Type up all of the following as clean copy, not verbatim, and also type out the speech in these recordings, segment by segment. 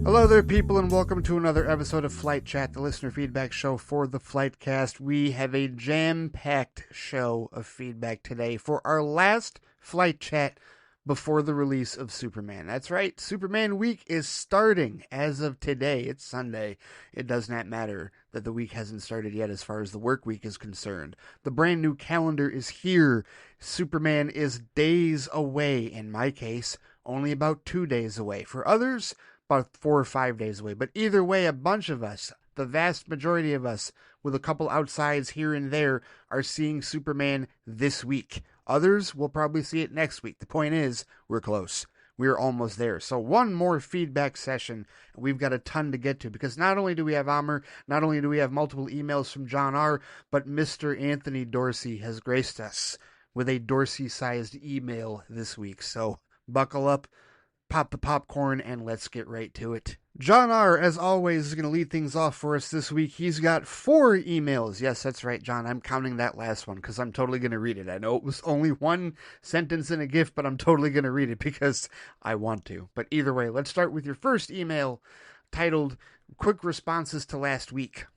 Hello there, people, and welcome to another episode of Flight Chat, the listener feedback show for the FLITEcast. We have a jam-packed show of feedback today for our last Flight Chat before the release of Superman. That's right, Superman week is starting as of today. It's Sunday. It does not matter that the week hasn't started yet as far as the work week is concerned. The brand new calendar is here. Superman is days away. In my case, only about 2 days away. For others, about 4 or 5 days away. But either way, a bunch of us, the vast majority of us, with a couple outsides here and there, are seeing Superman this week. Others will probably see it next week. The point is, we're close. We're almost there. So one more feedback session, and we've got a ton to get to, because not only do we have Amr, not only do we have multiple emails from John R., but Mr. Anthony Dorsey has graced us with a Dorsey-sized email this week. So buckle up, pop the popcorn, and let's get right to it. John R., as always, is going to lead things off for us this week. He's got 4 emails. Yes, that's right, John. I'm counting that last one because I'm totally going to read it. I know it was only one sentence in a GIF, but I'm totally going to read it because I want to. But either way, let's start with your first email titled Quick Responses to Last Week.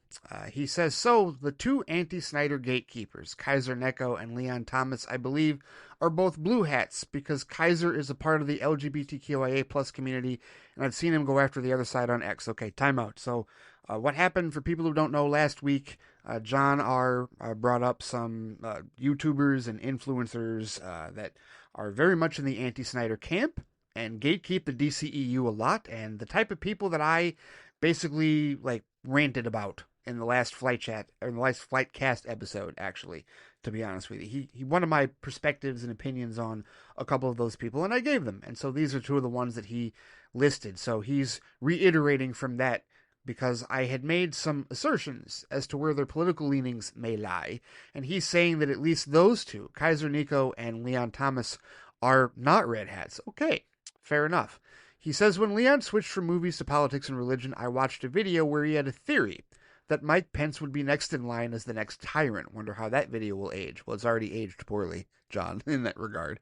He says, so the 2 anti-Snyder gatekeepers, Kaiser Neko and Leon Thomas, I believe, are both blue hats because Kaiser is a part of the LGBTQIA plus community, and I've seen him go after the other side on X. Okay, time out. So what happened, for people who don't know, last week, John R. brought up some YouTubers and influencers that are very much in the anti-Snyder camp and gatekeep the DCEU a lot, and the type of people that I basically ranted about in the last Flight Chat, or in the last FLITEcast episode, actually, to be honest with you. He wanted my perspectives and opinions on a couple of those people, and I gave them. And so these are 2 of the ones that he listed. So he's reiterating from that because I had made some assertions as to where their political leanings may lie. And he's saying that at least those 2, Kaiser Neko and Leon Thomas, are not red hats. Okay, fair enough. He says, when Leon switched from movies to politics and religion, I watched a video where he had a theory that Mike Pence would be next in line as the next tyrant. Wonder how that video will age. Well, it's already aged poorly, John, in that regard.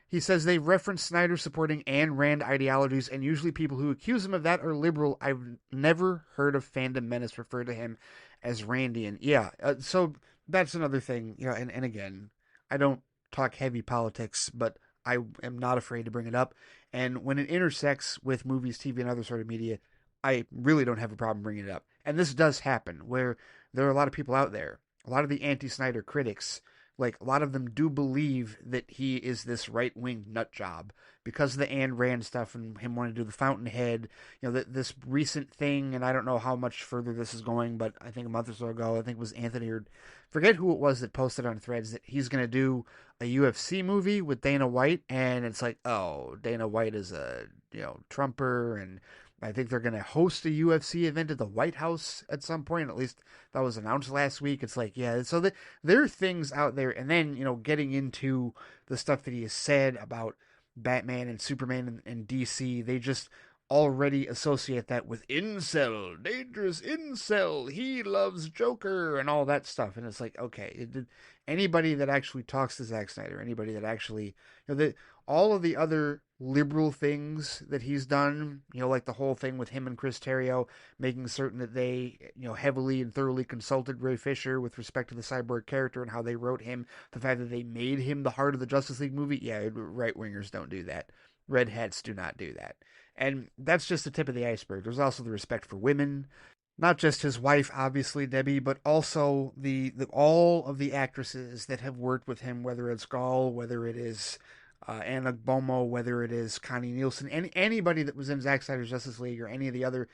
He says they've referenced Snyder supporting Ayn Rand ideologies, and usually people who accuse him of that are liberal. I've never heard of Fandom Menace refer to him as Randian. Yeah, so that's another thing. You know, and again, I don't talk heavy politics, but I am not afraid to bring it up. And when it intersects with movies, TV, and other sort of media, I really don't have a problem bringing it up. And this does happen, where there are a lot of people out there, a lot of the anti-Snyder critics, a lot of them do believe that he is this right-wing nut job because of the Ayn Rand stuff and him wanting to do the Fountainhead, this recent thing, and I don't know how much further this is going, but I think a month or so ago, I think it was Anthony, or forget who it was that posted on Threads that he's going to do a UFC movie with Dana White, and it's like, oh, Dana White is a, Trumper, and I think they're going to host a UFC event at the White House at some point. At least that was announced last week. It's like, yeah, so there are things out there. And then, getting into the stuff that he has said about Batman and Superman and DC, they just already associate that with incel, dangerous incel, he loves Joker, and all that stuff. And it's like, okay, anybody that actually talks to Zack Snyder, anybody that actually, all of the other liberal things that he's done, like the whole thing with him and Chris Terrio, making certain that they, heavily and thoroughly consulted Ray Fisher with respect to the Cyborg character and how they wrote him, the fact that they made him the heart of the Justice League movie, yeah, right-wingers don't do that. Red hats do not do that. And that's just the tip of the iceberg. There's also the respect for women, not just his wife, obviously, Debbie, but also the all of the actresses that have worked with him, whether it's Gal, whether it is Anna Bomo, whether it is Connie Nielsen, anybody that was in Zack Snyder's Justice League, or any of the other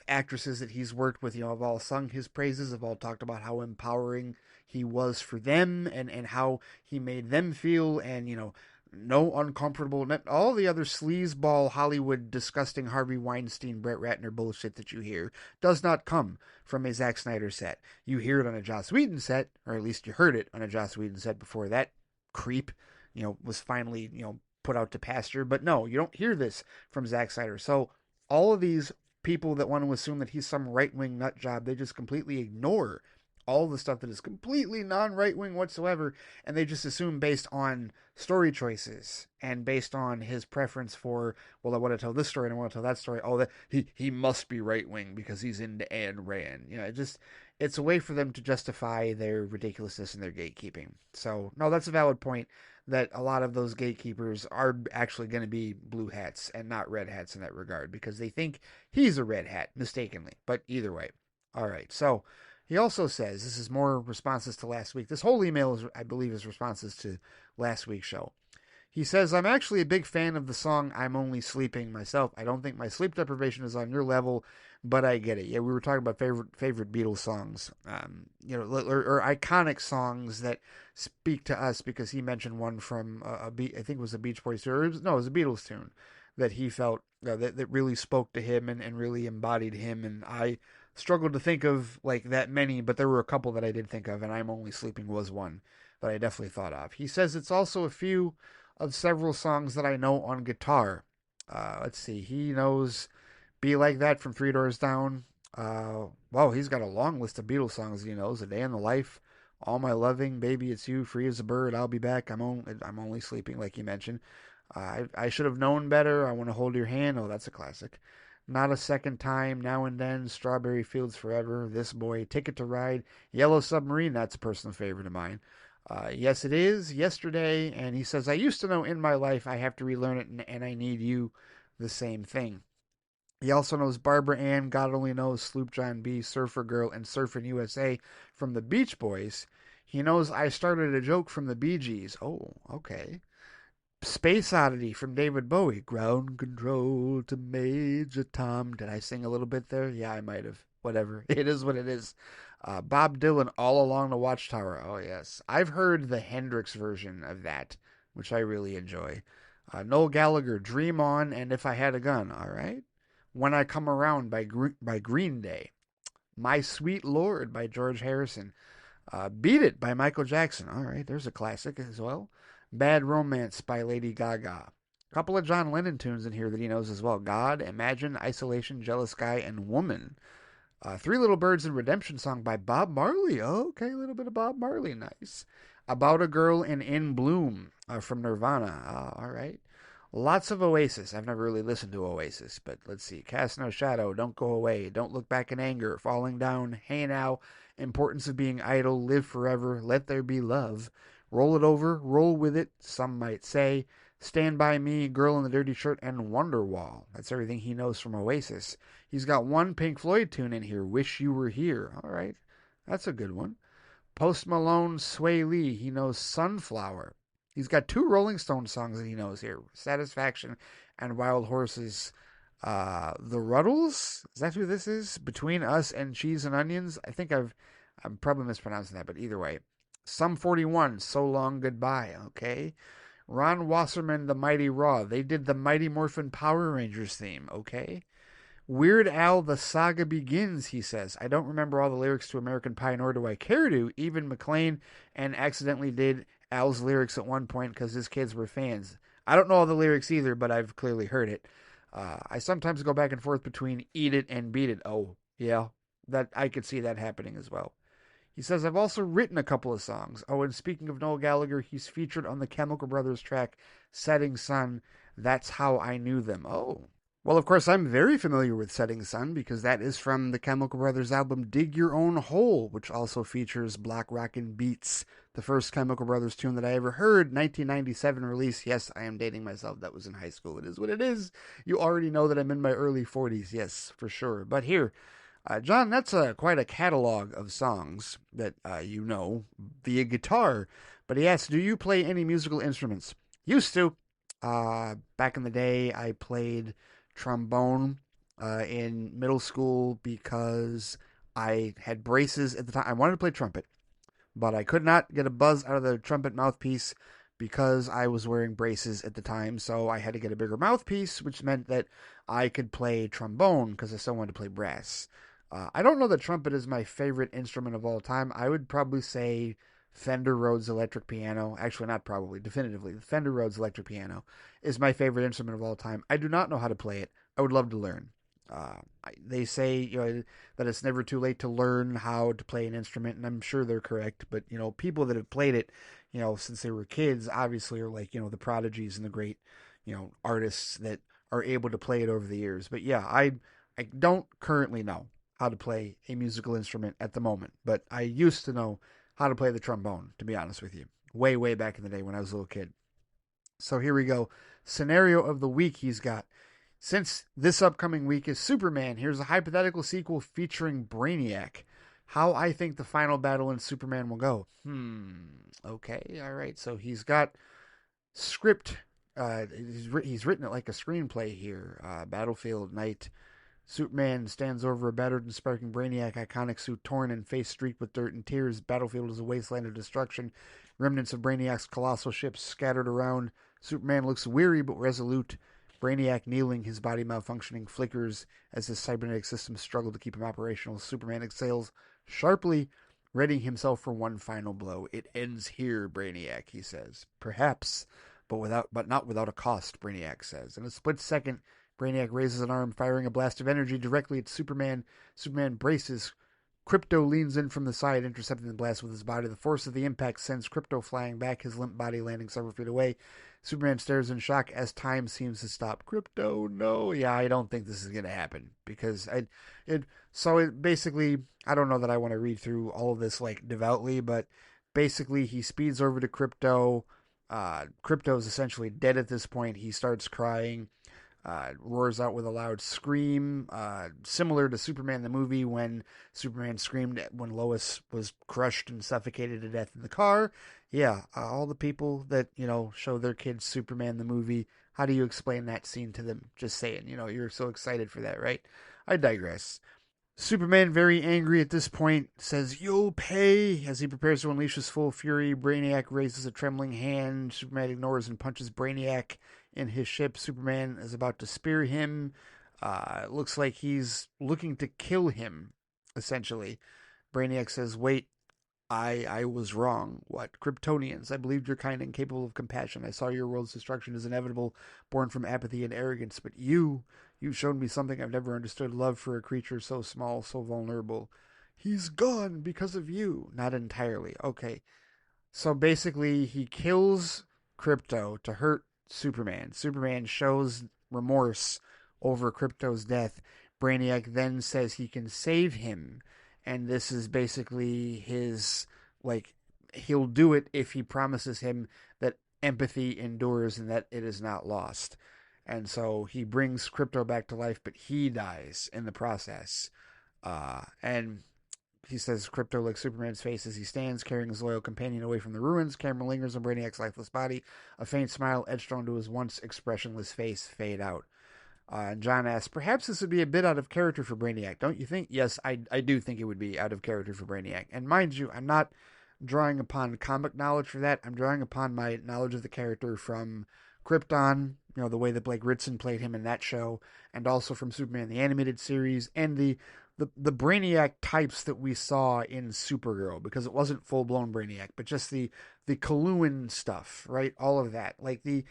actresses that he's worked with, have all sung his praises, have all talked about how empowering he was for them, and how he made them feel, and no uncomfortable, all the other sleazeball Hollywood disgusting Harvey Weinstein, Brett Ratner bullshit that you hear does not come from a Zack Snyder set. You hear it on a Joss Whedon set, or at least you heard it on a Joss Whedon set before that creep was finally, put out to pasture. But no, you don't hear this from Zack Snyder. So all of these people that want to assume that he's some right-wing nut job, they just completely ignore all the stuff that is completely non-right wing whatsoever, and they just assume based on story choices and based on his preference for, well, I want to tell this story and I want to tell that story. Oh, that he must be right wing because he's into Ayn Rand. It's a way for them to justify their ridiculousness and their gatekeeping. So no, that's a valid point that a lot of those gatekeepers are actually going to be blue hats and not red hats in that regard because they think he's a red hat mistakenly. But either way, all right. So he also says, this is more responses to last week. This whole email is, I believe, is responses to last week's show. He says, I'm actually a big fan of the song I'm Only Sleeping myself. I don't think my sleep deprivation is on your level, but I get it. Yeah, we were talking about favorite Beatles songs, or iconic songs that speak to us because he mentioned one from, I think it was a Beach Boys tune, it was a Beatles tune that he felt that really spoke to him and really embodied him. And I struggled to think of like that many, but there were a couple that I did think of, and I'm Only Sleeping was one that I definitely thought of. He says it's also a few of several songs that I know on guitar. Let's see, he knows Be Like That from Three Doors Down. Wow, he's got a long list of Beatles songs he knows. A Day in the Life, All My Loving, Baby It's You, Free as a Bird, I'll Be Back, I'm only Sleeping, like you mentioned. I should have known better. I want to hold your hand. Oh, that's a classic. Not a Second Time, Now and Then, Strawberry Fields Forever, This Boy, Ticket to Ride, Yellow Submarine. That's a personal favorite of mine. Yes, it is. Yesterday, and he says, I used to know In My Life, I have to relearn it, and I need you. The same thing. He also knows Barbara Ann, God Only Knows, Sloop John B, Surfer Girl, and Surfin' USA from the Beach Boys. He knows I Started a Joke from the Bee Gees. Oh, okay. Space Oddity from David Bowie. Ground control to Major Tom. Did I sing a little bit there? Yeah, I might have. Whatever. It is what it is. Bob Dylan, All Along the Watchtower. Oh, yes. I've heard the Hendrix version of that, which I really enjoy. Noel Gallagher, Dream On, and If I Had a Gun. All right. When I Come Around by Green Day. My Sweet Lord by George Harrison. Beat It by Michael Jackson. All right, there's a classic as well. Bad Romance by Lady Gaga. A couple of John Lennon tunes in here that he knows as well. God, Imagine, Isolation, Jealous Guy, and Woman. Three Little Birds and Redemption Song by Bob Marley. Oh, okay, a little bit of Bob Marley. Nice. About a Girl in Bloom from Nirvana. All right. Lots of Oasis. I've never really listened to Oasis, but let's see. Cast No Shadow, Don't Go Away, Don't Look Back in Anger, Falling Down, Hey Now, Importance of Being Idle, Live Forever, Let There Be Love, Roll It Over, Roll With It, Some Might Say, Stand By Me, Girl in the Dirty Shirt, and Wonderwall. That's everything he knows from Oasis. He's got one Pink Floyd tune in here, Wish You Were Here. All right, that's a good one. Post Malone, Sway Lee, he knows Sunflower. He's got two Rolling Stone songs that he knows here, Satisfaction and Wild Horses. The Ruddles? Is that who this is? Between Us and Cheese and Onions? I'm probably mispronouncing that, but either way. Sum 41, So Long Goodbye, okay. Ron Wasserman, The Mighty Raw. They did the Mighty Morphin Power Rangers theme, okay. Weird Al, The Saga Begins, he says. I don't remember all the lyrics to American Pie, nor do I care to. Even McLean and accidentally did Al's lyrics at one point because his kids were fans. I don't know all the lyrics either, but I've clearly heard it. I sometimes go back and forth between Eat It and Beat It. Oh, yeah, that I could see that happening as well. He says, I've also written a couple of songs. Oh, and speaking of Noel Gallagher, he's featured on the Chemical Brothers track, Setting Sun. That's How I Knew Them. Oh. Well, of course, I'm very familiar with Setting Sun because that is from the Chemical Brothers album Dig Your Own Hole, which also features Block Rockin' Beats, the first Chemical Brothers tune that I ever heard, 1997 release. Yes, I am dating myself. That was in high school. It is what it is. You already know that I'm in my early 40s. Yes, for sure. But here, John, that's quite a catalog of songs that you know via guitar. But he asks, do you play any musical instruments? Used to. Back in the day, I played trombone in middle school because I had braces at the time. I wanted to play trumpet, but I could not get a buzz out of the trumpet mouthpiece because I was wearing braces at the time. So I had to get a bigger mouthpiece, which meant that I could play trombone because I still wanted to play brass. I don't know that trumpet is my favorite instrument of all time. I would probably say Fender Rhodes electric piano. Actually, not probably, definitively. The Fender Rhodes electric piano is my favorite instrument of all time. I do not know how to play it. I would love to learn. They say that it's never too late to learn how to play an instrument, and I'm sure they're correct. But people that have played it, since they were kids, obviously are like the prodigies and the great artists that are able to play it over the years. But yeah, I don't currently know how to play a musical instrument at the moment, but I used to know how to play the trombone. To be honest with you, way back in the day when I was a little kid. So here we go. Scenario of the week he's got. Since this upcoming week is Superman, here's a hypothetical sequel featuring Brainiac. How I think the final battle in Superman will go. Okay, all right. So he's got script. He's written it like a screenplay here. Battlefield night. Superman stands over a battered and sparking Brainiac, iconic suit torn and face streaked with dirt and tears. Battlefield is a wasteland of destruction. Remnants of Brainiac's colossal ships scattered around. Superman looks weary but resolute. Brainiac, kneeling, his body malfunctioning, flickers as his cybernetic systems struggle to keep him operational. Superman exhales sharply, readying himself for one final blow. It ends here, Brainiac, he says. Perhaps, but not without a cost, Brainiac says. In a split second, Brainiac raises an arm, firing a blast of energy directly at Superman. Superman braces. Krypto leans in from the side, intercepting the blast with his body. The force of the impact sends Krypto flying back, his limp body landing several feet away. Superman stares in shock as time seems to stop. Krypto, no. Yeah, I don't think this is going to happen because basically, I don't know that I want to read through all of this like devoutly, but basically he speeds over to Krypto. Krypto is essentially dead at this point. He starts crying. Roars out with a loud scream, similar to Superman the movie when Superman screamed when Lois was crushed and suffocated to death in the car. Yeah, all the people that, show their kids Superman the movie, how do you explain that scene to them? Just saying, you're so excited for that, right? I digress. Superman, very angry at this point, says, "You'll pay." As he prepares to unleash his full fury, Brainiac raises a trembling hand. Superman ignores and punches Brainiac in his ship. Superman is about to spear him. It looks like he's looking to kill him, essentially. Brainiac says, "Wait, I was wrong. What? Kryptonians, I believed you're kind and capable of compassion. I saw your world's destruction as inevitable, born from apathy and arrogance. But you've shown me something I've never understood, love for a creature so small, so vulnerable. He's gone because of you." Not entirely. Okay. So basically, he kills Krypto to hurt Superman. Superman shows remorse over Krypto's death. Brainiac then says he can save him. And this is basically his, like, he'll do it if he promises him that empathy endures and that it is not lost. And so he brings Krypto back to life, but he dies in the process. And he says Krypto licks Superman's face as he stands, carrying his loyal companion away from the ruins. Camera lingers on Brainiac's lifeless body. A faint smile etched onto his once expressionless face fade out. And John asks, perhaps this would be a bit out of character for Brainiac, don't you think? Yes, I do think it would be out of character for Brainiac. And mind you, I'm not drawing upon comic knowledge for that. I'm drawing upon my knowledge of the character from Krypton, the way that Blake Ritson played him in that show, and also from Superman the Animated Series, and the Brainiac types that we saw in Supergirl, because it wasn't full-blown Brainiac, but just the Coluan stuff, right? All of that. Like the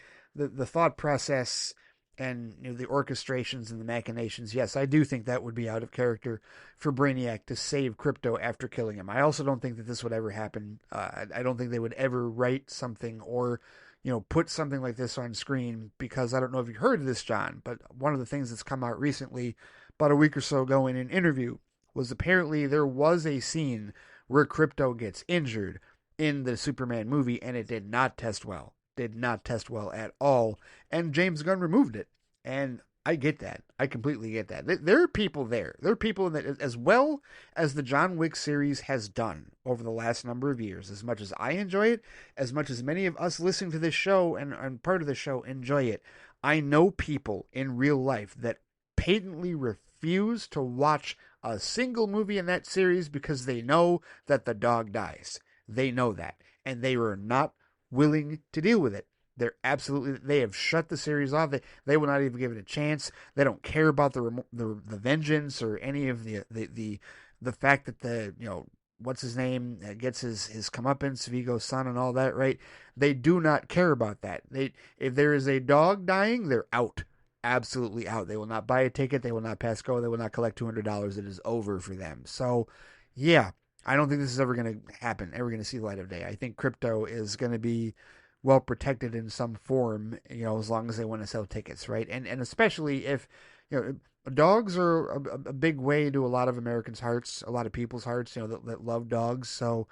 thought process and the orchestrations and the machinations. Yes, I do think that would be out of character for Brainiac to save Krypto after killing him. I also don't think that this would ever happen. I don't think they would ever write something or put something like this on screen, because I don't know if you heard of this, John, but one of the things that's come out recently, about a week or so ago in an interview, was apparently there was a scene where Krypto gets injured in the Superman movie, and it did not test well. Did not test well at all, and James Gunn removed it. And I get that. I completely get that. There are people there. There are people that, as well as the John Wick series has done over the last number of years, as much as I enjoy it, as much as many of us listening to this show and part of the show enjoy it, I know people in real life that patently refuse to watch a single movie in that series because they know that the dog dies. They know that. And they are not willing to deal with it. They have shut the series off. They will not even give it a chance. They don't care about the vengeance or any of the fact that what's his name gets his comeuppance, Vigo's son, and all that, right? They do not care about that. If there is a dog dying, they're out. absolutely out. They will not buy a ticket. They will not pass go. They will not collect $200. It is over for them. So, yeah, I don't think this is ever going to happen, ever going to see the light of day. I think crypto is going to be well protected in some form, as long as they want to sell tickets, right? And especially if, dogs are a big way to a lot of Americans' hearts, a lot of people's hearts, that love dogs. So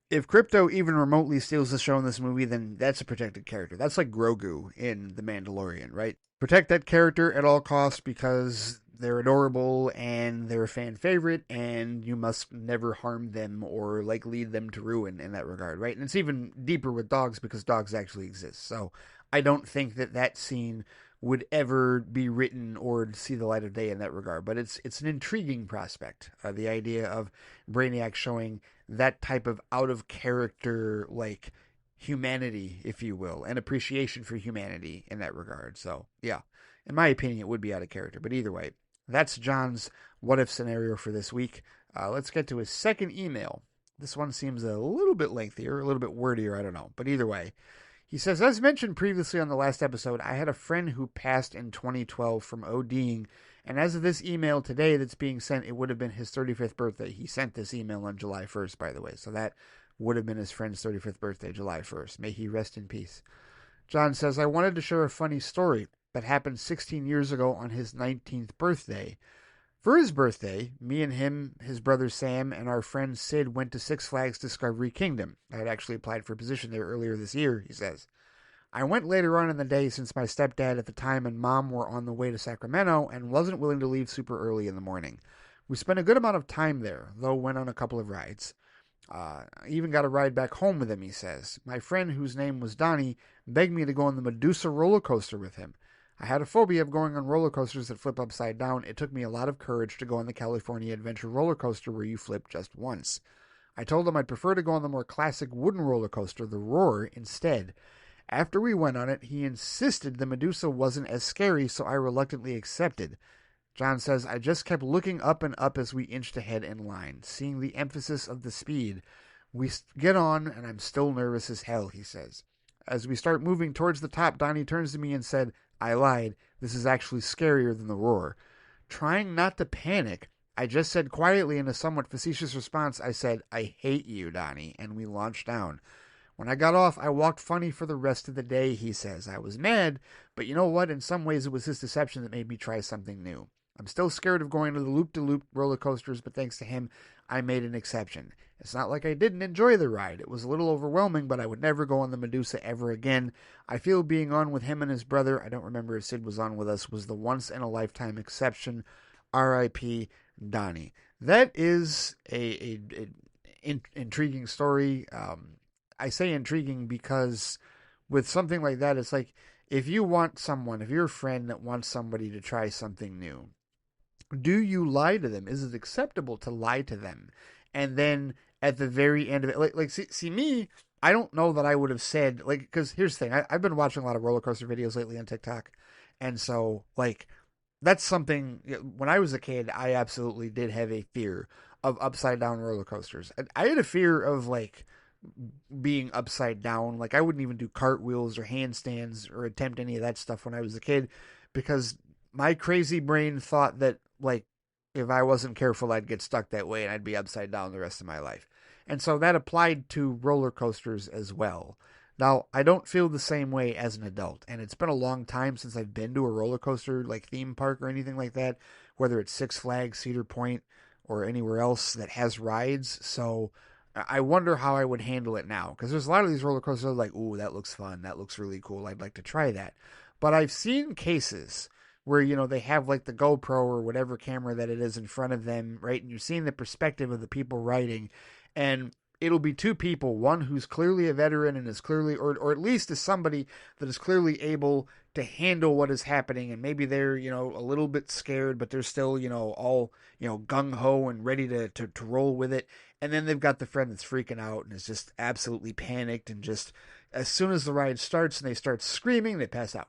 if crypto even remotely steals the show in this movie, then that's a protected character. That's like Grogu in The Mandalorian, right? Protect that character at all costs because they're adorable and they're a fan favorite, and you must never harm them or like lead them to ruin in that regard, right? And it's even deeper with dogs because dogs actually exist. So I don't think that scene would ever be written or see the light of day in that regard. But it's an intriguing prospect. The idea of Brainiac showing that type of out of character, like, humanity, if you will, and appreciation for humanity in that regard. So, yeah, in my opinion, it would be out of character. But either way, that's John's what if scenario for this week. Let's get to his second email. This one seems a little bit lengthier, a little bit wordier, I don't know. But either way, he says, as mentioned previously on the last episode, I had a friend who passed in 2012 from ODing, and as of this email today that's being sent, it would have been his 35th birthday. He sent this email on July 1st, by the way, so that would have been his friend's 35th birthday, July 1st. May he rest in peace. John says, I wanted to share a funny story that happened 16 years ago on his 19th birthday. For his birthday, me and him, his brother Sam, and our friend Sid went to Six Flags Discovery Kingdom. I had actually applied for a position there earlier this year, he says. I went later on in the day since my stepdad at the time and mom were on the way to Sacramento and wasn't willing to leave super early in the morning. We spent a good amount of time there, though went on a couple of rides. I even got a ride back home with him, he says. My friend, whose name was Donnie, begged me to go on the Medusa roller coaster with him. I had a phobia of going on roller coasters that flip upside down. It took me a lot of courage to go on the California Adventure roller coaster where you flip just once. I told him I'd prefer to go on the more classic wooden roller coaster, the Roar, instead. After we went on it, he insisted the Medusa wasn't as scary, so I reluctantly accepted. John says, I just kept looking up and up as we inched ahead in line, seeing the emphasis of the speed. We get on, and I'm still nervous as hell, he says. As we start moving towards the top, Donnie turns to me and said, I lied. This is actually scarier than the Roar. Trying not to panic, I just said quietly in a somewhat facetious response, I said, I hate you, Donnie, and we launched down. When I got off, I walked funny for the rest of the day, he says. I was mad, but you know what? In some ways, it was his deception that made me try something new. I'm still scared of going to the loop-de-loop roller coasters, but thanks to him, I made an exception. It's not like I didn't enjoy the ride. It was a little overwhelming, but I would never go on the Medusa ever again. I feel being on with him and his brother, I don't remember if Sid was on with us, was the once-in-a-lifetime exception. R.I.P. Donnie. That is an intriguing story. I say intriguing because with something like that, it's like if you're a friend that wants somebody to try something new, do you lie to them? Is it acceptable to lie to them? And then at the very end of it, see me, I don't know that I would have said, because here's the thing, I've been watching a lot of roller coaster videos lately on TikTok. And so, that's something, when I was a kid, I absolutely did have a fear of upside down roller coasters. I had a fear of, being upside down. I wouldn't even do cartwheels or handstands or attempt any of that stuff when I was a kid because my crazy brain thought that, if I wasn't careful, I'd get stuck that way and I'd be upside down the rest of my life. And so that applied to roller coasters as well. Now, I don't feel the same way as an adult, and it's been a long time since I've been to a roller coaster, theme park or anything like that, whether it's Six Flags, Cedar Point, or anywhere else that has rides. So I wonder how I would handle it now, because there's a lot of these roller coasters ooh, that looks fun, that looks really cool, I'd like to try that. But I've seen cases where, they have the GoPro or whatever camera that it is in front of them, right? And you're seeing the perspective of the people riding, and it'll be two people, one who's clearly a veteran and is clearly, or at least is somebody that is clearly able to handle what is happening, and maybe they're, a little bit scared, but they're still, all, gung-ho and ready to roll with it. And then they've got the friend that's freaking out and is just absolutely panicked, and just as soon as the ride starts and they start screaming, they pass out.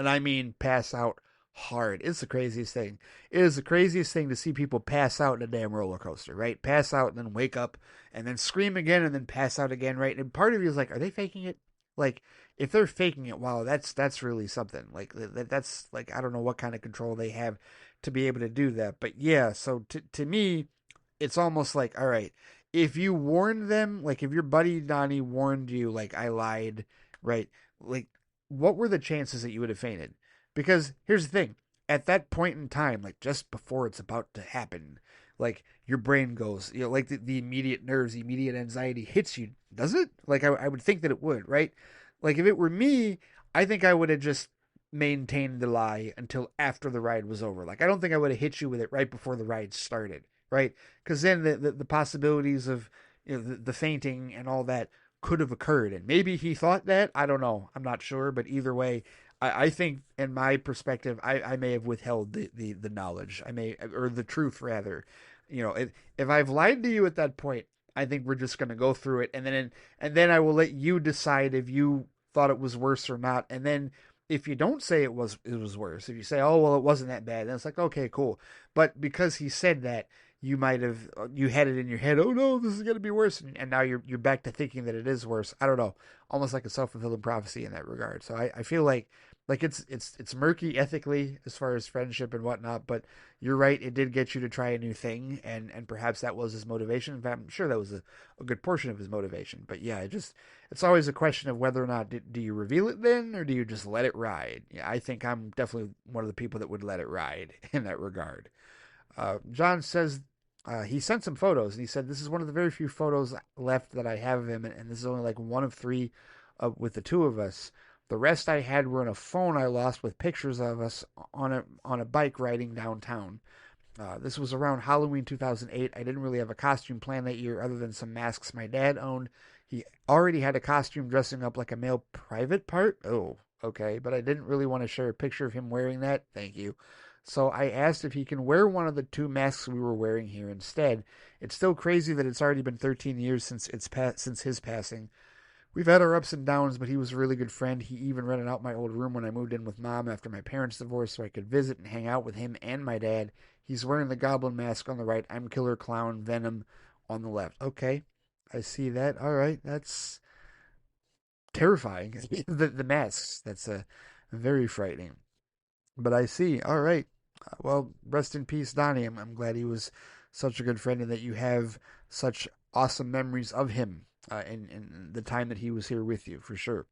And I mean pass out hard. It's the craziest thing. It is the craziest thing to see people pass out in a damn roller coaster, right? Pass out and then wake up and then scream again and then pass out again, right? And part of you is like, are they faking it? Like, if they're faking it, wow, that's really something. Like that's like I don't know what kind of control they have to be able to do that. But yeah, so to me, it's almost like, all right, if you warned them, like if your buddy Donnie warned you, like I lied, right? Like, what were the chances that you would have fainted? Because here's the thing, at that point in time, like just before it's about to happen, like your brain goes, like the immediate nerves, the immediate anxiety hits you, does it? Like I would think that it would, right? Like if it were me, I think I would have just maintained the lie until after the ride was over. Like I don't think I would have hit you with it right before the ride started, right? Because then the possibilities of the fainting and all that could have occurred, and maybe he thought that. I don't know. I'm not sure, but either way, I think in my perspective, I may have withheld the knowledge. I may, or the truth rather. If I've lied to you at that point, I think we're just gonna go through it, and then I will let you decide if you thought it was worse or not, and then if you don't say it was worse, if you say, oh well, it wasn't that bad, then it's like, okay, cool. But because he said that, you had it in your head, oh no, this is gonna be worse, and now you're back to thinking that it is worse. I don't know, almost like a self-fulfilling prophecy in that regard. So I feel like it's murky ethically as far as friendship and whatnot, but you're right, it did get you to try a new thing, and perhaps that was his motivation. In fact, I'm sure that was a good portion of his motivation. But yeah, it's always a question of whether or not do you reveal it then, or do you just let it ride? Yeah, I think I'm definitely one of the people that would let it ride in that regard. John says he sent some photos, and he said this is one of the very few photos left that I have of him, and this is only like one of three with the two of us. The rest I had were in a phone I lost with pictures of us on a bike riding downtown. This was around Halloween 2008. I didn't really have a costume plan that year other than some masks my dad owned. He already had a costume dressing up like a male private part. Oh, okay. But I didn't really want to share a picture of him wearing that. Thank you. So I asked if he can wear one of the two masks we were wearing here instead. It's still crazy that it's already been 13 years since his passing. We've had our ups and downs, but he was a really good friend. He even rented out my old room when I moved in with mom after my parents divorced so I could visit and hang out with him and my dad. He's wearing the goblin mask on the right. I'm Killer Clown Venom on the left. Okay, I see that. All right, that's terrifying. The masks. That's very frightening. But I see. All right. Well, rest in peace, Donnie. I'm glad he was such a good friend and that you have such awesome memories of him in the time that he was here with you, for sure.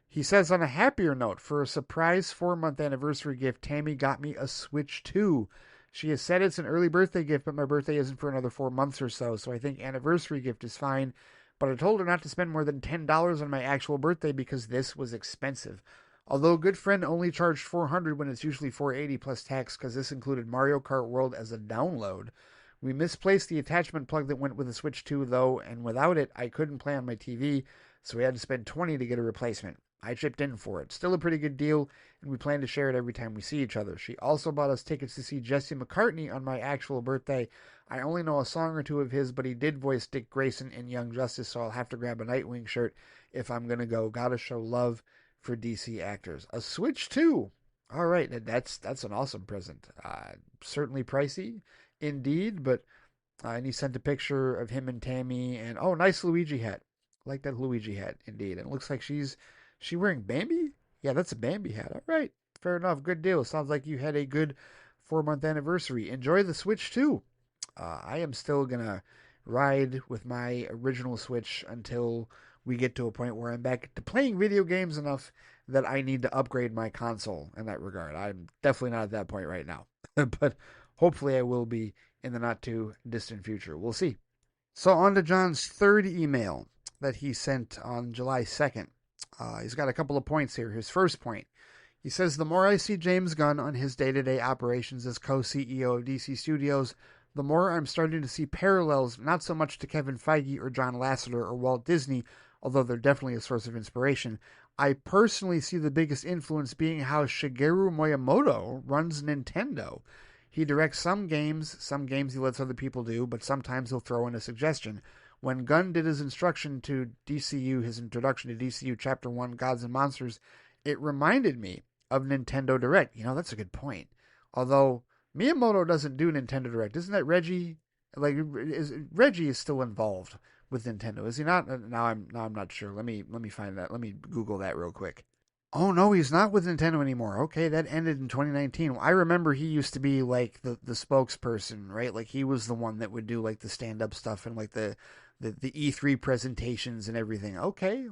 He says, on a happier note, for a surprise 4-month anniversary gift, Tammy got me a Switch 2. She has said it's an early birthday gift, but my birthday isn't for another 4 months or so I think anniversary gift is fine. But I told her not to spend more than $10 on my actual birthday because this was expensive. Although a good friend only charged $400 when it's usually $480 plus tax because this included Mario Kart World as a download. We misplaced the attachment plug that went with the Switch 2 though, and without it, I couldn't play on my TV, so we had to spend $20 to get a replacement. I chipped in for it. Still a pretty good deal, and we plan to share it every time we see each other. She also bought us tickets to see Jesse McCartney on my actual birthday. I only know a song or two of his, but he did voice Dick Grayson in Young Justice, so I'll have to grab a Nightwing shirt if I'm going to go. Gotta show love for DC actors. A Switch 2. All right, that's an awesome present. Certainly pricey, indeed, but and he sent a picture of him and Tammy, and oh, nice Luigi hat. I like that Luigi hat, indeed. And it looks like she wearing Bambi? Yeah, that's a Bambi hat. All right, fair enough. Good deal. Sounds like you had a good 4-month anniversary. Enjoy the Switch too. I am still gonna ride with my original Switch until we get to a point where I'm back to playing video games enough that I need to upgrade my console in that regard. I'm definitely not at that point right now, but hopefully I will be in the not too distant future. We'll see. So on to John's third email that he sent on July 2nd. He's got a couple of points here. His first point, he says, the more I see James Gunn on his day-to-day operations as co-CEO of DC Studios, the more I'm starting to see parallels, not so much to Kevin Feige or John Lasseter or Walt Disney, although they're definitely a source of inspiration. I personally see the biggest influence being how Shigeru Miyamoto runs Nintendo. He directs some games he lets other people do, but sometimes he'll throw in a suggestion. When Gunn did his introduction to DCU Chapter 1, Gods and Monsters, it reminded me of Nintendo Direct. That's a good point. Although Miyamoto doesn't do Nintendo Direct. Isn't that Reggie? Reggie is still involved, with Nintendo. Is he not? Now I'm not sure. Let me find that. Let me Google that real quick. Oh no, he's not with Nintendo anymore. Okay, that ended in 2019. I remember he used to be like the spokesperson, right? Like he was the one that would do like the stand up stuff and like the E3 presentations and everything. Okay,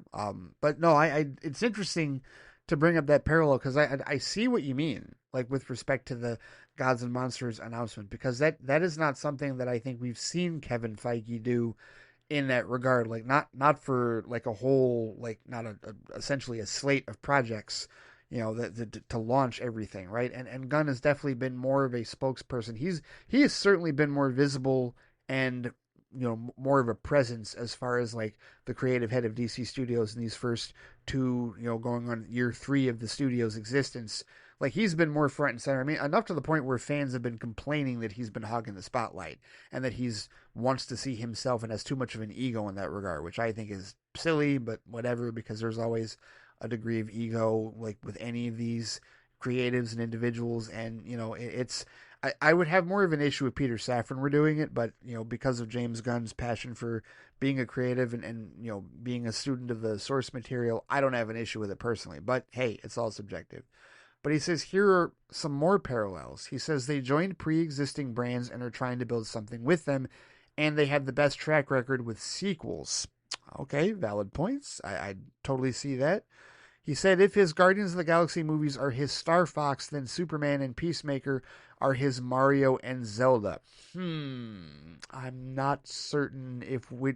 but no, I it's interesting to bring up that parallel because I see what you mean, like with respect to the Gods and Monsters announcement, because that is not something that I think we've seen Kevin Feige do in that regard, like not for like a whole, like not essentially a slate of projects, that to launch everything, right? And Gunn has definitely been more of a spokesperson. He has certainly been more visible and more of a presence as far as like the creative head of DC Studios in these first two, going on year 3 of the studio's existence. Like he's been more front and center. I mean, enough to the point where fans have been complaining that he's been hogging the spotlight and that he's wants to see himself and has too much of an ego in that regard, which I think is silly, but whatever, because there's always a degree of ego, like with any of these creatives and individuals. And, I would have more of an issue with Peter Safran were doing it, but, because of James Gunn's passion for being a creative and being a student of the source material, I don't have an issue with it personally. But hey, it's all subjective. But he says here are some more parallels. He says they joined pre-existing brands and are trying to build something with them, and they have the best track record with sequels. Okay, valid points. I totally see that. He said if his Guardians of the Galaxy movies are his Star Fox, then Superman and Peacemaker are his Mario and Zelda. I'm not certain if we.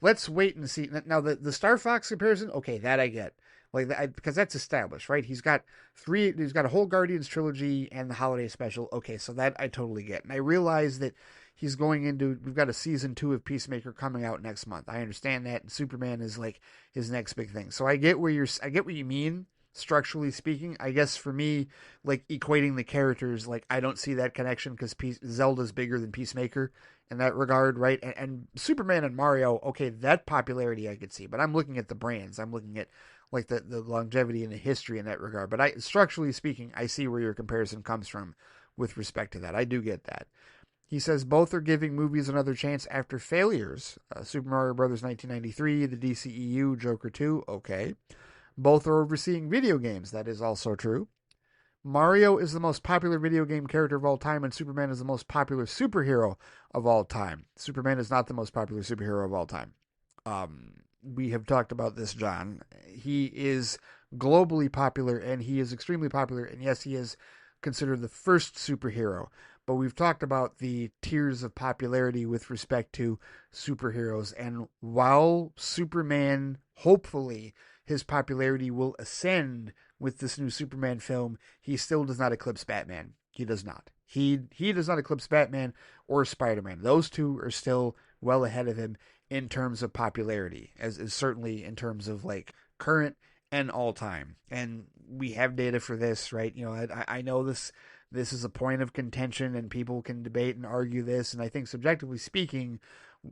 Let's wait and see. Now the Star Fox comparison, okay, that I get. Because that's established, right? He's got a whole Guardians trilogy and the holiday special. Okay, so that I totally get. And I realize that we've got a season 2 of Peacemaker coming out next month. I understand that. And Superman is like his next big thing. So I get what you mean, structurally speaking. I guess for me, like equating the characters, like I don't see that connection because Zelda's bigger than Peacemaker in that regard, right? And Superman and Mario, okay, that popularity I could see, but I'm looking at the brands. I'm looking at like the longevity and the history in that regard. But structurally speaking, I see where your comparison comes from with respect to that. I do get that. He says both are giving movies another chance after failures. Super Mario Bros. 1993, the DCEU, Joker 2, okay. Both are overseeing video games. That is also true. Mario is the most popular video game character of all time, and Superman is the most popular superhero of all time. Superman is not the most popular superhero of all time. We have talked about this, John. He is globally popular, and he is extremely popular, and yes, he is considered the first superhero. But we've talked about the tiers of popularity with respect to superheroes, and while Superman, hopefully, his popularity will ascend with this new Superman film, he still does not eclipse Batman. He does not. He does not eclipse Batman or Spider-Man. Those two are still well ahead of him in terms of popularity, as certainly in terms of like current and all time. And we have data for this, right? I know this is a point of contention and people can debate and argue this. And I think subjectively speaking,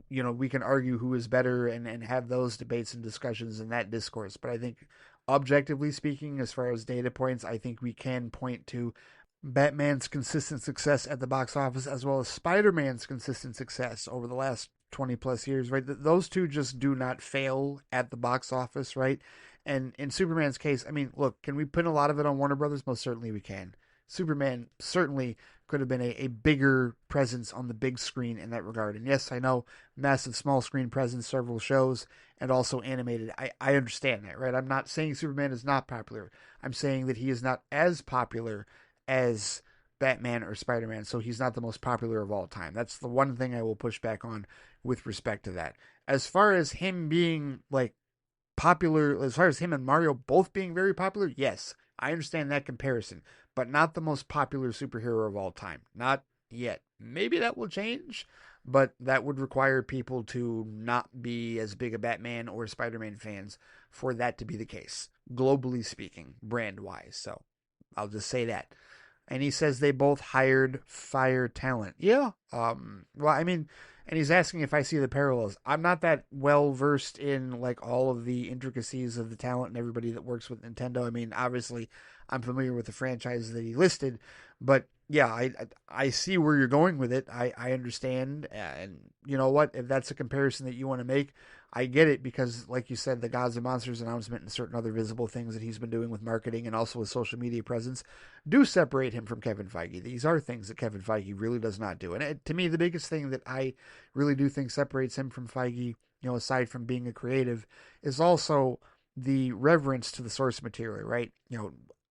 we can argue who is better and have those debates and discussions in that discourse. But I think objectively speaking, as far as data points, I think we can point to Batman's consistent success at the box office as well as Spider-Man's consistent success over the last 20 plus years, right? Those two just do not fail at the box office, right? And in Superman's case, I mean, look, can we put a lot of it on Warner Brothers? Most certainly we can. Superman certainly could have been a bigger presence on the big screen in that regard. And yes, I know massive small screen presence, several shows, and also animated. I understand that, right? I'm not saying Superman is not popular. I'm saying that he is not as popular as Batman or Spider-Man, so he's not the most popular of all time. That's the one thing I will push back on with respect to that. As far as him being like popular, as far as him and Mario both being very popular, yes, I understand that comparison, but not the most popular superhero of all time. Not yet. Maybe that will change, but that would require people to not be as big a Batman or Spider-Man fans for that to be the case, globally speaking, brand-wise. So I'll just say that. And he says they both hired fire talent. Yeah. Well, I mean, and he's asking if I see the parallels. I'm not that well versed in like all of the intricacies of the talent and everybody that works with Nintendo. I mean, obviously, I'm familiar with the franchises that he listed, but yeah, I see where you're going with it. I understand, and you know what? If that's a comparison that you want to make, I get it because, like you said, the Gods and Monsters announcement and certain other visible things that he's been doing with marketing and also with social media presence do separate him from Kevin Feige. These are things that Kevin Feige really does not do, and to me, the biggest thing that I really do think separates him from Feige, aside from being a creative, is also the reverence to the source material, right?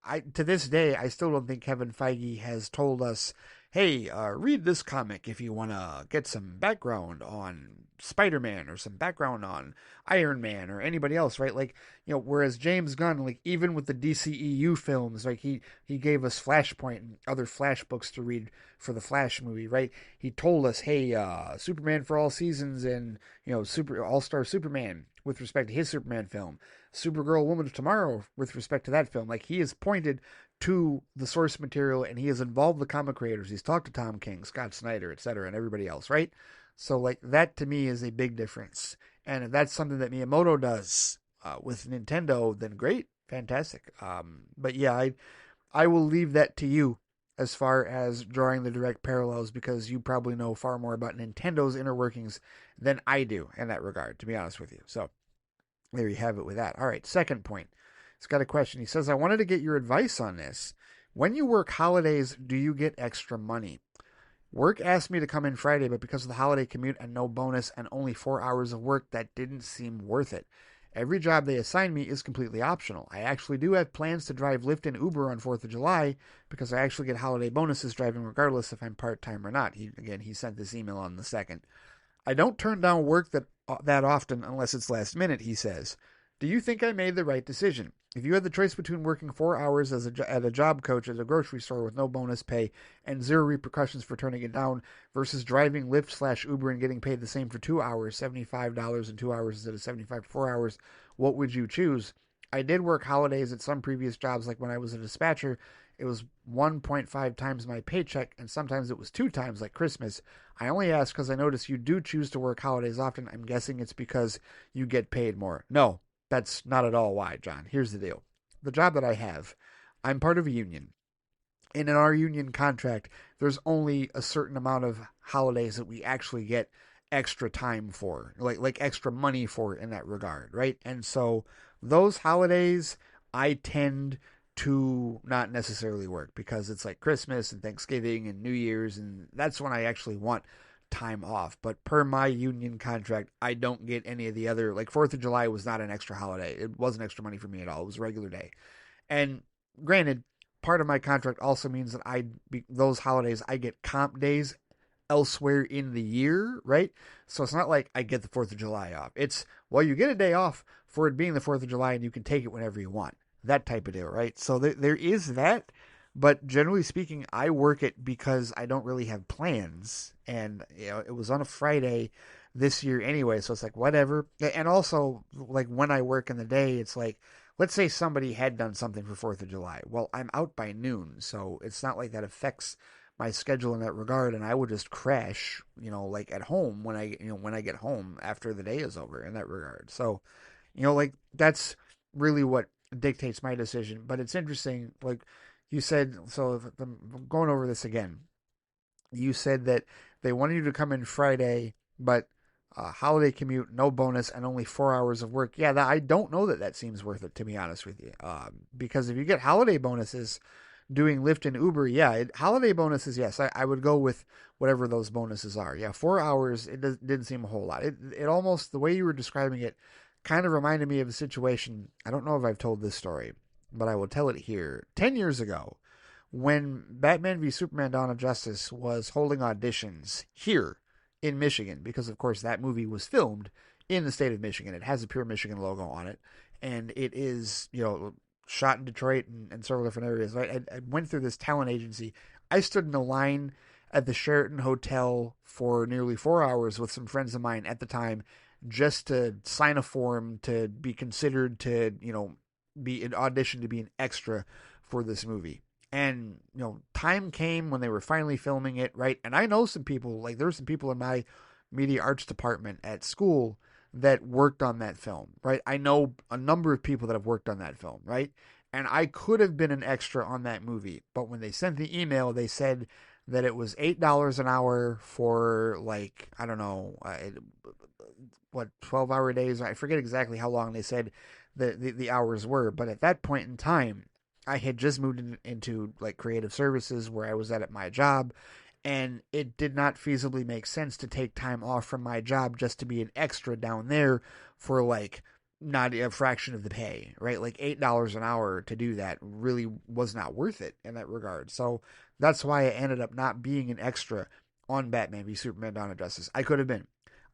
I to this day I still don't think Kevin Feige has told us, "Hey, read this comic if you want to get some background on Spider-Man or some background on Iron Man or anybody else," right? Like, whereas James Gunn, like even with the DCEU films, like he gave us Flashpoint and other Flash books to read for the Flash movie, right? He told us, "Hey, Superman for all seasons and Super All-Star Superman with respect to his Superman film." Supergirl Woman of Tomorrow with respect to that film. Like, he has pointed to the source material and he has involved the comic creators. He's talked to Tom King, Scott Snyder, etc., and everybody else, right? So, like, that to me is a big difference. And if that's something that Miyamoto does with Nintendo, then great, fantastic. But yeah, I will leave that to you as far as drawing the direct parallels because you probably know far more about Nintendo's inner workings than I do in that regard, to be honest with you. So, there you have it with that. All right, second point. He's got a question. He says, I wanted to get your advice on this. When you work holidays, do you get extra money? Work asked me to come in Friday, but because of the holiday commute and no bonus and only 4 hours of work, that didn't seem worth it. Every job they assign me is completely optional. I actually do have plans to drive Lyft and Uber on 4th of July because I actually get holiday bonuses driving regardless if I'm part-time or not. He sent this email on the 2nd. I don't turn down work that often unless it's last minute, he says. Do you think I made the right decision? If you had the choice between working 4 hours at a job coach at a grocery store with no bonus pay and zero repercussions for turning it down versus driving Lyft/Uber and getting paid the same for 2 hours, $75 in 2 hours instead of 75 for 4 hours, what would you choose? I did work holidays at some previous jobs, like when I was a dispatcher. It was 1.5 times my paycheck, and sometimes it was 2 times, like Christmas. I only ask because I notice you do choose to work holidays often. I'm guessing it's because you get paid more. No, that's not at all why, John. Here's the deal. The job that I have, I'm part of a union. And in our union contract, there's only a certain amount of holidays that we actually get extra time for, like extra money for in that regard, right? And so those holidays, I tend to not necessarily work because it's like Christmas and Thanksgiving and New Year's, and that's when I actually want time off. But per my union contract, I don't get any of the other, like 4th of July was not an extra holiday. It wasn't extra money for me at all. It was a regular day. And granted, part of my contract also means that those holidays I get comp days elsewhere in the year, right? So it's not like I get the 4th of July off. It's, well, you get a day off for it being the 4th of July and you can take it whenever you want. That type of deal, right? So there is that. But generally speaking, I work it because I don't really have plans. And, it was on a Friday this year anyway. So it's like, whatever. And also, like, when I work in the day, it's like, let's say somebody had done something for 4th of July. Well, I'm out by noon. So it's not like that affects my schedule in that regard. And I would just crash, like at home when I get home after the day is over in that regard. So, like, that's really what dictates my decision. But it's interesting, like you said, so if I'm going over this again. You said that they wanted you to come in Friday, but holiday commute, no bonus, and only 4 hours of work. Yeah, I don't know that seems worth it, to be honest with you. Because if you get holiday bonuses doing Lyft and Uber, yeah, holiday bonuses, yes, I would go with whatever those bonuses are. Yeah, 4 hours, didn't seem a whole lot. It almost, the way you were describing it, kind of reminded me of a situation. I don't know if I've told this story, but I will tell it here. 10 years ago, when Batman v Superman Dawn of Justice was holding auditions here in Michigan, because of course that movie was filmed in the state of Michigan. It has a Pure Michigan logo on it, and it is, shot in Detroit and several different areas. I went through this talent agency. I stood in a line at the Sheraton Hotel for nearly 4 hours with some friends of mine at the time just to sign a form to be considered to, be an audition to be an extra for this movie. And, time came when they were finally filming it, right? And I know some people, like there's some people in my media arts department at school that worked on that film, right? I know a number of people that have worked on that film, right? and I could have been an extra on that movie. But when they sent the email, they said that it was $8 an hour for, like, I don't know, what, 12-hour days. I forget exactly how long they said the hours were. But at that point in time, I had just moved into like creative services where I was at my job, and it did not feasibly make sense to take time off from my job just to be an extra down there for like not a fraction of the pay, right? Like $8 an hour to do that really was not worth it in that regard. So that's why I ended up not being an extra on Batman v Superman: Dawn of Justice. I could have been.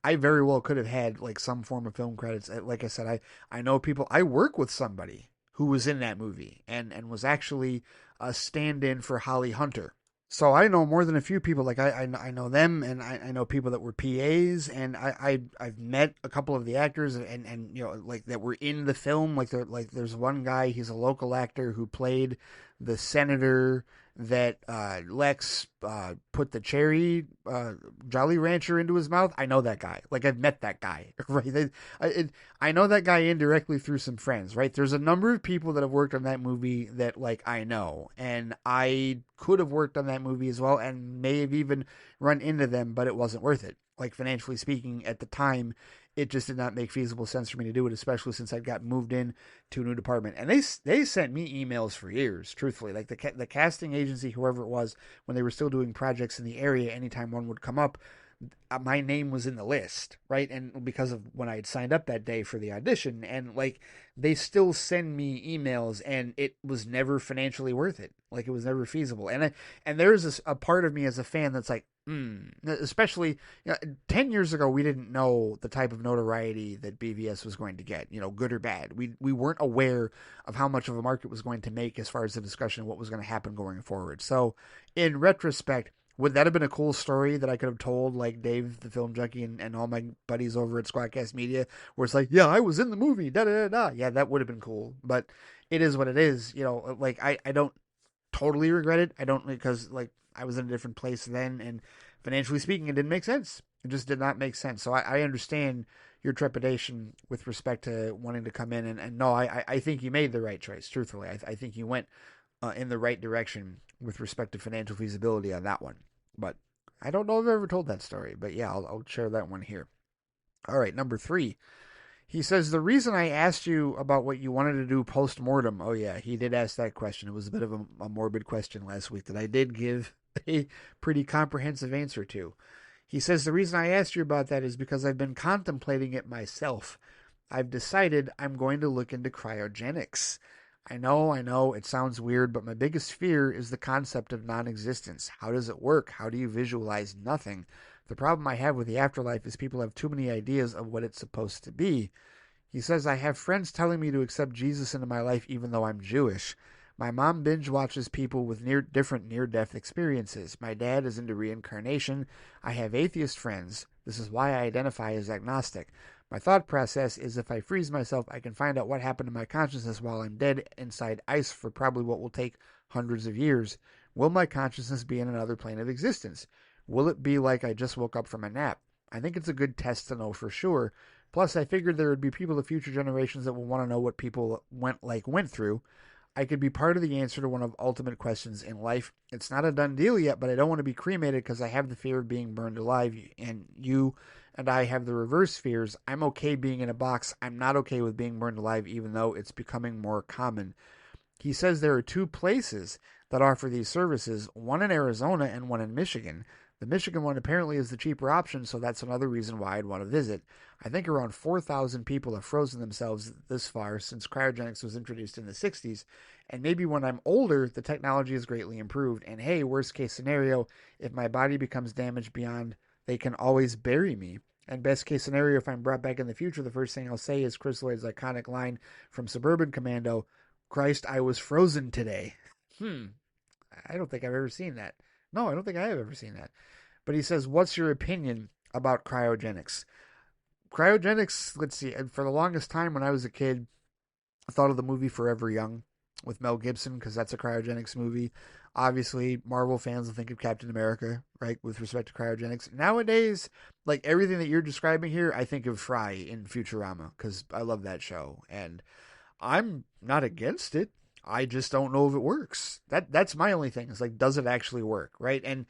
I very well could have had like some form of film credits. Like I said, I know people. I work with somebody who was in that movie and was actually a stand-in for Holly Hunter. So I know more than a few people. Like I know them, and I know people that were PAs, and I've met a couple of the actors, and you know, like that were in the film. Like there's one guy, he's a local actor who played the senator that Lex put the cherry Jolly Rancher into his mouth. I know that guy. Like I've met that guy, right? I know that guy indirectly through some friends, right? There's a number of people that have worked on that movie that like I know, and I could have worked on that movie as well, and may have even run into them, but it wasn't worth it. Like financially speaking, at the time, it just did not make feasible sense for me to do it, especially since I'd got moved in to a new department. And they sent me emails for years, truthfully. Like the casting agency, whoever it was, when they were still doing projects in the area, anytime one would come up, my name was in the list, right? And because of when I had signed up that day for the audition, and like they still send me emails, and it was never financially worth it. Like it was never feasible. And there's a part of me as a fan that's like, especially, you know, 10 years ago, we didn't know the type of notoriety that BVS was going to get, you know, good or bad. We weren't aware of how much of a market was going to make as far as the discussion of what was going to happen going forward. So in retrospect, would that have been a cool story that I could have told, like Dave, the film junkie, and all my buddies over at Squadcast Media, where it's like, yeah, I was in the movie, da da da da. Yeah, that would have been cool. But it is what it is. You know, like I don't totally regret it. I don't, because like I was in a different place then, and financially speaking, it didn't make sense. It just did not make sense. So I understand your trepidation with respect to wanting to come in, and no, I think you made the right choice. Truthfully, I think you went in the right direction with respect to financial feasibility on that one. But I don't know if I've ever told that story. But yeah, I'll share that one here. All right, number 3. He says, the reason I asked you about what you wanted to do post-mortem. Oh, yeah, he did ask that question. It was a bit of a morbid question last week that I did give a pretty comprehensive answer to. He says, the reason I asked you about that is because I've been contemplating it myself. I've decided I'm going to look into cryogenics. I know, it sounds weird, but my biggest fear is the concept of non-existence. How does it work? How do you visualize nothing? The problem I have with the afterlife is people have too many ideas of what it's supposed to be. He says, I have friends telling me to accept Jesus into my life even though I'm Jewish. My mom binge watches people with different near-death experiences. My dad is into reincarnation. I have atheist friends. This is why I identify as agnostic. My thought process is if I freeze myself, I can find out what happened to my consciousness while I'm dead inside ice for probably what will take hundreds of years. Will my consciousness be in another plane of existence? Will it be like I just woke up from a nap? I think it's a good test to know for sure. Plus, I figured there would be people of future generations that will want to know what people went through. I could be part of the answer to one of ultimate questions in life. It's not a done deal yet, but I don't want to be cremated because I have the fear of being burned alive, and you and I have the reverse fears. I'm okay being in a box. I'm not okay with being burned alive, even though it's becoming more common. He says there are 2 places that offer these services, one in Arizona and one in Michigan. The Michigan one apparently is the cheaper option, so that's another reason why I'd want to visit. I think around 4,000 people have frozen themselves this far since cryogenics was introduced in the 60s, and maybe when I'm older, the technology has greatly improved. And hey, worst case scenario, if my body becomes damaged beyond, they can always bury me. And best case scenario, if I'm brought back in the future, the first thing I'll say is Chris Lloyd's iconic line from Suburban Commando, Christ, I was frozen today. I don't think I've ever seen that. No, I don't think I have ever seen that. But he says, what's your opinion about cryogenics? Cryogenics, let's see, for the longest time when I was a kid, I thought of the movie Forever Young with Mel Gibson, because that's a cryogenics movie. Obviously, Marvel fans will think of Captain America, right, with respect to cryogenics. Nowadays, like everything that you're describing here, I think of Fry in Futurama, because I love that show. And I'm not against it. I just don't know if it works. That's my only thing. It's like, does it actually work, right? And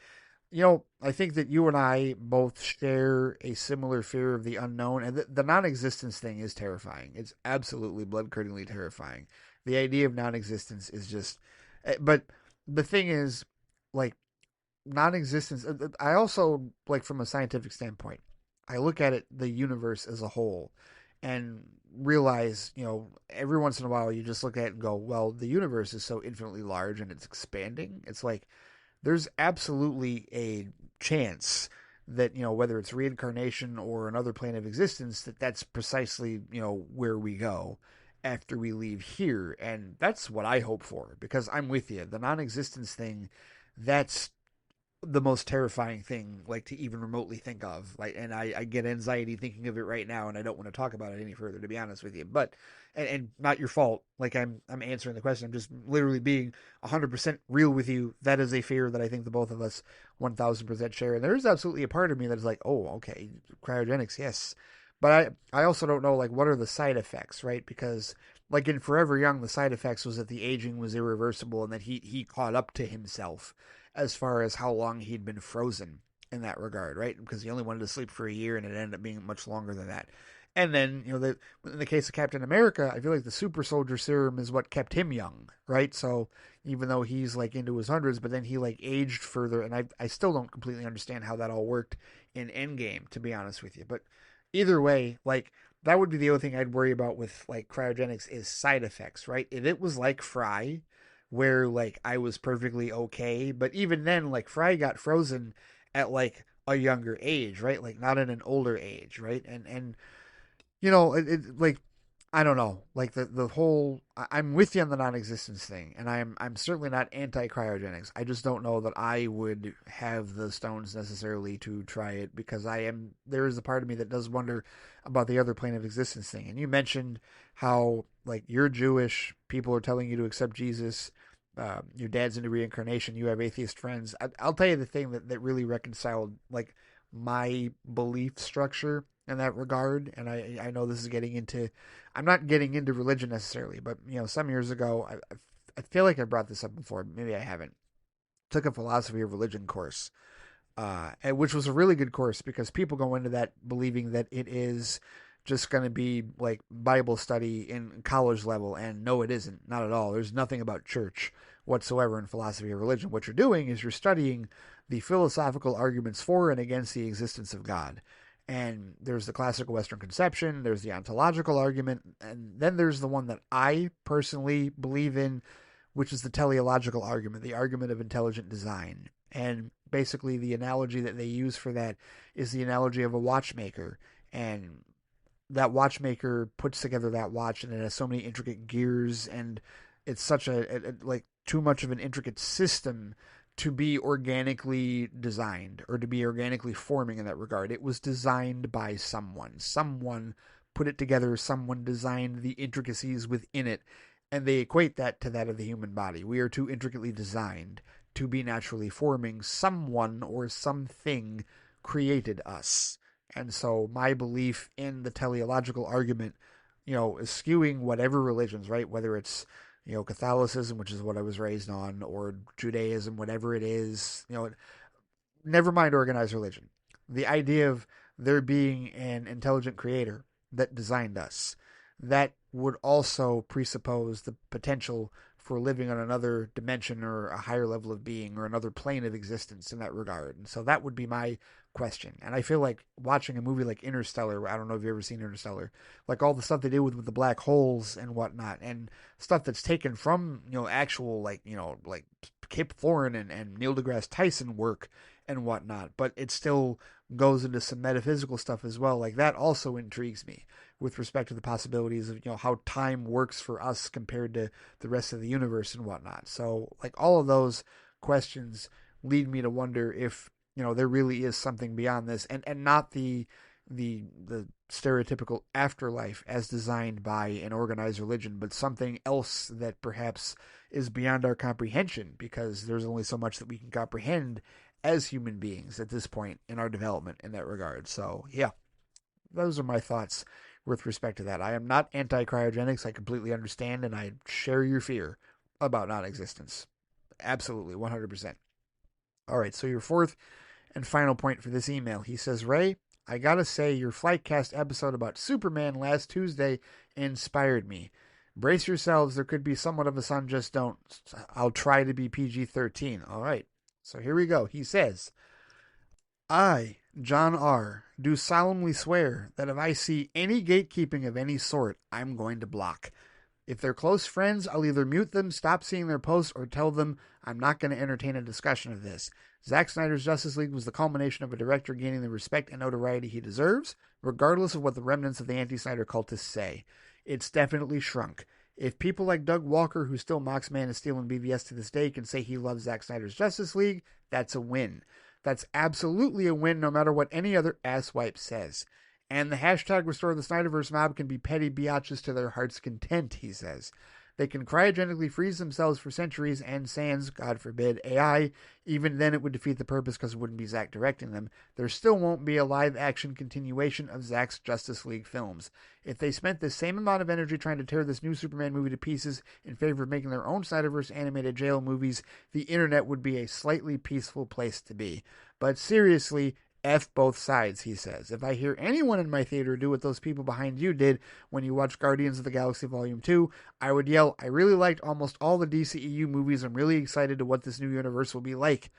I think that you and I both share a similar fear of the unknown, and the non-existence thing is terrifying. It's absolutely blood-curdlingly terrifying. The idea of non-existence is just, but the thing is, like, non-existence. I also, like, from a scientific standpoint, I look at it, the universe as a whole, and realize, every once in a while you just look at it and go, well, the universe is so infinitely large and it's expanding. It's like there's absolutely a chance that, whether it's reincarnation or another plane of existence, that's precisely, where we go after we leave here. And that's what I hope for, because I'm with you. The non-existence thing, that's the most terrifying thing, like, to even remotely think of. Like, and I get anxiety thinking of it right now, and I don't want to talk about it any further, to be honest with you. But and not your fault. Like, I'm answering the question. I'm just literally being 100% real with you. That is a fear that I think the both of us 1000% share. And there is absolutely a part of me that is like, oh, okay, cryogenics, yes. But I also don't know, like, what are the side effects, right? Because, like, in Forever Young, the side effects was that the aging was irreversible and that he caught up to himself as far as how long he'd been frozen in that regard, right? Because he only wanted to sleep for a year, and it ended up being much longer than that. And then, in the case of Captain America, I feel like the super soldier serum is what kept him young, right? So even though he's like into his hundreds, but then he like aged further, and I still don't completely understand how that all worked in Endgame, to be honest with you. But either way, like, that would be the only thing I'd worry about with like cryogenics is side effects, right? If it was like Fry, where like I was perfectly okay, but even then, like, Fry got frozen at like a younger age, right? Like, not at an older age, right? And like, I don't know, like, the whole, I'm with you on the non-existence thing, and I'm certainly not anti-cryogenics. I just don't know that I would have the stones necessarily to try it, because there is a part of me that does wonder about the other plane of existence thing. And you mentioned how, like, you're Jewish, people are telling you to accept Jesus, your dad's into reincarnation, you have atheist friends. I'll tell you the thing that really reconciled, like, my belief structure in that regard. And I know this is getting into, I'm not getting into religion necessarily, but some years ago, I feel like I brought this up before, maybe I haven't. Took a philosophy of religion course, which was a really good course, because people go into that believing that it is just going to be like Bible study in college level, and no, it isn't. Not at all. There's nothing about church whatsoever in philosophy of religion. What you're doing is you're studying the philosophical arguments for and against the existence of God. And there's the classical Western conception, there's the ontological argument, and then there's the one that I personally believe in, which is the teleological argument, the argument of intelligent design. And basically, the analogy that they use for that is the analogy of a watchmaker. And that watchmaker puts together that watch, and it has so many intricate gears, and it's such like too much of an intricate system to be organically designed, or to be organically forming in that regard. It was designed by someone. Someone put it together, someone designed the intricacies within it, and they equate that to that of the human body. We are too intricately designed to be naturally forming. Someone or something created us. And so my belief in the teleological argument, is skewing whatever religions, right? Whether it's, Catholicism, which is what I was raised on, or Judaism, whatever it is, never mind organized religion. The idea of there being an intelligent creator that designed us, that would also presuppose the potential for living on another dimension, or a higher level of being, or another plane of existence in that regard. And so that would be my question. And I feel like watching a movie like Interstellar, I don't know if you've ever seen Interstellar, like all the stuff they do with the black holes and whatnot, and stuff that's taken from, actual, like, like Kip Thorne and Neil deGrasse Tyson work and whatnot, but it still goes into some metaphysical stuff as well. Like, that also intrigues me with respect to the possibilities of, how time works for us compared to the rest of the universe and whatnot. So, like, all of those questions lead me to wonder if, there really is something beyond this, and not the stereotypical afterlife as designed by an organized religion, but something else that perhaps is beyond our comprehension, because there's only so much that we can comprehend as human beings at this point in our development in that regard. So, yeah, those are my thoughts with respect to that. I am not anti-cryogenics. I completely understand, and I share your fear. about non-existence. Absolutely, 100%. All right, so your fourth and final point for this email. He says, Ray, I gotta say, your Flightcast episode about Superman last Tuesday inspired me. Brace yourselves, there could be somewhat of a son, just don't. I'll try to be PG-13. All right, so here we go. He says, I, John R., do solemnly swear that if I see any gatekeeping of any sort, I'm going to block. If they're close friends, I'll either mute them, stop seeing their posts, or tell them I'm not going to entertain a discussion of this. Zack Snyder's Justice League was the culmination of a director gaining the respect and notoriety he deserves, regardless of what the remnants of the anti-Snyder cultists say. It's definitely shrunk. If people like Doug Walker, who still mocks Man of Steel and BVS to this day, can say he loves Zack Snyder's Justice League, that's a win. That's absolutely a win no matter what any other asswipe says. And the hashtag Restore the Snyderverse mob can be petty biatches to their heart's content, he says. They can cryogenically freeze themselves for centuries and sans, God forbid, AI. Even then it would defeat the purpose because it wouldn't be Zack directing them. There still won't be a live-action continuation of Zack's Justice League films. If they spent the same amount of energy trying to tear this new Superman movie to pieces in favor of making their own Snyderverse animated jail movies, the internet would be a slightly peaceful place to be. But seriously, F both sides, he says. If I hear anyone in my theater do what those people behind you did when you watched Guardians of the Galaxy Volume 2, I would yell, I really liked almost all the DCEU movies. I'm really excited to what this new universe will be like.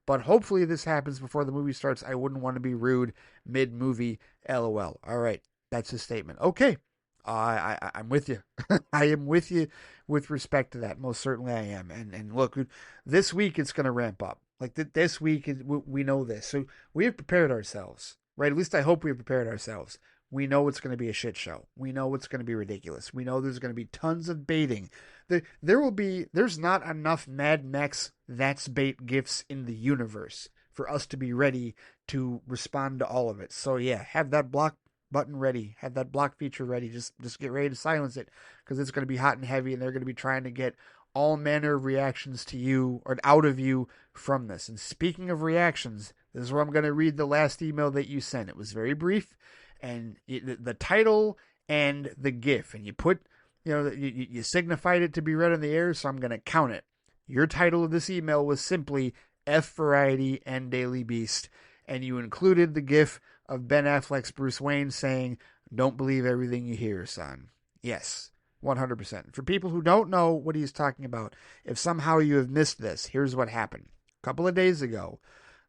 But hopefully this happens before the movie starts. I wouldn't want to be rude mid-movie, LOL. All right, that's his statement. Okay, I'm with you. I am with you with respect to that. Most certainly I am. And look, this week it's going to ramp up. Like this week, we know this. So we have prepared ourselves, right? At least I hope we have prepared ourselves. We know it's going to be a shit show. We know it's going to be ridiculous. We know there's going to be tons of baiting. There's not enough Mad Max That's Bait gifts in the universe for us to be ready to respond to all of it. So yeah, have that block button ready. Have that block feature ready. Just get ready to silence it because it's going to be hot and heavy and they're going to be trying to get all manner of reactions to you or out of you from this. And speaking of reactions, this is where I'm going to read the last email that you sent. It was very brief, and the title and the GIF, and you put, you signified it to be read on the air, so I'm going to count it. Your title of this email was simply F Variety and Daily Beast, and you included the GIF of Ben Affleck's Bruce Wayne saying, "Don't believe everything you hear, son." Yes. 100%. For people who don't know what he's talking about, if somehow you have missed this, here's what happened. A couple of days ago,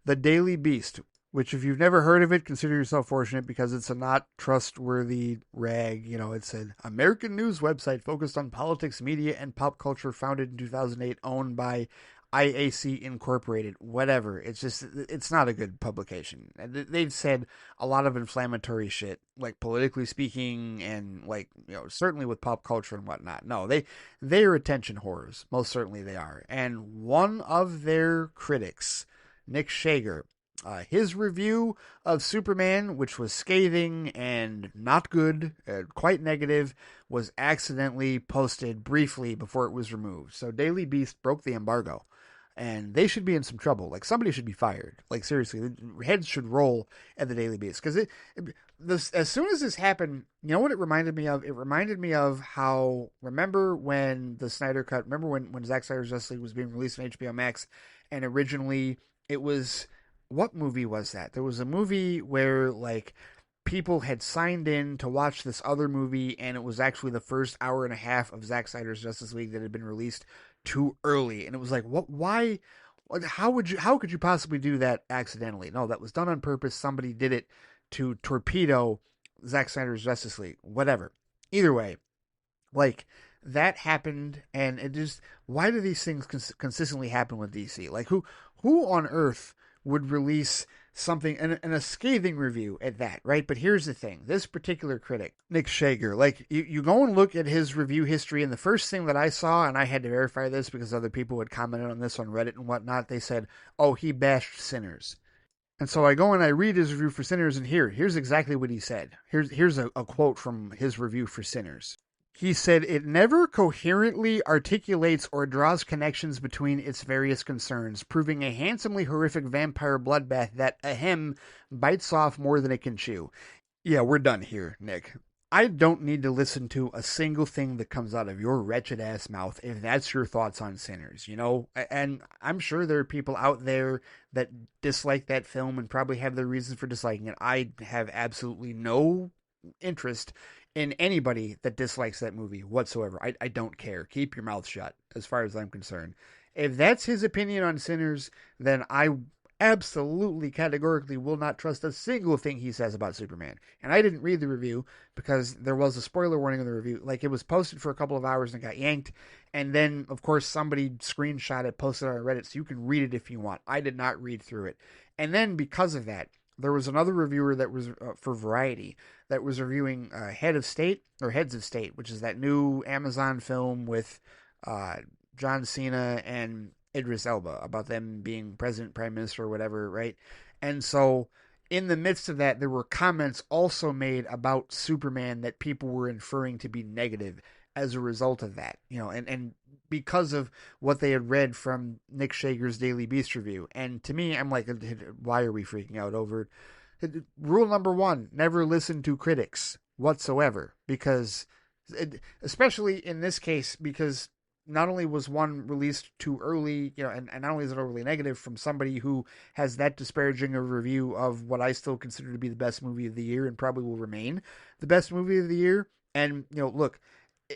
the Daily Beast, which if you've never heard of it, consider yourself fortunate because it's a not trustworthy rag. It's an American news website focused on politics, media, and pop culture, founded in 2008, owned by IAC Incorporated, whatever. It's not a good publication. They've said a lot of inflammatory shit, like politically speaking, and certainly with pop culture and whatnot. No, they are attention whores. Most certainly they are. And one of their critics, Nick Shager, his review of Superman, which was scathing and not good, quite negative, was accidentally posted briefly before it was removed. So Daily Beast broke the embargo. And they should be in some trouble. Like, somebody should be fired. Like, seriously, heads should roll at the Daily Beast. Because as soon as this happened, you know what it reminded me of? It reminded me of how, remember when the Snyder Cut, remember when Zack Snyder's Justice League was being released on HBO Max, and originally it was, what movie was that? There was a movie where, people had signed in to watch this other movie, and it was actually the first hour and a half of Zack Snyder's Justice League that had been released too early. And it was like, what? Why? How could you possibly do that accidentally? No, that was done on purpose. Somebody did it to torpedo Zack Snyder's Justice League. Whatever. Either way, that happened, and it just, why do these things consistently happen with DC? Like, who on earth would release something, and a scathing review at that, right? But here's the thing. This particular critic, Nick Shager, you go and look at his review history, and the first thing that I saw, and I had to verify this because other people had commented on this on Reddit and whatnot, they said, oh, he bashed Sinners. And so I go and I read his review for Sinners, and here's exactly what he said. Here's a quote from his review for Sinners. He said, it never coherently articulates or draws connections between its various concerns, proving a handsomely horrific vampire bloodbath that, bites off more than it can chew. Yeah, we're done here, Nick. I don't need to listen to a single thing that comes out of your wretched ass mouth if that's your thoughts on Sinners, you know? And I'm sure there are people out there that dislike that film and probably have their reasons for disliking it. I have absolutely no interest in anybody that dislikes that movie whatsoever. I don't care. Keep your mouth shut, as far as I'm concerned. If that's his opinion on Sinners, then I absolutely categorically will not trust a single thing he says about Superman. And I didn't read the review because there was a spoiler warning in the review. Like, it was posted for a couple of hours and got yanked. And then, of course, somebody screenshot it, posted it on Reddit, so you can read it if you want. I did not read through it. And then, because of that, there was another reviewer that was for Variety that was reviewing Head of State, or Heads of State, which is that new Amazon film with uh, John Cena and Idris Elba about them being president, prime minister, or whatever, right? And so, in the midst of that, there were comments also made about Superman that people were inferring to be negative as a result of that, you know, and because of what they had read from Nick Shager's Daily Beast review. And to me, I'm like, why are we freaking out over it? Rule number one: never listen to critics whatsoever, because, especially in this case, because not only was one released too early, you know, and not only is it overly negative from somebody who has that disparaging a review of what I still consider to be the best movie of the year and probably will remain the best movie of the year. And, you know, look,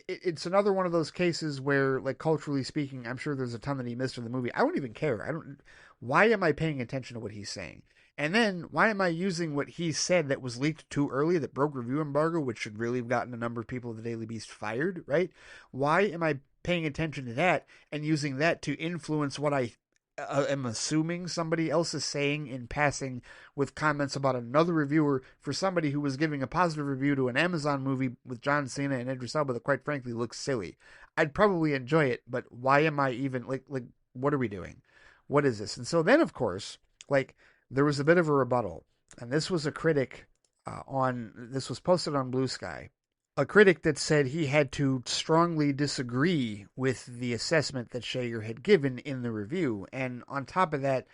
it's another one of those cases where, like, culturally speaking, I'm sure there's a ton that he missed in the movie. I don't even care. I don't. Why am I paying attention to what he's saying? And then why am I using what he said that was leaked too early, that broke review embargo, which should really have gotten a number of people at the Daily Beast fired, right? Why am I paying attention to that and using that to influence what I am assuming somebody else is saying in passing with comments about another reviewer for somebody who was giving a positive review to an Amazon movie with John Cena and Idris Elba that quite frankly looks silly? I'd probably enjoy it, but why am I even like what are we doing? What is this? And so then, of course, like, there was a bit of a rebuttal, and this was a critic this was posted on Blue Sky, a critic that said he had to strongly disagree with the assessment that Shager had given in the review. And on top of that,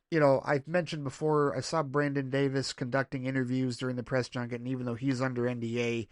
you know, I've mentioned before, I saw Brandon Davis conducting interviews during the press junket, and even though he's under NDA,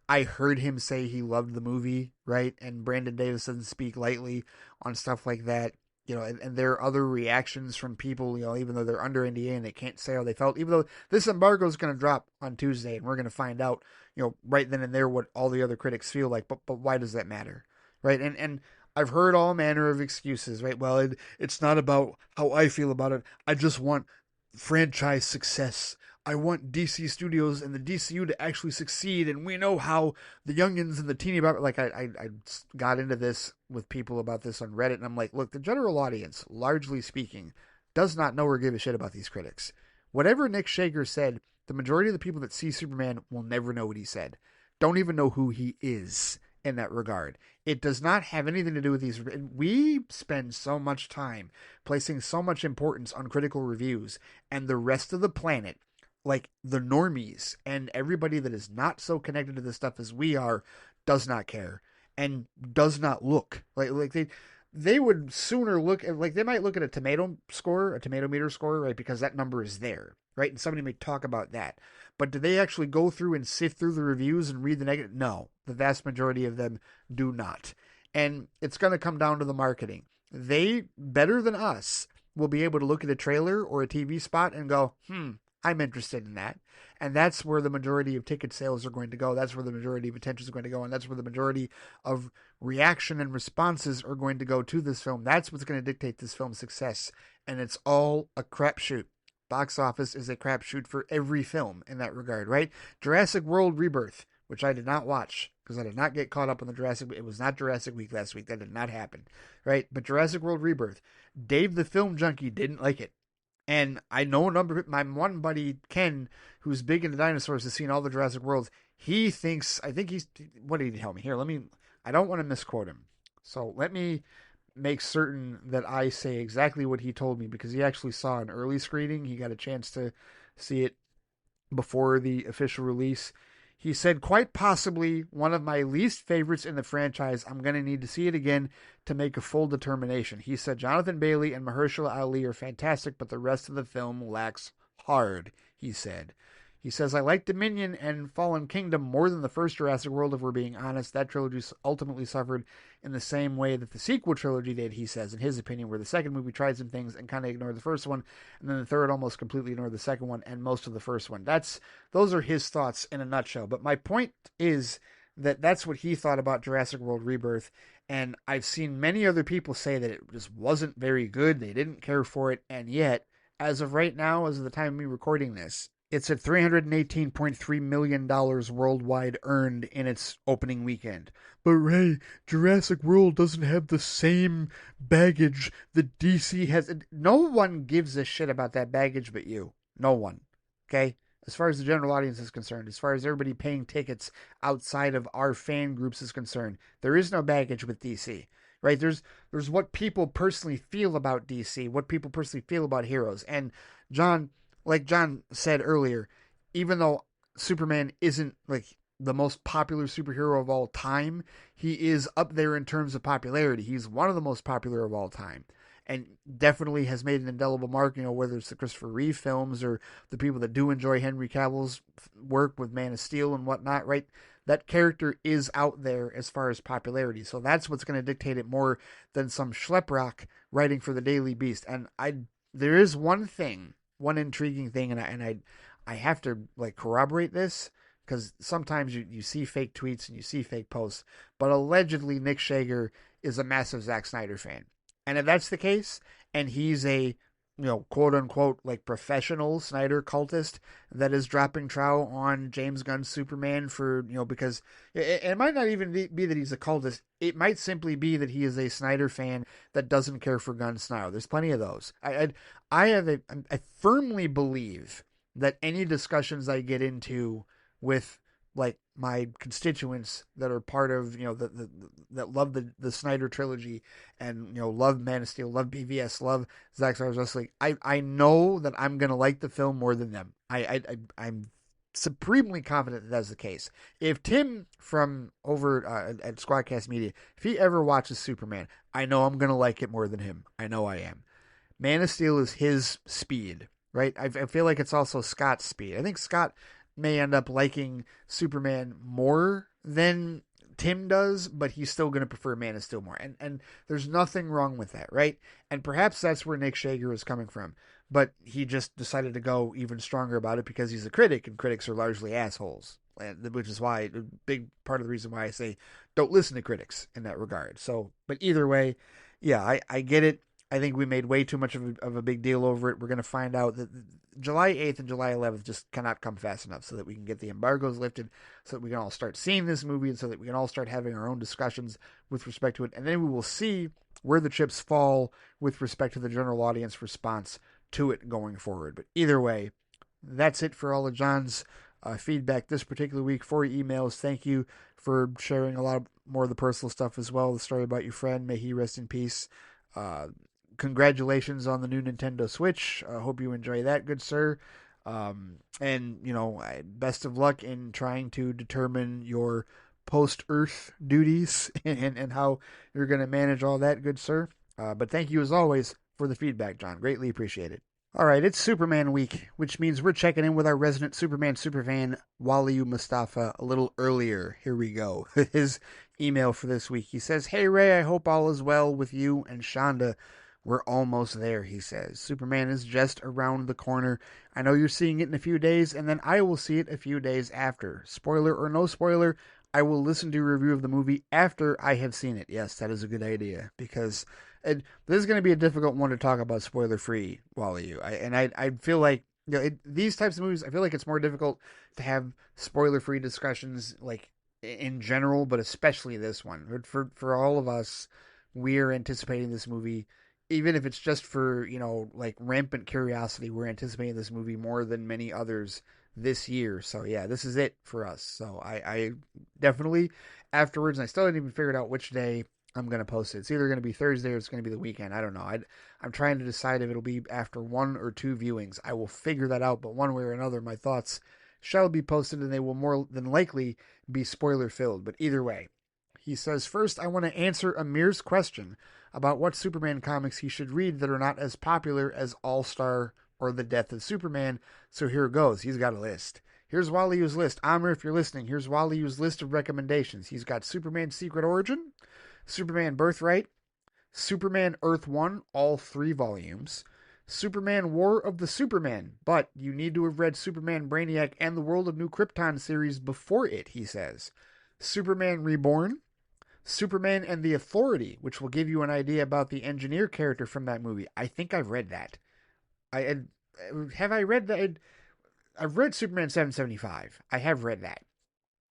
I heard him say he loved the movie, right? And Brandon Davis doesn't speak lightly on stuff like that. You know, and there are other reactions from people, you know, even though they're under NDA and they can't say how they felt, even though this embargo is going to drop on Tuesday and we're going to find out, you know, right then and there what all the other critics feel like. But why does that matter, right? And I've heard all manner of excuses, right? Well, it's not about how I feel about it. I just want franchise success. I want DC Studios and the DCU to actually succeed, and we know how the youngins and the teeny about, like, I got into this with people about this on Reddit, and I'm like, look, the general audience, largely speaking, does not know or give a shit about these critics. Whatever Nick Shager said, the majority of the people that see Superman will never know what he said. Don't even know who he is in that regard. It does not have anything to do with these. We spend so much time placing so much importance on critical reviews, and the rest of the planet, like the normies and everybody that is not so connected to this stuff as we are, does not care and does not look like they would sooner look at, like, they might look at a tomato score, a tomato meter score, right? Because that number is there, right? And somebody may talk about that. But do they actually go through and sift through the reviews and read the negative? No, the vast majority of them do not. And it's going to come down to the marketing. They, better than us, will be able to look at a trailer or a TV spot and go, I'm interested in that. And that's where the majority of ticket sales are going to go. That's where the majority of attention is going to go. And that's where the majority of reaction and responses are going to go to this film. That's what's going to dictate this film's success. And it's all a crapshoot. Box office is a crapshoot for every film in that regard, right? Jurassic World Rebirth, which I did not watch because I did not get caught up on the Jurassic. It was not Jurassic Week last week. That did not happen, right? But Jurassic World Rebirth, Dave the Film Junkie didn't like it. And I know a number of my one buddy, Ken, who's big into dinosaurs, has seen all the Jurassic Worlds. He thinks, I think he's, what did he tell me? Here, I don't want to misquote him. So let me make certain that I say exactly what he told me, because he actually saw an early screening. He got a chance to see it before the official release. He said, quite possibly one of my least favorites in the franchise. I'm going to need to see it again to make a full determination. He said, Jonathan Bailey and Mahershala Ali are fantastic, but the rest of the film lacks hard, he said. He says, I like Dominion and Fallen Kingdom more than the first Jurassic World, if we're being honest. That trilogy ultimately suffered in the same way that the sequel trilogy did, he says, in his opinion, where the second movie tried some things and kind of ignored the first one, and then the third almost completely ignored the second one and most of the first one. Those are his thoughts in a nutshell. But my point is that that's what he thought about Jurassic World Rebirth, and I've seen many other people say that it just wasn't very good, they didn't care for it, and yet, as of right now, as of the time of me recording this, it's at $318.3 million worldwide earned in its opening weekend. But Ray, Jurassic World doesn't have the same baggage that DC has. No one gives a shit about that baggage but you. No one. Okay? As far as the general audience is concerned, as far as everybody paying tickets outside of our fan groups is concerned, there is no baggage with DC. Right? There's what people personally feel about DC, what people personally feel about heroes. And John, like John said earlier, even though Superman isn't like the most popular superhero of all time, he is up there in terms of popularity. He's one of the most popular of all time, and definitely has made an indelible mark, whether it's the Christopher Reeve films or the people that do enjoy Henry Cavill's work with Man of Steel and whatnot, right? That character is out there as far as popularity. So that's what's going to dictate it more than some schleprock writing for the Daily Beast. And there is one intriguing thing, and I have to like corroborate this, because sometimes you see fake tweets and you see fake posts, but allegedly Nick Shager is a massive Zack Snyder fan. And if that's the case, and he's a, quote unquote, like professional Snyder cultist that is dropping trow on James Gunn's Superman for, because it might not even be that he's a cultist. It might simply be that he is a Snyder fan that doesn't care for Gunn's style. There's plenty of those. I firmly believe that any discussions I get into with like my constituents that are part of, that love the Snyder trilogy and, love Man of Steel, love BVS, love Zack Snyder's Justice League, I know that I'm going to like the film more than them. I'm supremely confident that that's the case. If Tim from over at Squadcast Media, if he ever watches Superman, I know I'm going to like it more than him. I know I am. Man of Steel is his speed, right? I feel like it's also Scott's speed. I think Scott may end up liking Superman more than Tim does, but he's still going to prefer Man of Steel more. And there's nothing wrong with that, right? And perhaps that's where Nick Shager is coming from. But he just decided to go even stronger about it because he's a critic, and critics are largely assholes. Which is why, a big part of the reason why I say don't listen to critics in that regard. So, but either way, yeah, I get it. I think we made way too much of a big deal over it. We're going to find out that July 8th and July 11th just cannot come fast enough so that we can get the embargoes lifted, so that we can all start seeing this movie, and so that we can all start having our own discussions with respect to it. And then we will see where the chips fall with respect to the general audience response to it going forward. But either way, that's it for all of John's feedback this particular week. 4 emails. Thank you for sharing a lot more of the personal stuff as well. The story about your friend, may he rest in peace. Congratulations on the new Nintendo Switch. I hope you enjoy that, good sir. And, best of luck in trying to determine your post-Earth duties and how you're going to manage all that, good sir. But thank you, as always, for the feedback, John. Greatly appreciated. All right, it's Superman week, which means we're checking in with our resident Superman superfan, Waliyu Mustafa, a little earlier. Here we go. His email for this week. He says, "Hey, Ray, I hope all is well with you and Shonda. We're almost there," he says. "Superman is just around the corner. I know you're seeing it in a few days, and then I will see it a few days after. Spoiler or no spoiler, I will listen to a review of the movie after I have seen it." Yes, that is a good idea, because this is going to be a difficult one to talk about spoiler-free, Wally. I feel like, these types of movies, I feel like it's more difficult to have spoiler-free discussions, like, in general, but especially this one. For all of us, we're anticipating this movie, even if it's just for, like rampant curiosity, we're anticipating this movie more than many others this year. So yeah, this is it for us. So I definitely afterwards, and I still haven't even figured out which day I'm going to post it. It's either going to be Thursday or it's going to be the weekend. I don't know. I'm trying to decide if it'll be after 1 or 2 viewings. I will figure that out, but one way or another, my thoughts shall be posted, and they will more than likely be spoiler filled. But either way, he says, "First, I want to answer Amir's question about what Superman comics he should read that are not as popular as All-Star or The Death of Superman. So here goes." He's got a list. Here's Wallyu's list. Amr, if you're listening, here's Wallyu's list of recommendations. He's got Superman Secret Origin, Superman Birthright, Superman Earth 1, all 3 volumes, Superman War of the Superman, but you need to have read Superman Brainiac and the World of New Krypton series before it, he says. Superman Reborn, Superman and the Authority, which will give you an idea about the engineer character from that movie. I think I've read that. Have I read that? I've read Superman 775. I have read that,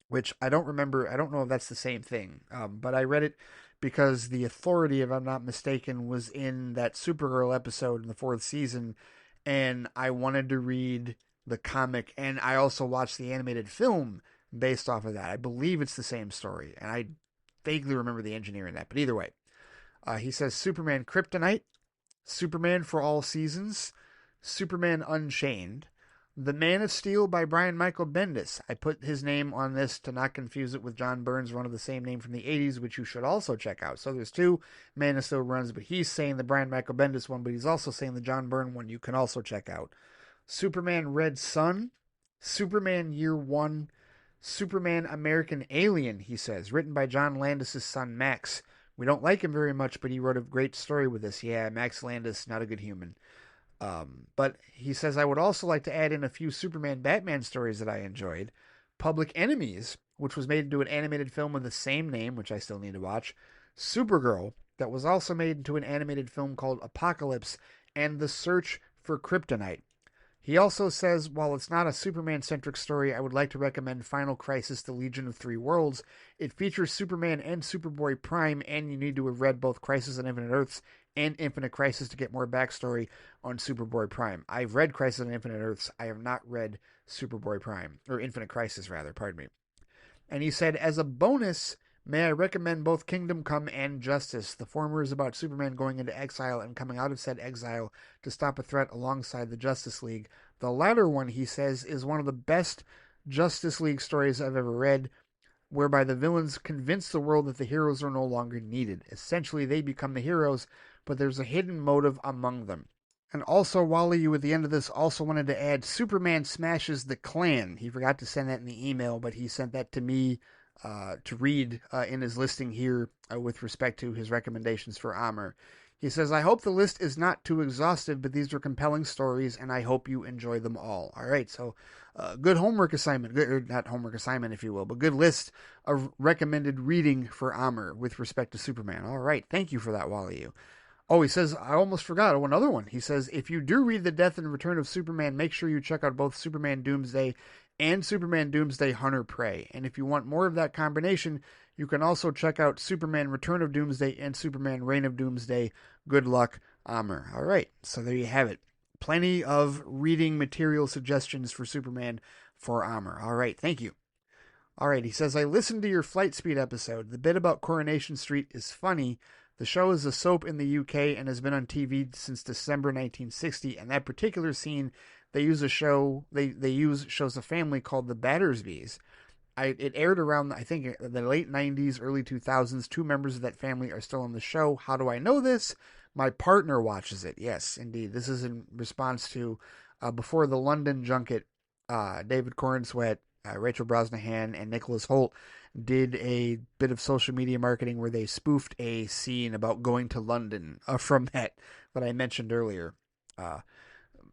which I don't remember. I don't know if that's the same thing, but I read it because the Authority, if I'm not mistaken, was in that Supergirl episode in the 4th season, and I wanted to read the comic, and I also watched the animated film based off of that. I believe it's the same story, and I vaguely remember the engineer in that, but either way. He says Superman Kryptonite, Superman for All Seasons, Superman Unchained, The Man of Steel by Brian Michael Bendis. I put his name on this to not confuse it with John Byrne's run of the same name from the 80s, which you should also check out. So there's 2 Man of Steel runs, but he's saying the Brian Michael Bendis one, but he's also saying the John Byrne one you can also check out. Superman Red Sun, Superman Year One, Superman American Alien, he says, written by John Landis' son Max. We don't like him very much, but he wrote a great story with this. Yeah, Max Landis, not a good human. But he says, I would also like to add in a few Superman Batman stories that I enjoyed. Public Enemies, which was made into an animated film of the same name, which I still need to watch. Supergirl, that was also made into an animated film called Apocalypse, and The Search for Kryptonite. He also says, while it's not a Superman-centric story, I would like to recommend Final Crisis: The Legion of Three Worlds. It features Superman and Superboy Prime, and you need to have read both Crisis on Infinite Earths and Infinite Crisis to get more backstory on Superboy Prime. I've read Crisis on Infinite Earths. I have not read Superboy Prime, or Infinite Crisis, rather, pardon me. And he said, as a bonus, may I recommend both Kingdom Come and Justice. The former is about Superman going into exile and coming out of said exile to stop a threat alongside the Justice League. The latter one, he says, is one of the best Justice League stories I've ever read, whereby the villains convince the world that the heroes are no longer needed. Essentially, they become the heroes, but there's a hidden motive among them. And also, Wally, you at the end of this also wanted to add Superman Smashes the Klan. He forgot to send that in the email, but he sent that to me to read in his listing here with respect to his recommendations for Amr. He says, I hope the list is not too exhaustive, but these are compelling stories, and I hope you enjoy them all. All right, so good homework assignment, or not homework assignment, if you will, but good list of recommended reading for Amr with respect to Superman. All right, thank you for that, Wally. Oh, he says, I almost forgot. Oh, another one. He says, if you do read The Death and Return of Superman, make sure you check out both Superman Doomsday and Superman Doomsday Hunter Prey. And if you want more of that combination, you can also check out Superman Return of Doomsday and Superman Reign of Doomsday. Good luck, Amr. All right, so there you have it. Plenty of reading material suggestions for Superman for Amr. All right, thank you. All right, he says, I listened to your Flight Speed episode. The bit about Coronation Street is funny. The show is a soap in the UK and has been on TV since December 1960, and that particular scene, they use shows a family called the Battersbys. It aired around, I think, the late 90s, early 2000s. 2 members of that family are still on the show. How do I know this? My partner watches it. Yes, indeed. This is in response to, before the London junket, David Cornsweet, Rachel Brosnahan, and Nicholas Hoult did a bit of social media marketing where they spoofed a scene about going to London from that I mentioned earlier.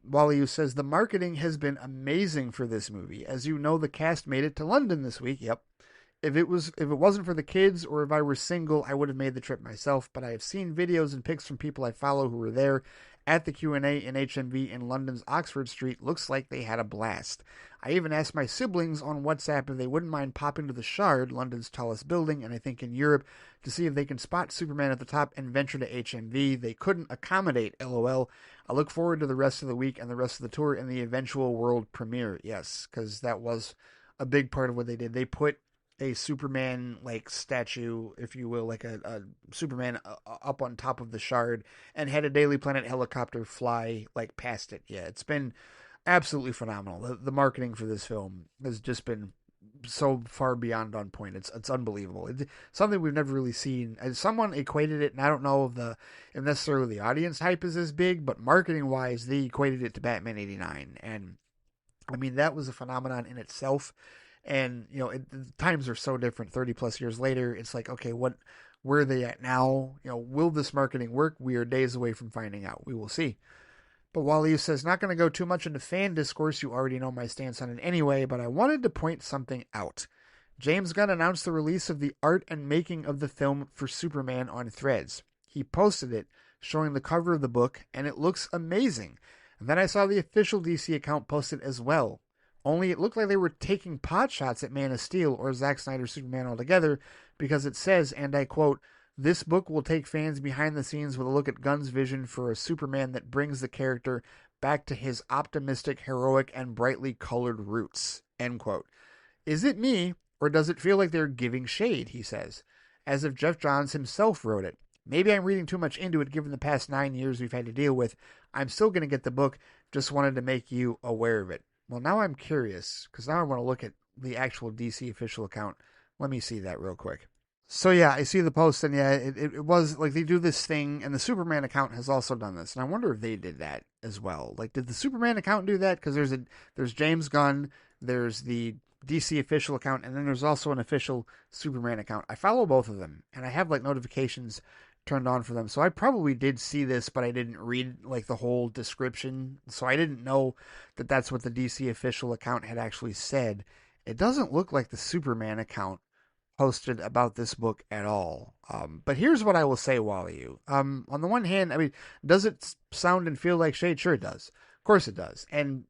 Wally says, the marketing has been amazing for this movie. As you know, the cast made it to London this week. Yep. If it wasn't for the kids, or if I were single, I would have made the trip myself, but I have seen videos and pics from people I follow who were there at the Q&A in HMV in London's Oxford Street. Looks like they had a blast. I even asked my siblings on WhatsApp if they wouldn't mind popping to the Shard, London's tallest building, and I think in Europe, to see if they can spot Superman at the top and venture to HMV. They couldn't accommodate, LOL. I look forward to the rest of the week and the rest of the tour and the eventual world premiere. Yes, because that was a big part of what they did. They put a Superman like statue, if you will, like a Superman up on top of the Shard, and had a Daily Planet helicopter fly like past it. Yeah, it's been absolutely phenomenal. The marketing for this film has just been so far beyond on point. It's unbelievable. It's something we've never really seen. As someone equated it, and I don't know if necessarily the audience hype is as big, but marketing wise, they equated it to Batman '89, and I mean, that was a phenomenon in itself. And, the times are so different 30 plus years later. It's like, okay, where are they at now? Will this marketing work? We are days away from finding out. We will see. But Wally says, not going to go too much into fan discourse. You already know my stance on it anyway, but I wanted to point something out. James Gunn announced the release of the art and making of the film for Superman on Threads. He posted it, showing the cover of the book, and it looks amazing. And then I saw the official DC account post it as well. Only it looked like they were taking pot shots at Man of Steel or Zack Snyder's Superman altogether, because it says, and I quote, "This book will take fans behind the scenes with a look at Gunn's vision for a Superman that brings the character back to his optimistic, heroic, and brightly colored roots." End quote. Is it me, or does it feel like they're giving shade, he says, as if Jeff Johns himself wrote it? Maybe I'm reading too much into it given the past 9 years we've had to deal with. I'm still going to get the book, just wanted to make you aware of it. Well, now I'm curious, because now I want to look at the actual DC official account. Let me see that real quick. So yeah, I see the post, and yeah, it was like they do this thing, and the Superman account has also done this, and I wonder if they did that as well. Like, did the Superman account do that? Because there's James Gunn, there's the DC official account, and then there's also an official Superman account. I follow both of them, and I have like notifications turned on for them, so I probably did see this, but I didn't read like the whole description, so I didn't know that that's what the DC official account had actually said. It doesn't look like the Superman account posted about this book at all. But here's what I will say, Wally. On the one hand, I mean, does it sound and feel like shade? Sure it does. Of course it does. And,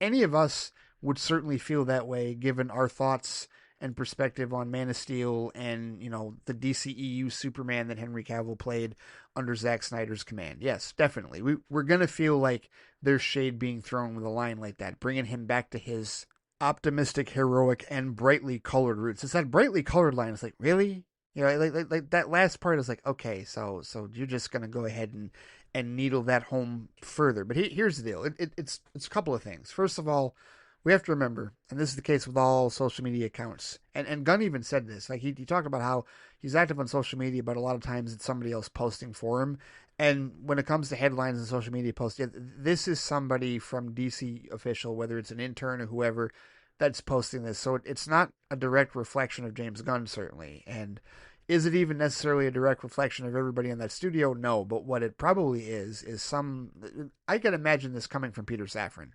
any of us would certainly feel that way given our thoughts and perspective on Man of Steel and, the DCEU Superman that Henry Cavill played under Zack Snyder's command. Yes, definitely. We're going to feel like there's shade being thrown with a line like that, bringing him back to his optimistic, heroic, and brightly colored roots. It's that brightly colored line. It's like, really? Like that last part is like, okay, so you're just gonna go ahead and needle that home further. But here's the deal. It's a couple of things. First of all, we have to remember, and this is the case with all social media accounts, and Gunn even said this. Like he talked about how he's active on social media, but a lot of times it's somebody else posting for him. And when it comes to headlines and social media posts, this is somebody from DC official, whether it's an intern or whoever, that's posting this. So it's not a direct reflection of James Gunn, certainly. And is it even necessarily a direct reflection of everybody in that studio? No. But what it probably is I can imagine this coming from Peter Safran.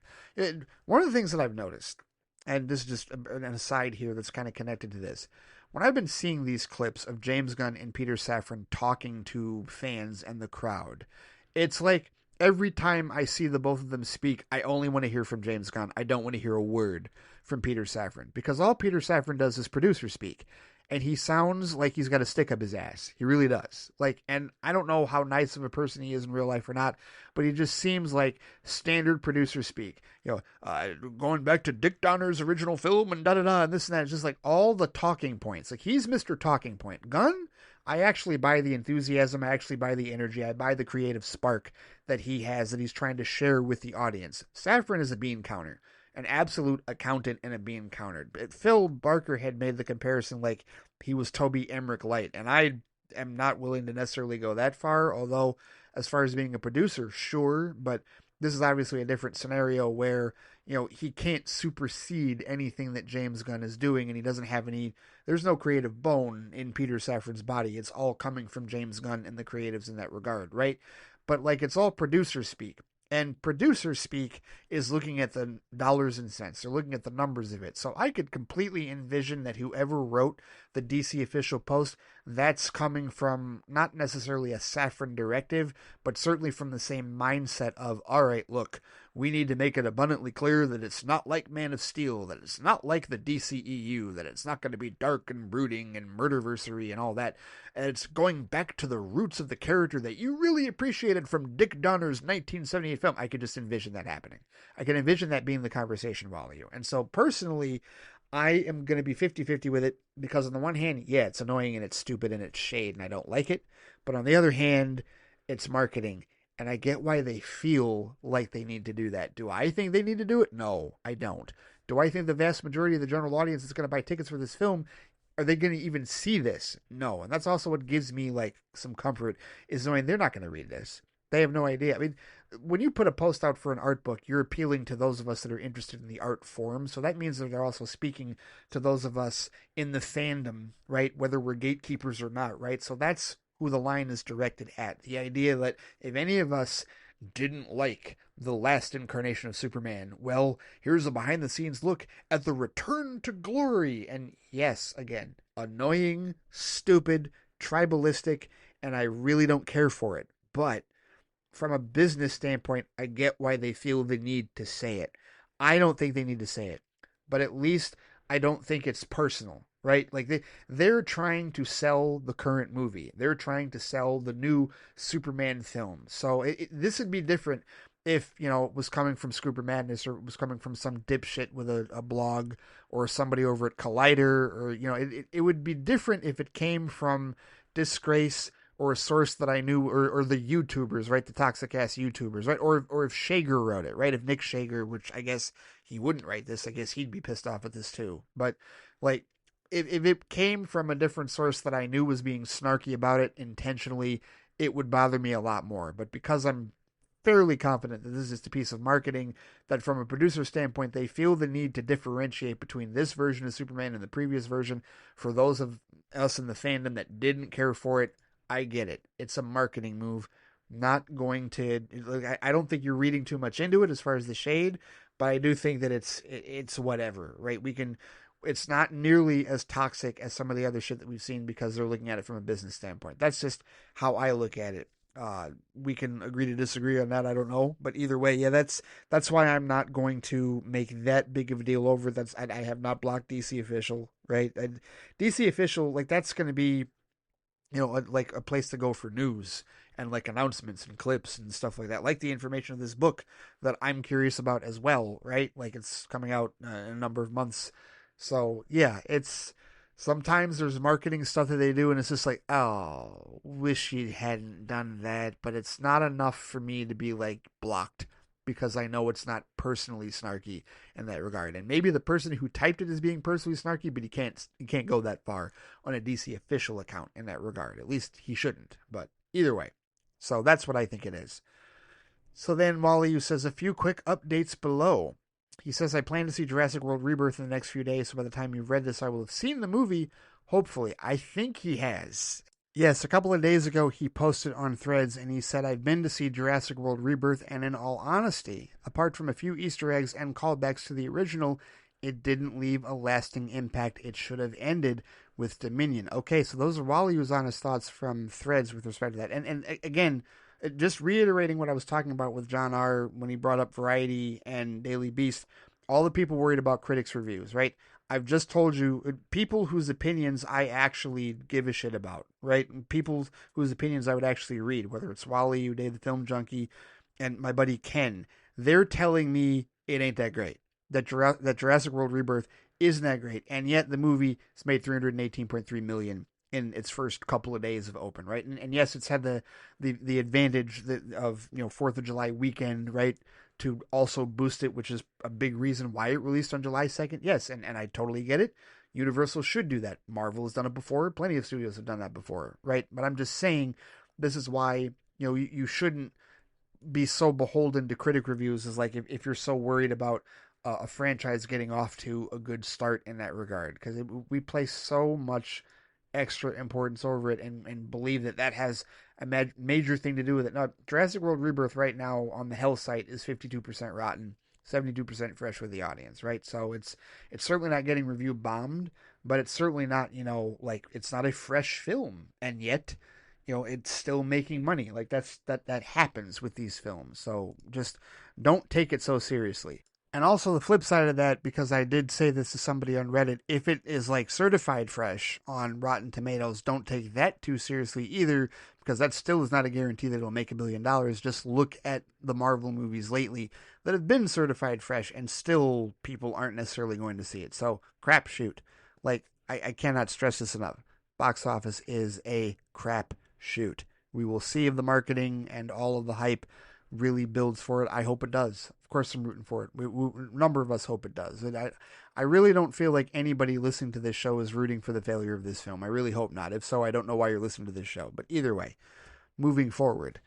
One of the things that I've noticed, and this is just an aside here that's kind of connected to this, when I've been seeing these clips of James Gunn and Peter Safran talking to fans and the crowd, it's like every time I see the both of them speak, I only want to hear from James Gunn. I don't want to hear a word from Peter Safran, because all Peter Safran does is producer speak. And he sounds like he's got a stick up his ass. He really does. And I don't know how nice of a person he is in real life or not, but he just seems like standard producer speak. Going back to Dick Donner's original film and da-da-da and this and that. It's just like all the talking points. Like, he's Mr. Talking Point. Gunn, I actually buy the enthusiasm. I actually buy the energy. I buy the creative spark that he has, that he's trying to share with the audience. Safran is a bean counter. An absolute accountant and a bean counter. Phil Barker had made the comparison like he was Toby Emmerich light, and I am not willing to necessarily go that far, although as far as being a producer, sure, but this is obviously a different scenario where, he can't supersede anything that James Gunn is doing, and he doesn't have there's no creative bone in Peter Safran's body. It's all coming from James Gunn and the creatives in that regard, right? But it's all producer speak. And producer speak is looking at the dollars and cents. They're looking at the numbers of it. So I could completely envision that whoever wrote the DC official post, that's coming from not necessarily a Safran directive, but certainly from the same mindset of, all right, look, we need to make it abundantly clear that it's not like Man of Steel, that it's not like the DCEU, that it's not going to be dark and brooding and murderversary and all that. And it's going back to the roots of the character that you really appreciated from Dick Donner's 1978 film. I could just envision that happening. I can envision that being the conversation value. And so personally, I am going to be 50-50 with it, because on the one hand, yeah, it's annoying and it's stupid and it's shade and I don't like it. But on the other hand, it's marketing. And I get why they feel like they need to do that. Do I think they need to do it? No, I don't. Do I think the vast majority of the general audience that's going to buy tickets for this film, are they going to even see this? No. And that's also what gives me some comfort, is knowing they're not going to read this. They have no idea. I mean, when you put a post out for an art book, you're appealing to those of us that are interested in the art form. So that means that they're also speaking to those of us in the fandom, right? Whether we're gatekeepers or not, right? So that's who the line is directed at. The idea that if any of us didn't like the last incarnation of Superman, well, here's a behind the scenes look at the return to glory. And yes, again, annoying, stupid, tribalistic, and I really don't care for it. But from a business standpoint, I get why they feel the need to say it. I don't think they need to say it, but at least I don't think it's personal, right? Like they're trying to sell the current movie. They're trying to sell the new Superman film. So this would be different if, it was coming from Scooper Madness, or it was coming from some dipshit with a blog, or somebody over at Collider, or, it would be different if it came from Disgrace, or a source that I knew, or the YouTubers, right? The toxic ass YouTubers, right? Or if Shager wrote it, right? If Nick Shager, which I guess he wouldn't write this, I guess he'd be pissed off at this too. But like, if it came from a different source that I knew was being snarky about it intentionally, it would bother me a lot more. But because I'm fairly confident that this is just a piece of marketing, that from a producer standpoint, they feel the need to differentiate between this version of Superman and the previous version. For those of us in the fandom that didn't care for it, I get it. It's a marketing move. Not going to. I don't think you're reading too much into it as far as the shade, but I do think that it's whatever, right? It's not nearly as toxic as some of the other shit that we've seen, because they're looking at it from a business standpoint. That's just how I look at it. We can agree to disagree on that. I don't know, but either way, yeah, that's why I'm not going to make that big of a deal over it. I have not blocked DC Official, right? DC Official, like, that's going to be, like a place to go for news and like announcements and clips and stuff like that, like the information of this book that I'm curious about as well, right? Like, it's coming out in a number of months. So yeah, it's sometimes there's marketing stuff that they do, and it's just like, oh, wish you hadn't done that, but it's not enough for me to be like blocked, because I know it's not personally snarky in that regard. And maybe the person who typed it is being personally snarky, but he can't go that far on a DC Official account in that regard. At least he shouldn't. But either way, so that's what I think it is. So then Wally says, a few quick updates below. He says, I plan to see Jurassic World Rebirth in the next few days, so by the time you've read this, I will have seen the movie. Hopefully. I think he has. Yes, a couple of days ago, he posted on Threads, and he said, I've been to see Jurassic World Rebirth, and in all honesty, apart from a few Easter eggs and callbacks to the original, it didn't leave a lasting impact. It should have ended with Dominion. Okay, so those are Wally's honest thoughts from Threads with respect to that. And again, just reiterating what I was talking about with John R. when he brought up Variety and Daily Beast, all the people worried about critics' reviews, right? I've just told you, people whose opinions I actually give a shit about, right? People whose opinions I would actually read, whether it's Wally, or Dave the Film Junkie, and my buddy Ken, they're telling me it ain't that great. That Jurassic World Rebirth isn't that great, and yet the movie has made $318.3 million in its first couple of days of open, right? And yes, it's had the advantage of 4th of July weekend, right, to also boost it, which is a big reason why it released on July 2nd. Yes, and I totally get it. Universal should do that. Marvel has done it before. Plenty of studios have done that before, right? But I'm just saying, this is why you shouldn't be so beholden to critic reviews. Is like, if you're so worried about a franchise getting off to a good start in that regard, because we place so much extra importance over it, and believe that has a major thing to do with it. Now, Jurassic World Rebirth right now on the Hell site is 52% rotten, 72% fresh with the audience, right? So it's certainly not getting review bombed, but it's certainly not, like, it's not a fresh film, and yet, it's still making money. Like, that happens with these films. So just don't take it so seriously. And also the flip side of that, because I did say this to somebody on Reddit, if it is like certified fresh on Rotten Tomatoes, don't take that too seriously either, because that still is not a guarantee that it'll make $1 billion. Just look at the Marvel movies lately that have been certified fresh, and still people aren't necessarily going to see it. So, crapshoot. Like, I cannot stress this enough. Box office is a crapshoot. We will see if the marketing and all of the hype really builds for it. I hope it does. Of course, I'm rooting for it. A number of us hope it does. And I really don't feel like anybody listening to this show is rooting for the failure of this film. I really hope not. If so, I don't know why you're listening to this show. But either way, moving forward.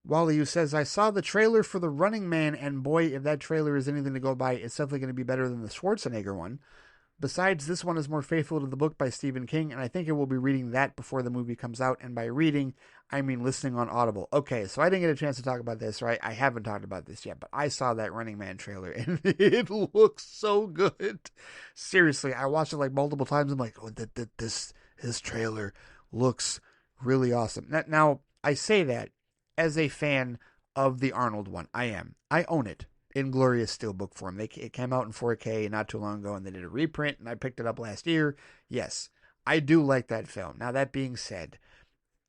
Wally, who says, I saw the trailer for The Running Man, and boy, if that trailer is anything to go by, it's definitely going to be better than the Schwarzenegger one. Besides, this one is more faithful to the book by Stephen King, and I think I will be reading that before the movie comes out. And by reading, I mean listening on Audible. Okay, so I didn't get a chance to talk about this, right? I haven't talked about this yet, but I saw that Running Man trailer, and it looks so good. Seriously, I watched it like multiple times. I'm like, oh, this trailer looks really awesome. Now, I say that as a fan of the Arnold one. I am. I own it in glorious steelbook form. It came out in 4K not too long ago, and they did a reprint, and I picked it up last year. Yes, I do like that film. Now, that being said,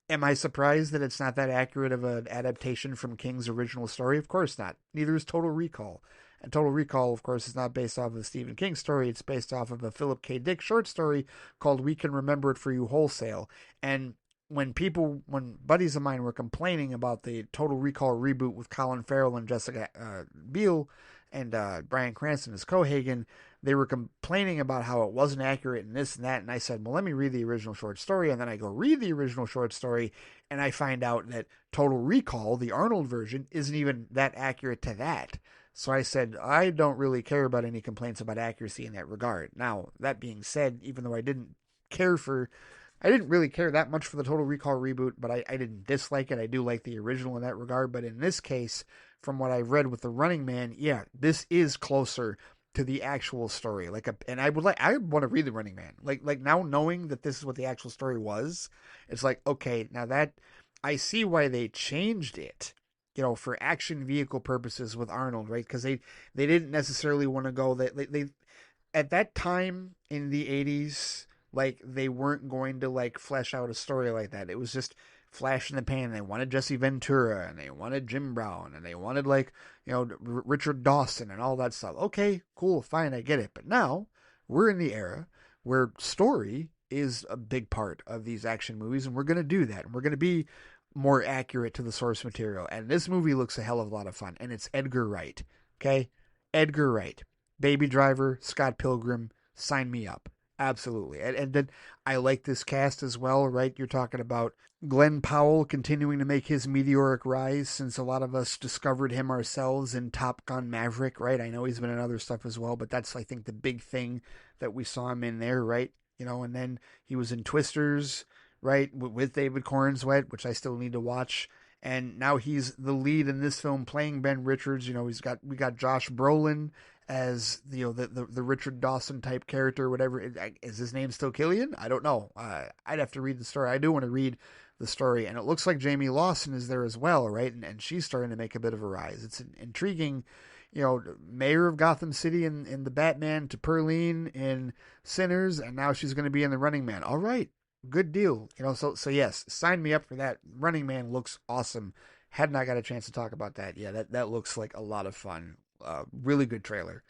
am I surprised that it's not that accurate of an adaptation from King's original story? Of course not. Neither is Total Recall. And Total Recall, of course, is not based off of a Stephen King story. It's based off of a Philip K. Dick short story called We Can Remember It For You Wholesale. And when buddies of mine were complaining about the Total Recall reboot with Colin Farrell and Jessica Biel and Bryan Cranston as Cohagen, they were complaining about how it wasn't accurate and this and that. And I said, well, let me read the original short story. And then I go read the original short story, and I find out that Total Recall, the Arnold version, isn't even that accurate to that. So I said, I don't really care about any complaints about accuracy in that regard. Now, that being said, even though I didn't really care that much for the Total Recall reboot, but I didn't dislike it. I do like the original in that regard. But in this case, from what I've read with The Running Man, yeah, this is closer to the actual story. I want to read The Running Man. Like now knowing that this is what the actual story was, it's like, okay, now that I see why they changed it, for action vehicle purposes with Arnold, right? Because they didn't necessarily want to go they at that time in the 80s, like, they weren't going to, like, flesh out a story like that. It was just flash in the pan. They wanted Jesse Ventura, and they wanted Jim Brown, and they wanted, like, Richard Dawson and all that stuff. Okay, cool, fine, I get it. But now, we're in the era where story is a big part of these action movies, and we're going to do that. And we're going to be more accurate to the source material. And this movie looks a hell of a lot of fun. And it's Edgar Wright, okay? Edgar Wright. Baby Driver, Scott Pilgrim, sign me up. Absolutely. And then I like this cast as well, right? You're talking about Glenn Powell continuing to make his meteoric rise since a lot of us discovered him ourselves in Top Gun Maverick, right? I know he's been in other stuff as well, but that's, I think, the big thing that we saw him in there, right? And then he was in Twisters, right, with David Cornswet, which I still need to watch. And now he's the lead in this film playing Ben Richards. We got Josh Brolin as the Richard Dawson type character, whatever. Is his name still Killian? I don't know. I'd have to read the story. I do want to read the story, and it looks like Jamie Lawson is there as well, right? And she's starting to make a bit of a rise. It's an intriguing, mayor of Gotham City in the Batman to Perline in Sinners, and now she's going to be in The Running Man. All right, good deal. So yes, sign me up for that. Running Man looks awesome. Had not got a chance to talk about that. Yeah, that looks like a lot of fun. Really good trailer.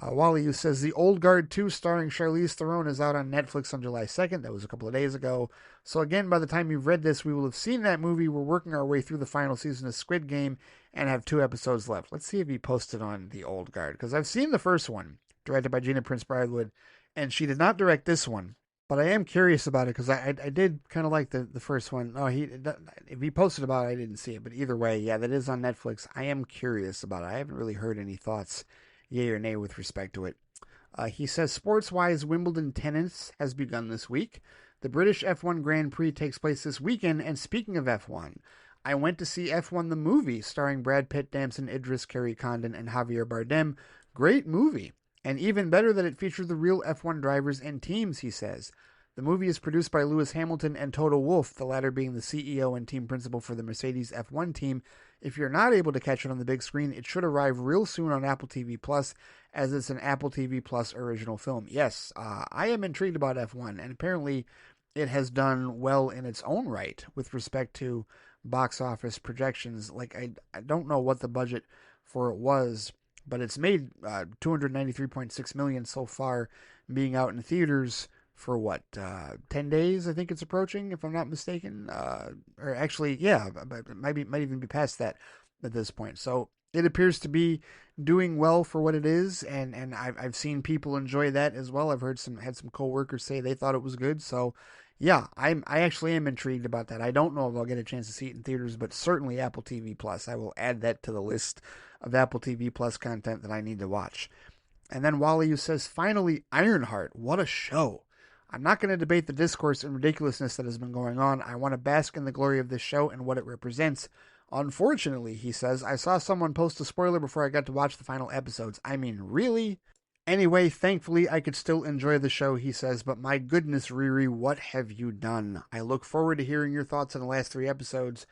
Wally, who says The Old Guard 2 starring Charlize Theron is out on Netflix on July 2nd. That was a couple of days ago. So again, by the time you've read this, we will have seen that movie. We're working our way through the final season of Squid Game and have 2 episodes left. Let's see if he posted on The Old Guard, because I've seen the first one, directed by Gina Prince Bythewood, and she did not direct this one. But I am curious about it because I did kind of like the first one. Oh, if he posted about it, I didn't see it. But either way, yeah, that is on Netflix. I am curious about it. I haven't really heard any thoughts, yay or nay, with respect to it. He says, sports-wise, Wimbledon tennis has begun this week. The British F1 Grand Prix takes place this weekend. And speaking of F1, I went to see F1 the movie starring Brad Pitt, Damson Idris, Kerry Condon, and Javier Bardem. Great movie. And even better that it featured the real F1 drivers and teams, he says. The movie is produced by Lewis Hamilton and Toto Wolff, the latter being the CEO and team principal for the Mercedes F1 team. If you're not able to catch it on the big screen, it should arrive real soon on Apple TV Plus, as it's an Apple TV Plus original film. Yes, I am intrigued about F1, and apparently it has done well in its own right with respect to box office projections. Like, I don't know what the budget for it was, but it's made $293.6 million so far, being out in theaters for what, 10 days, I think it's approaching, if I'm not mistaken. Or actually, yeah, it might even be past that at this point. So it appears to be doing well for what it is, and I've seen people enjoy that as well. I've had some coworkers say they thought it was good. So Yeah, I actually am intrigued about that. I don't know if I'll get a chance to see it in theaters, but certainly Apple TV Plus. I will add that to the list of Apple TV Plus content that I need to watch. And then Wally says, finally, Ironheart. What a show. I'm not going to debate the discourse and ridiculousness that has been going on. I want to bask in the glory of this show and what it represents. Unfortunately, he says, I saw someone post a spoiler before I got to watch the final episodes. I mean, really? Anyway, thankfully, I could still enjoy the show, he says, but my goodness, Riri, what have you done? I look forward to hearing your thoughts on the last 3 episodes,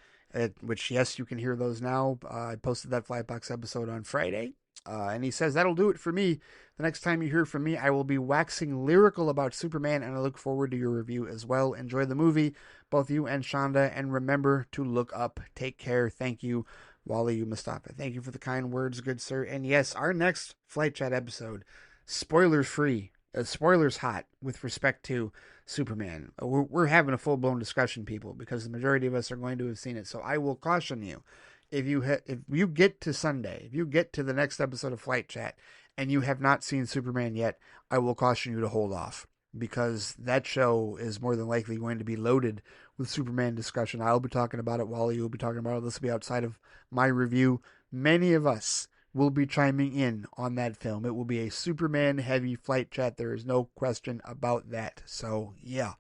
which, yes, you can hear those now. I posted that Flybox episode on Friday. And he says, that'll do it for me. The next time you hear from me, I will be waxing lyrical about Superman, and I look forward to your review as well. Enjoy the movie, both you and Shonda, and remember to look up. Take care. Thank you, Wally Mustafa. Thank you for the kind words, good sir. And yes, our next Flight Chat episode, spoilers free, spoilers hot with respect to Superman. We're having a full-blown discussion, people, because the majority of us are going to have seen it. So I will caution you, if you get to Sunday, if you get to the next episode of Flight Chat and you have not seen Superman yet, I will caution you to hold off, because that show is more than likely going to be loaded with Superman discussion. I'll be talking about it. Wally will be talking about it. This will be outside of my review. Many of us will be chiming in on that film. It will be a Superman heavy Flight Chat. There is no question about that. So yeah,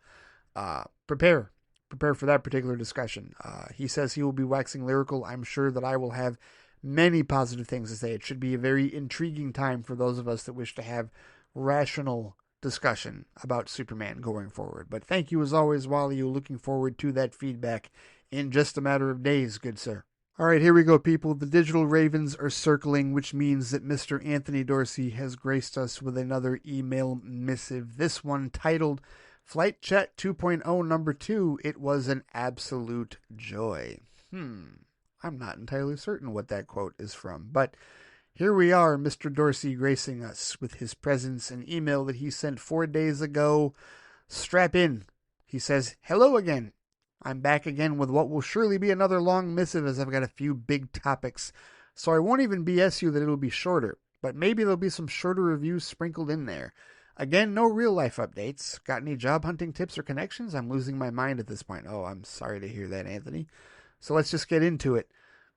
prepare for that particular discussion. He says he will be waxing lyrical. I'm sure that I will have many positive things to say. It should be a very intriguing time for those of us that wish to have rational discussion about Superman going forward. But thank you as always, Wally. Looking forward to that feedback in just a matter of days, good sir. All right, here we go, people. The digital ravens are circling, which means that Mr. Anthony Dorsey has graced us with another email missive. This one titled Flight Chat 2.0 number 2. It was an absolute joy. I'm not entirely certain what that quote is from, but here we are, Mr. Dorsey gracing us with his presence. An email that he sent 4 days ago. Strap in. He says, hello again. I'm back again with what will surely be another long missive, as I've got a few big topics. So I won't even BS you that it'll be shorter, but maybe there'll be some shorter reviews sprinkled in there. Again, no real-life updates. Got any job hunting tips or connections? I'm losing my mind at this point. Oh, I'm sorry to hear that, Anthony. So let's just get into it.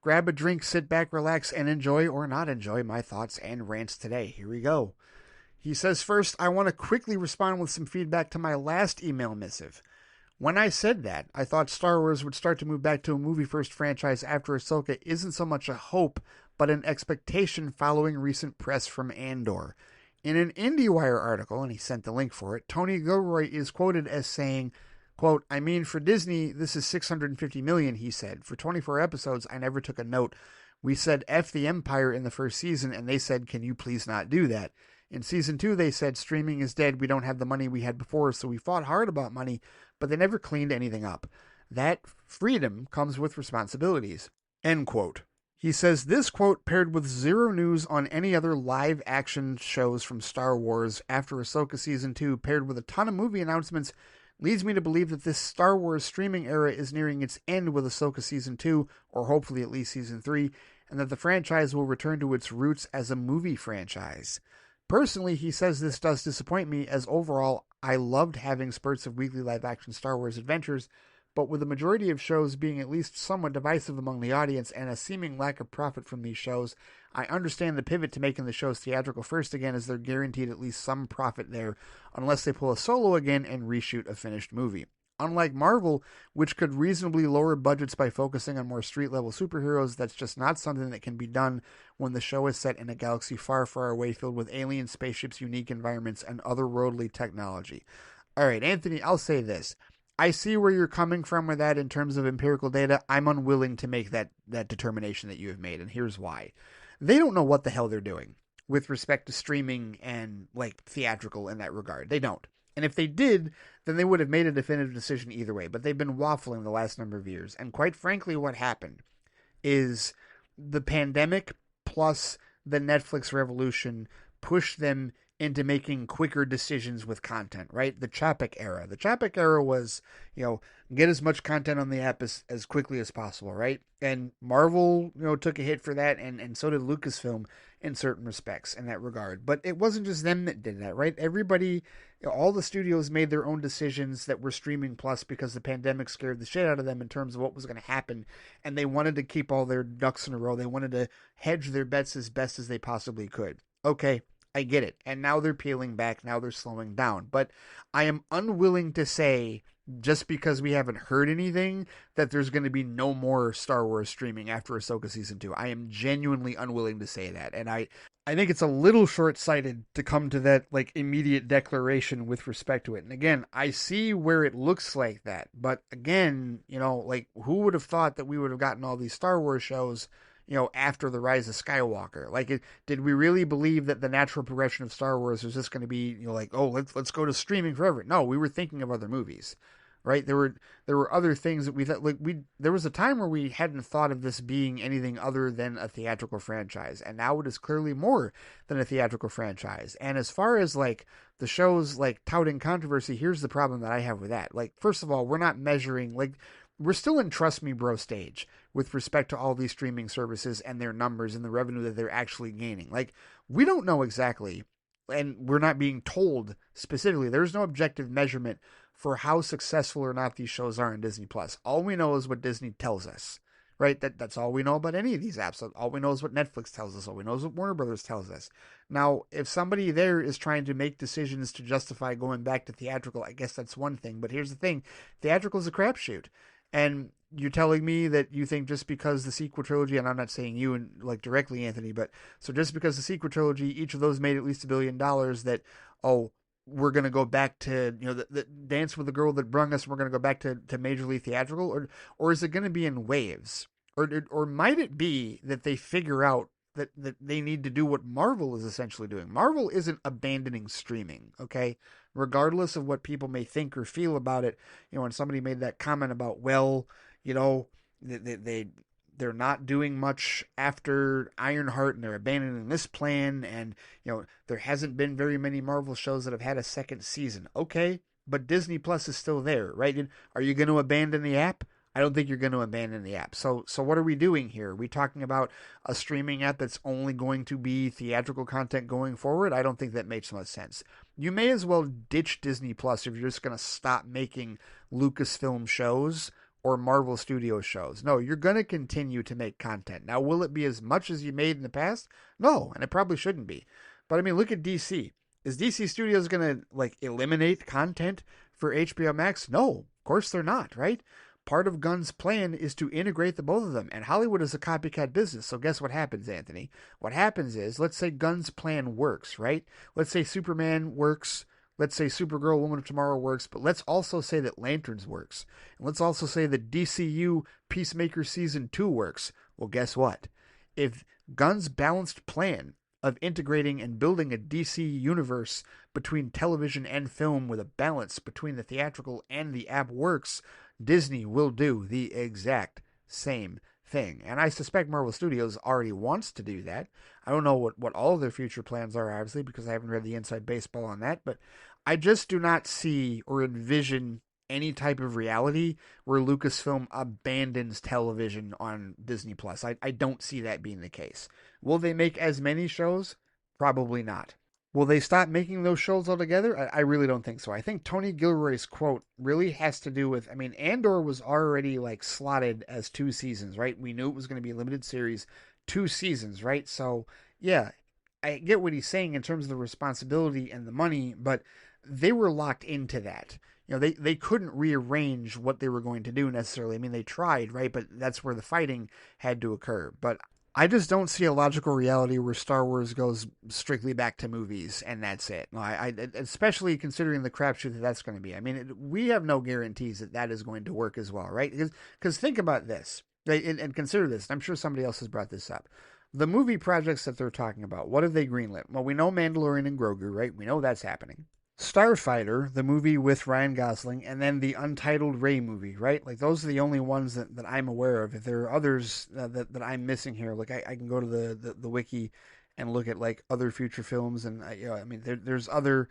Grab a drink, sit back, relax, and enjoy or not enjoy my thoughts and rants today. Here we go. He says, first, I want to quickly respond with some feedback to my last email missive. When I said that, I thought Star Wars would start to move back to a movie-first franchise after Ahsoka isn't so much a hope, but an expectation following recent press from Andor. In an IndieWire article, and he sent the link for it, Tony Gilroy is quoted as saying, quote, I mean, for Disney, this is $650 million, he said. For 24 episodes, I never took a note. We said F the Empire in the first season, and they said, can you please not do that? In season 2, they said, streaming is dead. We don't have the money we had before, so we fought hard about money, but they never cleaned anything up. That freedom comes with responsibilities. End quote. He says this quote paired with zero news on any other live action shows from Star Wars after Ahsoka Season 2, paired with a ton of movie announcements, leads me to believe that this Star Wars streaming era is nearing its end with Ahsoka Season 2, or hopefully at least Season 3, and that the franchise will return to its roots as a movie franchise. Personally, he says this does disappoint me, as overall, I loved having spurts of weekly live-action Star Wars adventures, but with the majority of shows being at least somewhat divisive among the audience and a seeming lack of profit from these shows, I understand the pivot to making the shows theatrical first again, as they're guaranteed at least some profit there, unless they pull a solo again and reshoot a finished movie. Unlike Marvel, which could reasonably lower budgets by focusing on more street-level superheroes, that's just not something that can be done when the show is set in a galaxy far, far away filled with alien spaceships, unique environments, and otherworldly technology. All right, Anthony, I'll say this. I see where you're coming from with that in terms of empirical data. I'm unwilling to make that determination that you have made, and here's why. They don't know what the hell they're doing with respect to streaming and, theatrical in that regard. They don't. And if they did, then they would have made a definitive decision either way. But they've been waffling the last number of years. And quite frankly, what happened is the pandemic plus the Netflix revolution pushed them into making quicker decisions with content, right? The Chapek era. The Chapek era was, get as much content on the app as quickly as possible, right? And Marvel, took a hit for that, and so did Lucasfilm in certain respects in that regard. But it wasn't just them that did that, right? Everybody, all the studios made their own decisions that were streaming plus because the pandemic scared the shit out of them in terms of what was going to happen. And they wanted to keep all their ducks in a row. They wanted to hedge their bets as best as they possibly could. Okay, I get it. And now they're peeling back. Now they're slowing down. But I am unwilling to say, just because we haven't heard anything, that there's going to be no more Star Wars streaming after Ahsoka Season 2. I am genuinely unwilling to say that. And I think it's a little short-sighted to come to that immediate declaration with respect to it. And again, I see where it looks like that. But again, who would have thought that we would have gotten all these Star Wars shows after the Rise of Skywalker? Did we really believe that the natural progression of Star Wars was just going to be, let's go to streaming forever? No, we were thinking of other movies, right? There were other things that we thought, there was a time where we hadn't thought of this being anything other than a theatrical franchise, and now it is clearly more than a theatrical franchise. And as far as the shows touting controversy, here's the problem that I have with that. First of all, we're not measuring, we're still in trust me bro stage with respect to all these streaming services and their numbers and the revenue that they're actually gaining. We don't know exactly, and we're not being told specifically. There's no objective measurement for how successful or not these shows are in Disney Plus. All we know is what Disney tells us, right? That's all we know about any of these apps. All we know is what Netflix tells us. All we know is what Warner Brothers tells us. Now, if somebody there is trying to make decisions to justify going back to theatrical, I guess that's one thing. But here's the thing. Theatrical is a crapshoot. And you're telling me that you think just because the sequel trilogy, and I'm not saying you and directly, Anthony, but so just because the sequel trilogy, each of those made at least $1 billion, that, we're going to go back to, the Dance with the Girl That Brung Us, we're going to go back to majorly theatrical, or is it going to be in waves? Or might it be that they figure out that they need to do what Marvel is essentially doing? Marvel isn't abandoning streaming, okay? Regardless of what people may think or feel about it, when somebody made that comment about, they're not doing much after Ironheart and they're abandoning this plan, and there hasn't been very many Marvel shows that have had a second season. Okay, but Disney Plus is still there, right? And are you going to abandon the app? I don't think you're going to abandon the app. So what are we doing here? Are we talking about a streaming app that's only going to be theatrical content going forward? I don't think that makes much sense. You may as well ditch Disney Plus if you're just going to stop making Lucasfilm shows or Marvel Studios shows. No, you're going to continue to make content. Now, will it be as much as you made in the past? No, and it probably shouldn't be. But I mean, look at DC. Is DC Studios going to eliminate content for HBO Max? No, of course they're not, right? Part of Gunn's plan is to integrate the both of them. And Hollywood is a copycat business. So guess what happens, Anthony? What happens is, let's say Gunn's plan works, right? Let's say Superman works. Let's say Supergirl, Woman of Tomorrow works. But let's also say that Lanterns works. And let's also say that DCU Peacemaker Season 2 works. Well, guess what? If Gunn's balanced plan of integrating and building a DC universe between television and film with a balance between the theatrical and the app works, Disney will do the exact same thing. And I suspect Marvel Studios already wants to do that. I don't know what all of their future plans are, obviously, because I haven't read the inside baseball on that. But I just do not see or envision any type of reality where Lucasfilm abandons television on Disney Plus. I don't see that being the case. Will they make as many shows? Probably not. Will they stop making those shows altogether? I really don't think so. I think Tony Gilroy's quote really has to do with, Andor was already slotted as 2 seasons, right? We knew it was going to be a limited series, 2 seasons, right? So, yeah, I get what he's saying in terms of the responsibility and the money, but they were locked into that. They couldn't rearrange what they were going to do necessarily. They tried, right? But that's where the fighting had to occur. But I just don't see a logical reality where Star Wars goes strictly back to movies and that's it. I especially considering the crapshoot that that's going to be. We have no guarantees that is going to work as well, right? Because think about this, right? And consider this. I'm sure somebody else has brought this up. The movie projects that they're talking about, what have they greenlit? Well, we know Mandalorian and Grogu, right? We know that's happening. Starfighter, the movie with Ryan Gosling, and then the Untitled Rey movie, right? Those are the only ones that I'm aware of. If there are others that I'm missing here, I can go to the wiki and look at like other future films, and I mean, there's other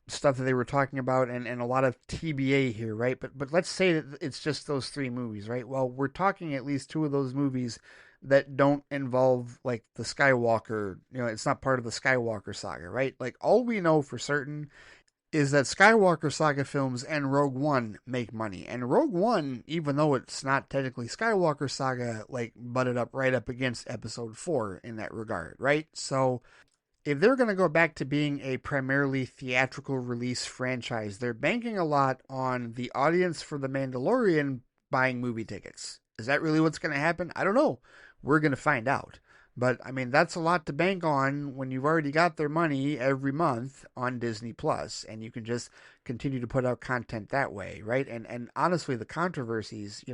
stuff that they were talking about, and a lot of TBA here, right? But let's say that it's just those three movies, right? Well, we're talking at least two of those movies that don't involve like the Skywalker. It's not part of the Skywalker saga, right? Like all we know for certain is that Skywalker Saga films and Rogue One make money. And Rogue One, even though it's not technically Skywalker Saga, like butted up right up against Episode 4 in that regard, right? So if they're going to go back to being a primarily theatrical release franchise, they're banking a lot on the audience for The Mandalorian buying movie tickets. Is that really what's going to happen? I don't know. We're going to find out. But I mean, that's a lot to bank on when you've already got their money every month on Disney Plus, and you can just continue to put out content that way, right? And honestly, the controversies,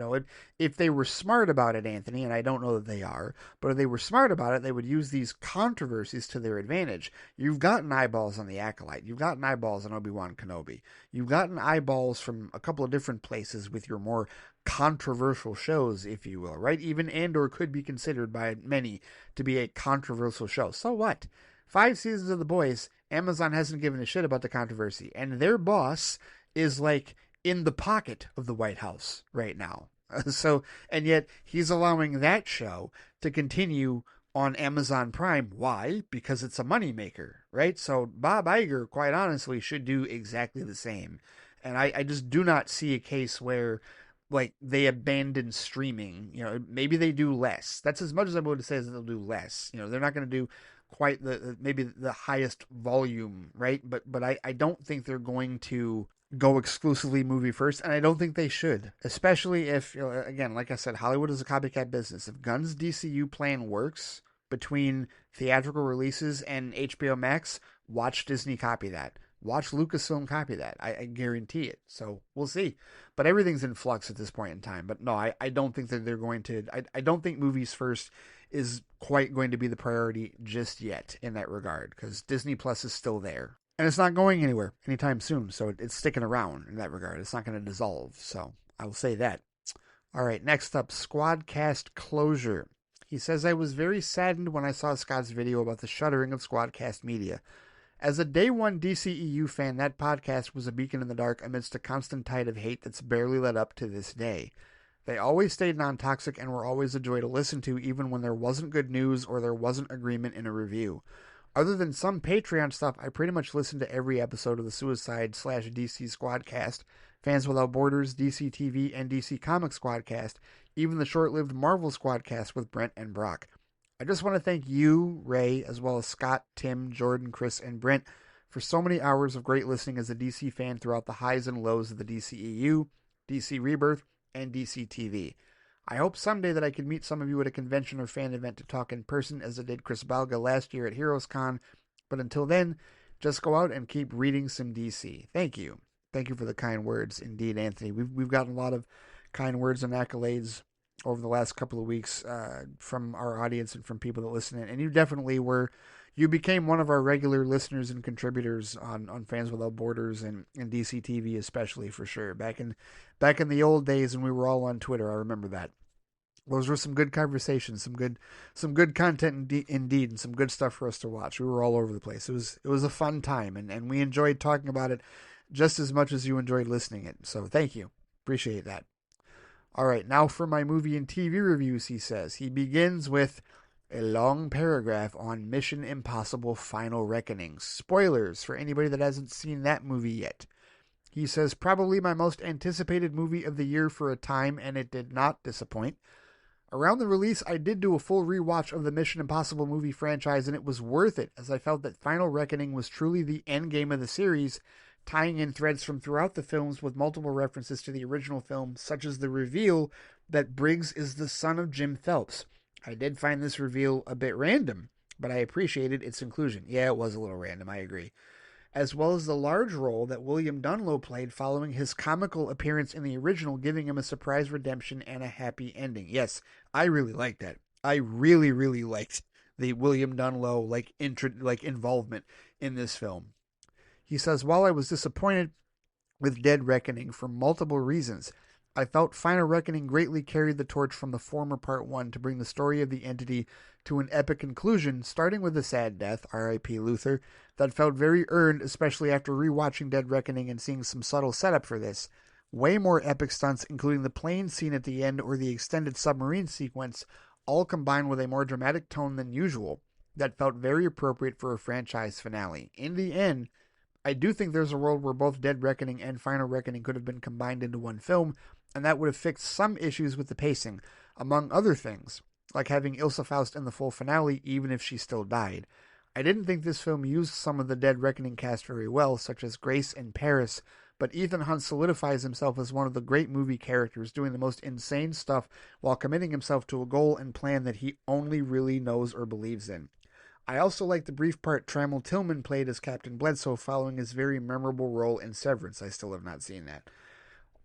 if they were smart about it, Anthony, and I don't know that they are, but if they were smart about it, they would use these controversies to their advantage. You've gotten eyeballs on the Acolyte. You've gotten eyeballs on Obi-Wan Kenobi. You've gotten eyeballs from a couple of different places with your more controversial shows, if you will, right? Even Andor could be considered by many to be a controversial show. So what? 5 seasons of The Boys, Amazon hasn't given a shit about the controversy, and their boss is like in the pocket of the White House right now. So, and yet he's allowing that show to continue on Amazon Prime. Why? Because it's a moneymaker, right? So Bob Iger, quite honestly, should do exactly the same. And I just do not see a case where like they abandon streaming. Maybe they do less. That's as much as I'm willing to say is that they'll do less. They're not going to do quite maybe the highest volume, right? But I don't think they're going to go exclusively movie first, and I don't think they should, especially if, again, like I said, Hollywood is a copycat business. If Gunn's DCU plan works between theatrical releases and HBO Max, watch Disney copy that. Watch Lucasfilm copy that. I guarantee it. So we'll see. But everything's in flux at this point in time. But no, I don't think that they're going to. I don't think movies first is quite going to be the priority just yet in that regard, because Disney Plus is still there. And it's not going anywhere anytime soon. So it's sticking around in that regard. It's not going to dissolve. So I will say that. All right, next up, Squadcast Closure. He says, I was very saddened when I saw Scott's video about the shuttering of Squadcast Media. As a day one DCEU fan, that podcast was a beacon in the dark amidst a constant tide of hate that's barely let up to this day. They always stayed non-toxic and were always a joy to listen to, even when there wasn't good news or there wasn't agreement in a review. Other than some Patreon stuff, I pretty much listened to every episode of the Suicide/DC Squadcast, Fans Without Borders, DC TV, and DC Comics Squadcast, even the short-lived Marvel Squadcast with Brent and Brock. I just want to thank you, Ray, as well as Scott, Tim, Jordan, Chris, and Brent for so many hours of great listening as a DC fan throughout the highs and lows of the DCEU, DC Rebirth, and DC TV. I hope someday that I can meet some of you at a convention or fan event to talk in person, as I did Chris Balga last year at HeroesCon, but until then, just go out and keep reading some DC. Thank you. Thank you for the kind words, indeed, Anthony. We've gotten a lot of kind words and accolades over the last couple of weeks from our audience and from people that listen in. And you became one of our regular listeners and contributors on Fans Without Borders and DC TV especially, for sure. Back in the old days when we were all on Twitter, I remember that. Those were some good conversations, some good content indeed, and some good stuff for us to watch. We were all over the place. It was a fun time, and we enjoyed talking about it just as much as you enjoyed listening it. So thank you. Appreciate that. All right, now for my movie and TV reviews, he says. He begins with a long paragraph on Mission Impossible Final Reckoning. Spoilers for anybody that hasn't seen that movie yet. He says, probably my most anticipated movie of the year for a time, and it did not disappoint. Around the release, I did do a full rewatch of the Mission Impossible movie franchise, and it was worth it, as I felt that Final Reckoning was truly the endgame of the series, tying in threads from throughout the films with multiple references to the original film, such as the reveal that Briggs is the son of Jim Phelps. I did find this reveal a bit random, but I appreciated its inclusion. Yeah, it was a little random, I agree. As well as the large role that William Dunlow played following his comical appearance in the original, giving him a surprise redemption and a happy ending. Yes, I really liked that. I really, really liked the William Dunlow involvement in this film. He says, while I was disappointed with Dead Reckoning for multiple reasons, I felt Final Reckoning greatly carried the torch from the former Part 1 to bring the story of the entity to an epic conclusion, starting with a sad death, R.I.P. Luther, that felt very earned, especially after rewatching Dead Reckoning and seeing some subtle setup for this. Way more epic stunts, including the plane scene at the end or the extended submarine sequence, all combined with a more dramatic tone than usual that felt very appropriate for a franchise finale. In the end, I do think there's a world where both Dead Reckoning and Final Reckoning could have been combined into one film, and that would have fixed some issues with the pacing, among other things, like having Ilsa Faust in the full finale even if she still died. I didn't think this film used some of the Dead Reckoning cast very well, such as Grace and Paris, but Ethan Hunt solidifies himself as one of the great movie characters, doing the most insane stuff while committing himself to a goal and plan that he only really knows or believes in. I also like the brief part Trammell Tillman played as Captain Bledsoe following his very memorable role in Severance. I still have not seen that.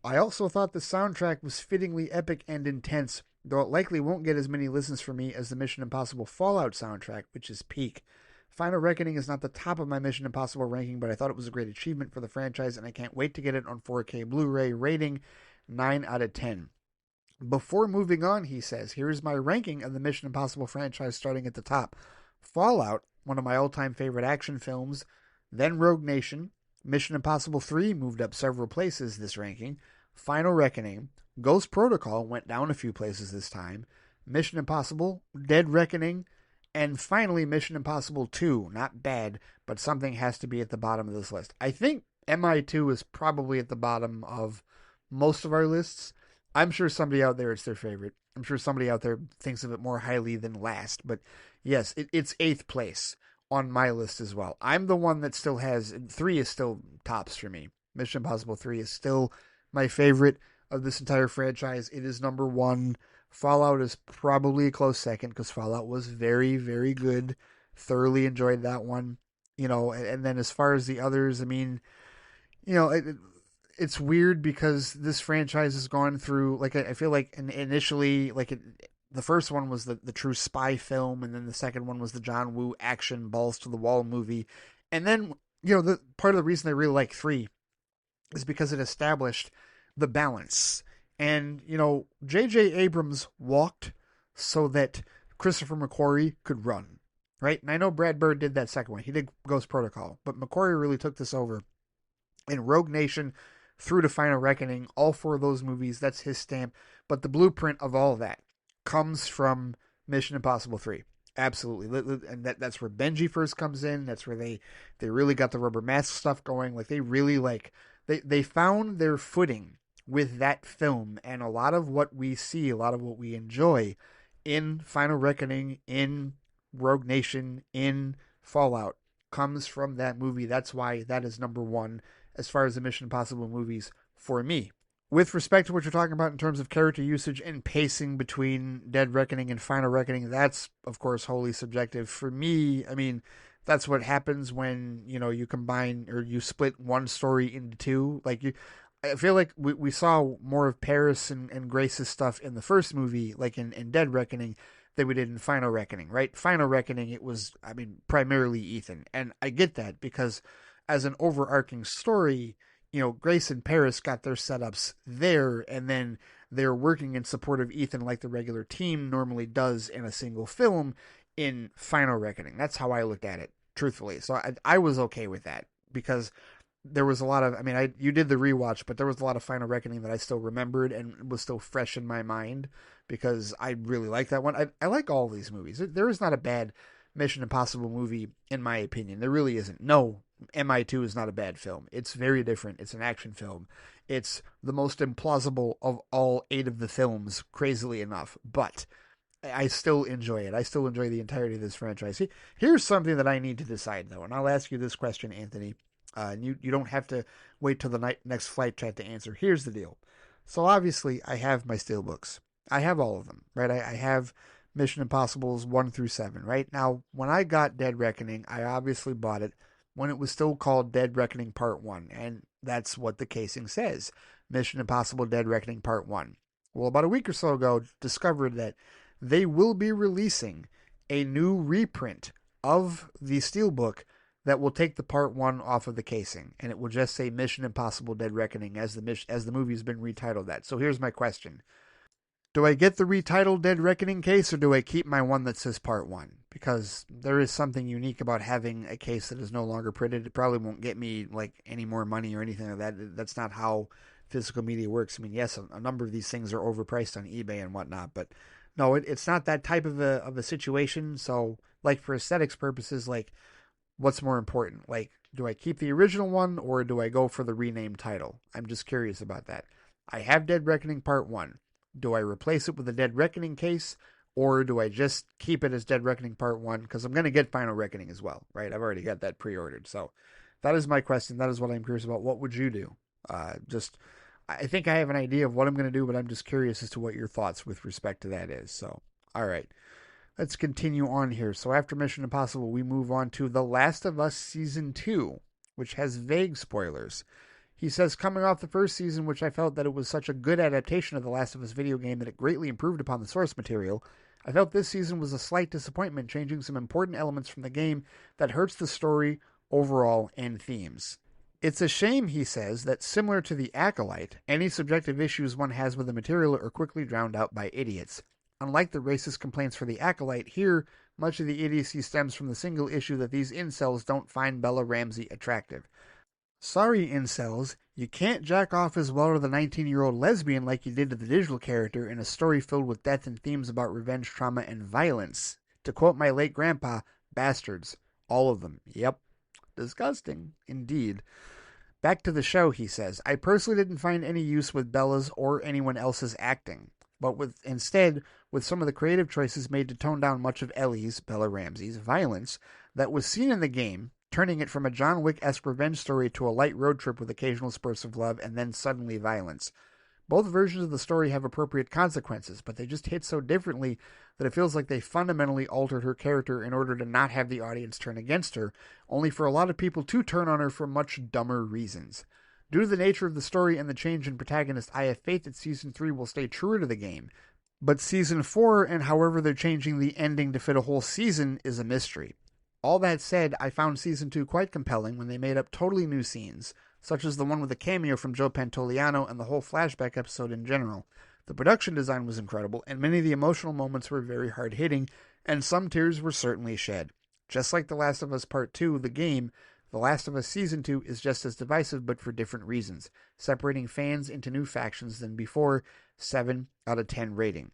I also thought the soundtrack was fittingly epic and intense, though it likely won't get as many listens from me as the Mission Impossible Fallout soundtrack, which is peak. Final Reckoning is not the top of my Mission Impossible ranking, but I thought it was a great achievement for the franchise, and I can't wait to get it on 4K Blu-ray. Rating 9 out of 10. Before moving on, he says, here's my ranking of the Mission Impossible franchise starting at the top. Fallout, one of my all-time favorite action films, then Rogue Nation, Mission Impossible 3 moved up several places this ranking, Final Reckoning, Ghost Protocol went down a few places this time, Mission Impossible, Dead Reckoning, and finally Mission Impossible 2. Not bad, but something has to be at the bottom of this list. I think MI2 is probably at the bottom of most of our lists. I'm sure somebody out there, it's their favorite. I'm sure somebody out there thinks of it more highly than last, but yes, it's 8th place on my list as well. I'm the one that still has, 3 is still tops for me. Mission Impossible 3 is still my favorite of this entire franchise. It is number 1. Fallout is probably a close second because Fallout was very, very good. Thoroughly enjoyed that one. And then as far as the others, I mean, it's weird because this franchise has gone through, like, I feel like initially, like, the first one was the true spy film, and then the second one was the John Woo action balls to the wall movie. And then, the part of the reason I really like 3 is because it established the balance. And, J.J. Abrams walked so that Christopher McQuarrie could run, right? And I know Brad Bird did that second one. He did Ghost Protocol, but McQuarrie really took this over. In Rogue Nation through to Final Reckoning, all 4 of those movies, that's his stamp. But the blueprint of all of that comes from Mission Impossible 3. Absolutely. And that's where Benji first comes in. That's where they really got the rubber mask stuff going. Like, they really, they found their footing with that film. And a lot of what we see, a lot of what we enjoy in Final Reckoning, in Rogue Nation, in Fallout, comes from that movie. That's why that is number 1 as far as the Mission Impossible movies for me. With respect to what you're talking about in terms of character usage and pacing between Dead Reckoning and Final Reckoning, that's, of course, wholly subjective. For me, I mean, that's what happens when, you combine or you split one story into 2. I feel like we saw more of Paris and Grace's stuff in the first movie, like in Dead Reckoning, than we did in Final Reckoning, right? Final Reckoning, it was, primarily Ethan. And I get that because as an overarching story, Grace and Paris got their setups there, and then they're working in support of Ethan like the regular team normally does in a single film in Final Reckoning. That's how I looked at it, truthfully. So I was okay with that because there was a lot of, you did the rewatch, but there was a lot of Final Reckoning that I still remembered and was still fresh in my mind because I really like that one. I like all of these movies. There is not a bad Mission Impossible movie, in my opinion. There really isn't. No, MI2 is not a bad film. It's very different. It's an action film. It's the most implausible of all 8 of the films, crazily enough. But I still enjoy it. I still enjoy the entirety of this franchise. Here's something that I need to decide, though, and I'll ask you this question, Anthony. And you don't have to wait till the next flight chat to answer. Here's the deal. So obviously, I have my steelbooks. I have all of them, right? I have Mission Impossibles 1 through 7, right? Now, when I got Dead Reckoning, I obviously bought it when it was still called Dead Reckoning Part 1, and that's what the casing says. Mission Impossible Dead Reckoning Part 1. Well, about a week or so ago, discovered that they will be releasing a new reprint of the steelbook that will take the part 1 off of the casing, and it will just say Mission Impossible Dead Reckoning as the movie's been retitled that. So here's my question. Do I get the retitled Dead Reckoning case, or do I keep my one that says part 1? Because there is something unique about having a case that is no longer printed. It probably won't get me like any more money or anything like that. That's not how physical media works. I mean, yes, a number of these things are overpriced on eBay and whatnot, but no, it's not that type of a situation. So, like, for aesthetics purposes, like, what's more important? Like, do I keep the original one, or do I go for the renamed title? I'm just curious about that. I have Dead Reckoning Part 1. Do I replace it with a Dead Reckoning case, or do I just keep it as Dead Reckoning Part 1? Because I'm going to get Final Reckoning as well, right? I've already got that pre-ordered. So that is my question. That is what I'm curious about. What would you do? I think I have an idea of what I'm going to do, but I'm just curious as to what your thoughts with respect to that is. So, all right. Let's continue on here. So after Mission Impossible, we move on to The Last of Us Season 2, which has vague spoilers. He says, coming off the first season, which I felt that it was such a good adaptation of The Last of Us video game that it greatly improved upon the source material, I felt this season was a slight disappointment, changing some important elements from the game that hurts the story overall and themes. It's a shame, he says, that similar to The Acolyte, any subjective issues one has with the material are quickly drowned out by idiots. Unlike the racist complaints for The Acolyte, here, much of the idiocy stems from the single issue that these incels don't find Bella Ramsey attractive. Sorry, incels, you can't jack off as well to the 19-year-old lesbian like you did to the digital character in a story filled with death and themes about revenge, trauma, and violence. To quote my late grandpa, bastards. All of them. Yep. Disgusting. Indeed. Back to the show, he says. I personally didn't find any use with Bella's or anyone else's acting, but instead, with some of the creative choices made to tone down much of Ellie's, Bella Ramsey's, violence that was seen in the game, turning it from a John Wick-esque revenge story to a light road trip with occasional spurts of love and then suddenly violence. Both versions of the story have appropriate consequences, but they just hit so differently that it feels like they fundamentally altered her character in order to not have the audience turn against her, only for a lot of people to turn on her for much dumber reasons. Due to the nature of the story and the change in protagonist, I have faith that Season 3 will stay truer to the game, but Season 4 and however they're changing the ending to fit a whole season is a mystery. All that said, I found Season 2 quite compelling when they made up totally new scenes, such as the one with a cameo from Joe Pantoliano and the whole flashback episode in general. The production design was incredible, and many of the emotional moments were very hard-hitting, and some tears were certainly shed. Just like The Last of Us Part 2, the game, The Last of Us Season 2 is just as divisive but for different reasons, separating fans into new factions than before. 7 out of 10 rating.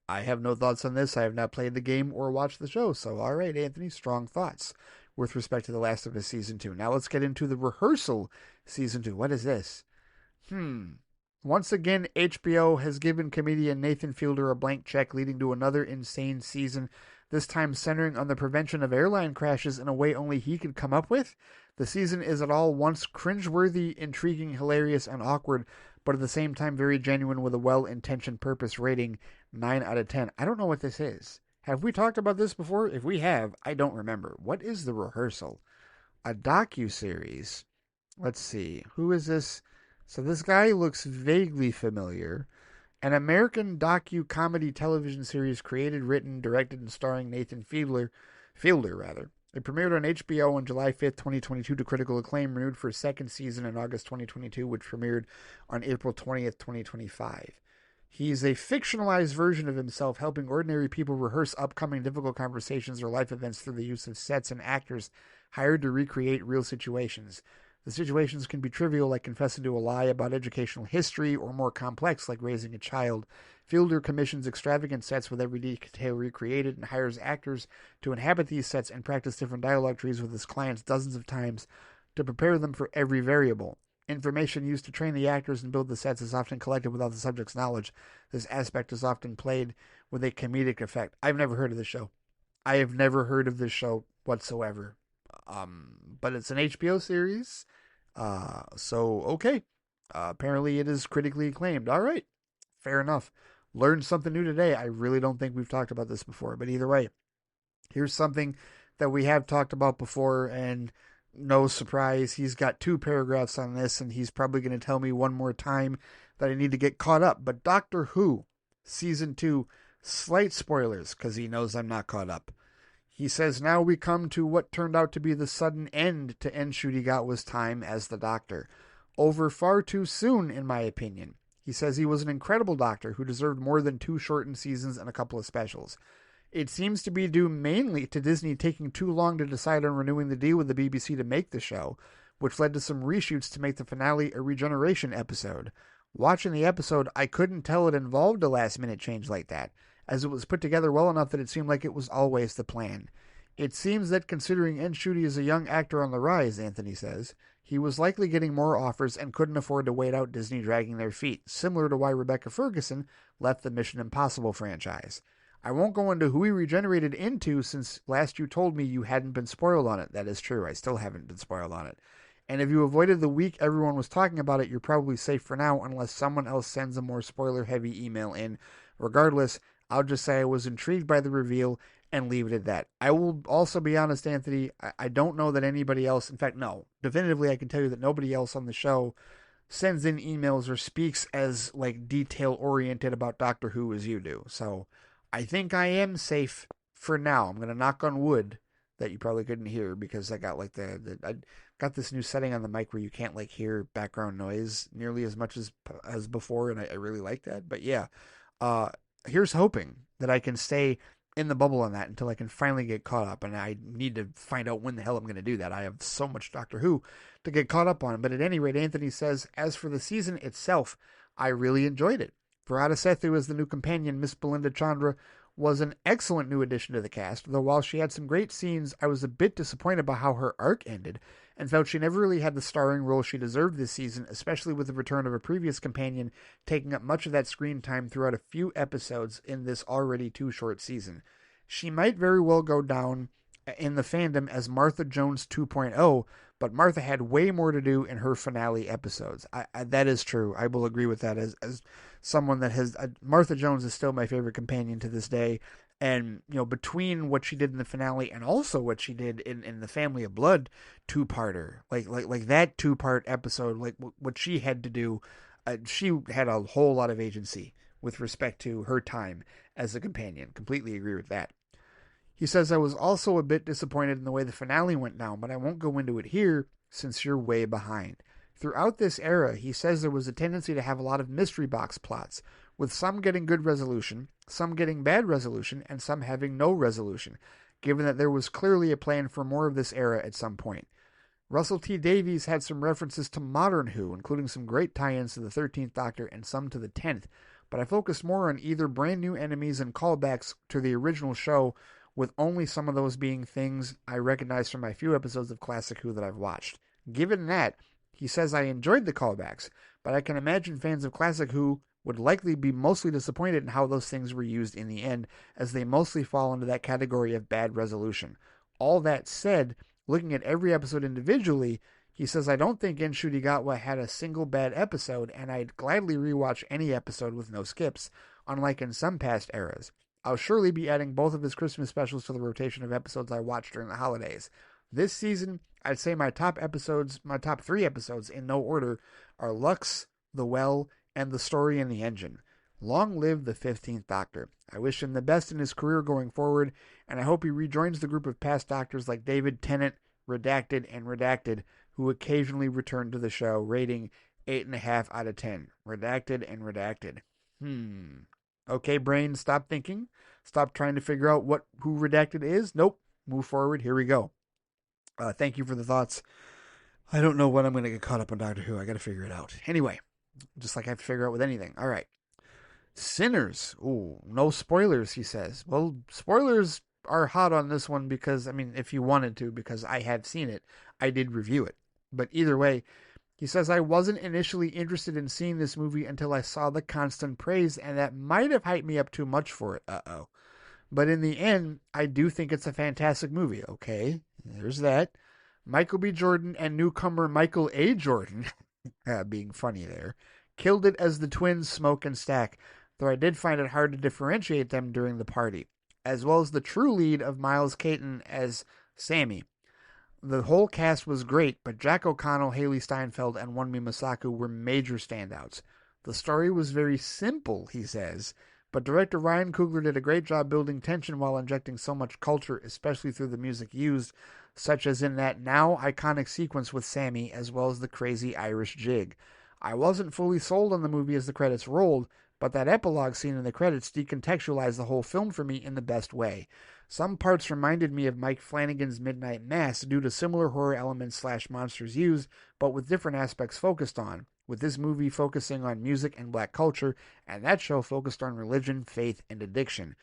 I have no thoughts on this. I have not played the game or watched the show. So, all right, Anthony, strong thoughts with respect to The Last of Us Season 2. Now let's get into The Rehearsal Season 2. What is this? Once again, HBO has given comedian Nathan Fielder a blank check, leading to another insane season, this time centering on the prevention of airline crashes in a way only he could come up with. The season is at all once cringeworthy, intriguing, hilarious, and awkward, but at the same time very genuine with a well-intentioned purpose, rating 9 out of 10. I don't know what this is. Have we talked about this before? If we have, I don't remember. What is The Rehearsal? A docuseries. Let's see. Who is this? So this guy looks vaguely familiar. An American docu-comedy television series created, written, directed, and starring Nathan Fielder. It premiered on HBO on July 5th, 2022 to critical acclaim, renewed for a second season in August 2022, which premiered on April 20th, 2025. He's a fictionalized version of himself, helping ordinary people rehearse upcoming difficult conversations or life events through the use of sets and actors hired to recreate real situations. The situations can be trivial, like confessing to a lie about educational history, or more complex, like raising a child. Fielder commissions extravagant sets with every detail recreated and hires actors to inhabit these sets and practice different dialogue trees with his clients dozens of times to prepare them for every variable. Information used to train the actors and build the sets is often collected without the subject's knowledge. This aspect is often played with a comedic effect. I've never heard of this show. I have never heard of this show whatsoever. But it's an HBO series. So, okay. Apparently it is critically acclaimed. All right. Fair enough. Learned something new today. I really don't think we've talked about this before. But either way, here's something that we have talked about before, and no surprise, he's got 2 paragraphs on this, and he's probably going to tell me one more time that I need to get caught up. But Doctor Who, Season 2, slight spoilers, because he knows I'm not caught up. He says, now we come to what turned out to be the sudden end to Enshudigatwa's time as the Doctor. Over far too soon, in my opinion. He says he was an incredible Doctor who deserved more than 2 shortened seasons and a couple of specials. It seems to be due mainly to Disney taking too long to decide on renewing the deal with the BBC to make the show, which led to some reshoots to make the finale a regeneration episode. Watching the episode, I couldn't tell it involved a last-minute change like that, as it was put together well enough that it seemed like it was always the plan. It seems that considering Enshudi is a young actor on the rise, Anthony says, he was likely getting more offers and couldn't afford to wait out Disney dragging their feet, similar to why Rebecca Ferguson left the Mission Impossible franchise. I won't go into who he regenerated into since last you told me you hadn't been spoiled on it. That is true. I still haven't been spoiled on it. And if you avoided the week everyone was talking about it, you're probably safe for now unless someone else sends a more spoiler-heavy email in. Regardless, I'll just say I was intrigued by the reveal and leave it at that. I will also be honest, Anthony, I don't know that anybody else, in fact, no, definitively I can tell you that nobody else on the show sends in emails or speaks as, like, detail-oriented about Doctor Who as you do. So I think I am safe for now. I'm going to knock on wood that you probably couldn't hear because I got, like, I got this new setting on the mic where you can't, like, hear background noise nearly as much as before, and I really like that. But yeah, here's hoping that I can stay in the bubble on that until I can finally get caught up, and I need to find out when the hell I'm going to do that. I have so much Doctor Who to get caught up on. But at any rate, Anthony says, as for the season itself, I really enjoyed it. Verada Sethu as the new companion, Miss Belinda Chandra, was an excellent new addition to the cast, though while she had some great scenes, I was a bit disappointed by how her arc ended, and felt she never really had the starring role she deserved this season, especially with the return of a previous companion taking up much of that screen time throughout a few episodes in this already too short season. She might very well go down in the fandom as Martha Jones 2.0, but Martha had way more to do in her finale episodes. That is true. I will agree with that as someone that has... Martha Jones is still my favorite companion to this day. And, you know, between what she did in the finale and also what she did in the Family of Blood two-parter, like that two-part episode, like what she had to do, she had a whole lot of agency with respect to her time as a companion. Completely agree with that. He says, I was also a bit disappointed in the way the finale went down, but I won't go into it here since you're way behind. Throughout this era, he says there was a tendency to have a lot of mystery box plots, with some getting good resolution, some getting bad resolution, and some having no resolution, given that there was clearly a plan for more of this era at some point. Russell T. Davies had some references to modern Who, including some great tie-ins to the 13th Doctor and some to the 10th, but I focused more on either brand new enemies and callbacks to the original show, with only some of those being things I recognize from my few episodes of Classic Who that I've watched. Given that, he says I enjoyed the callbacks, but I can imagine fans of Classic Who would likely be mostly disappointed in how those things were used in the end, as they mostly fall into that category of bad resolution. All that said, looking at every episode individually, he says I don't think Enshudigatwa had a single bad episode, and I'd gladly rewatch any episode with no skips, unlike in some past eras. I'll surely be adding both of his Christmas specials to the rotation of episodes I watched during the holidays. This season, I'd say my top 3 episodes in no order, are Lux, The Well, and The Story in the Engine. Long live the 15th Doctor. I wish him the best in his career going forward, and I hope he rejoins the group of past Doctors like David Tennant, Redacted, and Redacted, who occasionally return to the show, rating 8.5 out of 10. Redacted and Redacted. Okay, brain, stop thinking. Stop trying to figure out who Redacted is. Nope. Move forward. Here we go. Thank you for the thoughts. I don't know when I'm going to get caught up on Doctor Who. I got to figure it out. Anyway, just like I have to figure out with anything. All right. Sinners. Ooh, no spoilers, he says. Well, spoilers are hot on this one because, I mean, if you wanted to, because I have seen it, I did review it. But either way, he says, I wasn't initially interested in seeing this movie until I saw the constant praise, and that might have hyped me up too much for it. But in the end, I do think it's a fantastic movie. Okay, there's that. Michael B. Jordan and newcomer Michael A. Jordan, being funny there, killed it as the twins Smoke and Stack, though I did find it hard to differentiate them during the party, as well as the true lead of Miles Caton as Sammy. The whole cast was great, but Jack O'Connell, Haley Steinfeld, and Wunmi Masaku were major standouts. The story was very simple, he says, But director Ryan Coogler did a great job building tension while injecting so much culture, especially through the music used, such as in that now iconic sequence with Sammy, as well as the crazy Irish jig. I wasn't fully sold on the movie as the credits rolled, but that epilogue scene in the credits decontextualized the whole film for me in the best way. Some parts reminded me of Mike Flanagan's Midnight Mass due to similar horror elements slash monsters used, but with different aspects focused on, with this movie focusing on music and black culture, and that show focused on religion, faith, and addiction.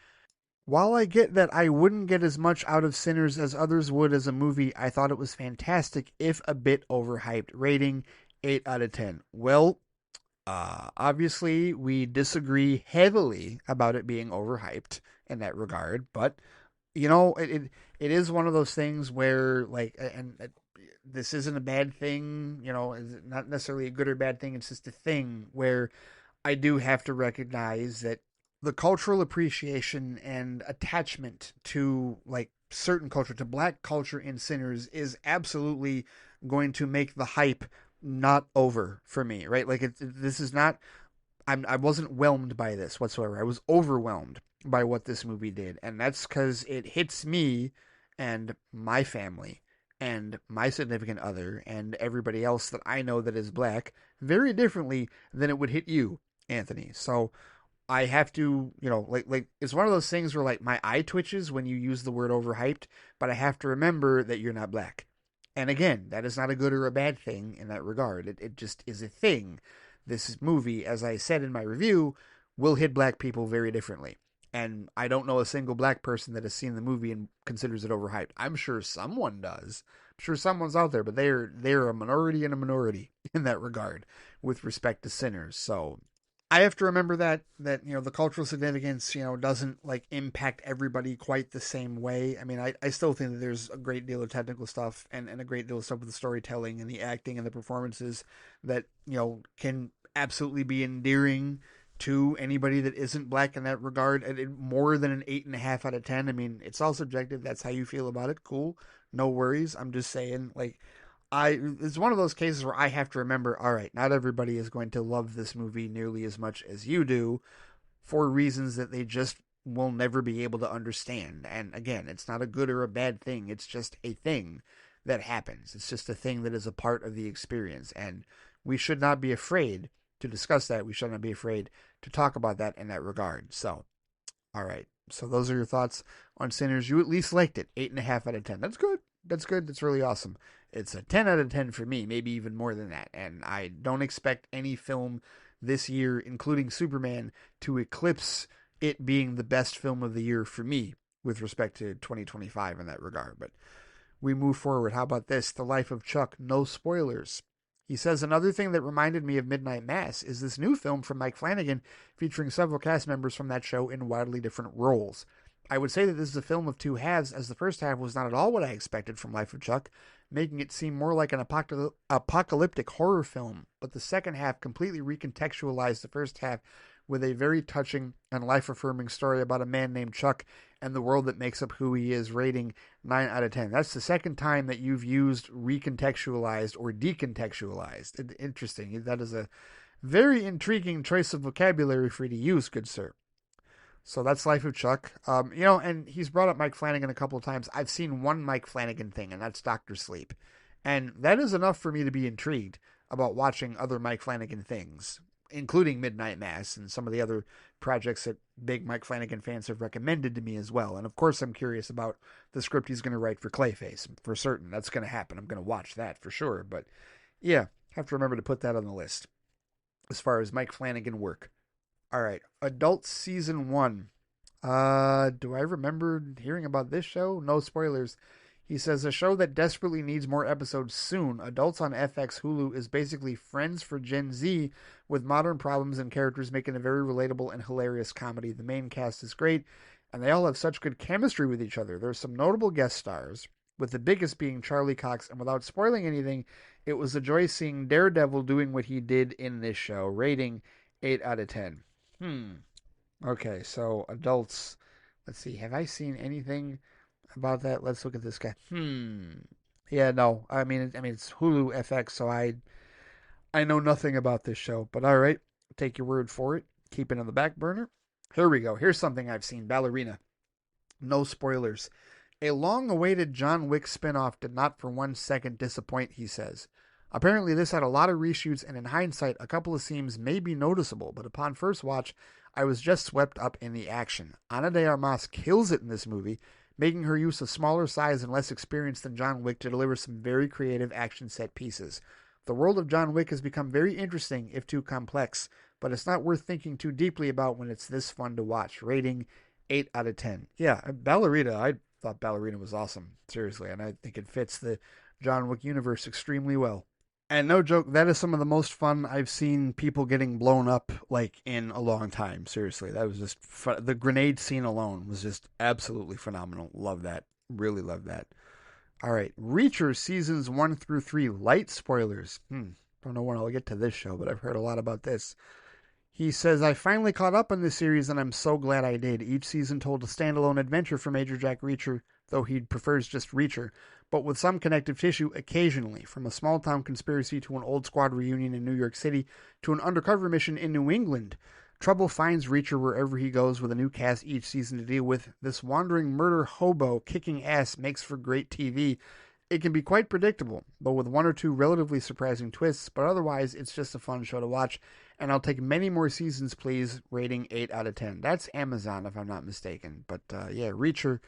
While I get that I wouldn't get as much out of Sinners as others would as a movie, I thought it was fantastic, if a bit overhyped. Rating 8 out of 10. Well, obviously, we disagree heavily about it being overhyped in that regard, but it is one of those things where, like, and this isn't a bad thing, it's not necessarily a good or bad thing. It's just a thing where I do have to recognize that the cultural appreciation and attachment to, like, certain culture, to black culture in Sinners, is absolutely going to make the hype not over for me, right? Like, this is not, I wasn't whelmed by this whatsoever. I was overwhelmed by what this movie did, and that's because it hits me and my family and my significant other and everybody else that I know that is black very differently than it would hit you, Anthony. So I have to, like it's one of those things where, like, my eye twitches when you use the word overhyped, but I have to remember that you're not black. And again, that is not a good or a bad thing in that regard. It just is a thing. This movie, as I said in my review, will hit black people very differently. And I don't know a single black person that has seen the movie and considers it overhyped. I'm sure someone does. I'm sure someone's out there, but they're a minority and a minority in that regard with respect to Sinners. So I have to remember that the cultural significance doesn't, like, impact everybody quite the same way. I mean, I still think that there's a great deal of technical stuff and a great deal of stuff with the storytelling and the acting and the performances that can absolutely be endearing to anybody that isn't black in that regard. And more than an 8.5 out of 10. I mean, it's all subjective. That's how you feel about it. Cool, no worries. I'm just saying, like, it's one of those cases where I have to remember, all right, not everybody is going to love this movie nearly as much as you do for reasons that they just will never be able to understand. And again, it's not a good or a bad thing. It's just a thing that happens. It's just a thing that is a part of the experience. And we should not be afraid to discuss that. We should not be afraid to talk about that in that regard. So, all right. So those are your thoughts on Sinners. You at least liked it. 8.5 out of 10. That's good. That's good. That's really awesome. It's a 10 out of 10 for me, maybe even more than that. And I don't expect any film this year, including Superman, to eclipse it being the best film of the year for me with respect to 2025 in that regard. But we move forward. How about this? The Life of Chuck, no spoilers. He says, another thing that reminded me of Midnight Mass is this new film from Mike Flanagan featuring several cast members from that show in wildly different roles. I would say that this is a film of two halves, as the first half was not at all what I expected from Life of Chuck, making it seem more like an apocalyptic horror film, but the second half completely recontextualized the first half with a very touching and life-affirming story about a man named Chuck and the world that makes up who he is, rating 9 out of 10. That's the second time that you've used recontextualized or decontextualized. Interesting. That is a very intriguing choice of vocabulary for you to use, good sir. So that's Life of Chuck. And he's brought up Mike Flanagan a couple of times. I've seen one Mike Flanagan thing, and that's Doctor Sleep. And that is enough for me to be intrigued about watching other Mike Flanagan things, including Midnight Mass and some of the other projects that big Mike Flanagan fans have recommended to me as well. And of course, I'm curious about the script he's going to write for Clayface. For certain, that's going to happen. I'm going to watch that for sure. But yeah, have to remember to put that on the list as far as Mike Flanagan work. All right, Adult Season 1. Do I remember hearing about this show? No spoilers. He says, a show that desperately needs more episodes soon. Adults on FX Hulu is basically Friends for Gen Z with modern problems and characters making a very relatable and hilarious comedy. The main cast is great, and they all have such good chemistry with each other. There's some notable guest stars, with the biggest being Charlie Cox, and without spoiling anything, it was a joy seeing Daredevil doing what he did in this show. Rating 8 out of 10. Okay, so adults. Let's see. Have I seen anything about that? Let's look at this guy. Yeah, no. I mean, it's Hulu FX, so I know nothing about this show. But all right, take your word for it. Keep it on the back burner. Here we go. Here's something I've seen. Ballerina. No spoilers. A long-awaited John Wick spin-off did not for 1 second disappoint, he says. Apparently this had a lot of reshoots, and in hindsight, a couple of scenes may be noticeable, but upon first watch, I was just swept up in the action. Ana de Armas kills it in this movie, making her use of smaller size and less experience than John Wick to deliver some very creative action set pieces. The world of John Wick has become very interesting, if too complex, but it's not worth thinking too deeply about when it's this fun to watch. Rating 8 out of 10. Yeah, Ballerina, I thought Ballerina was awesome, seriously, and I think it fits the John Wick universe extremely well. And no joke, that is some of the most fun I've seen people getting blown up like in a long time. Seriously, that was just fun. The grenade scene alone was just absolutely phenomenal. Love that. Really love that. All right, Reacher seasons 1 through 3 light spoilers. Don't know when I'll get to this show, but I've heard a lot about this. He says, I finally caught up on this series and I'm so glad I did. Each season told a standalone adventure for Major Jack Reacher, though he prefers just Reacher, but with some connective tissue occasionally, from a small town conspiracy to an old squad reunion in New York City to an undercover mission in New England. Trouble finds Reacher wherever he goes with a new cast each season to deal with. This wandering murder hobo kicking ass makes for great TV. It can be quite predictable, but with one or two relatively surprising twists, but otherwise it's just a fun show to watch, and I'll take many more seasons, please. Rating 8 out of 10. That's Amazon, if I'm not mistaken. But yeah, Reacher.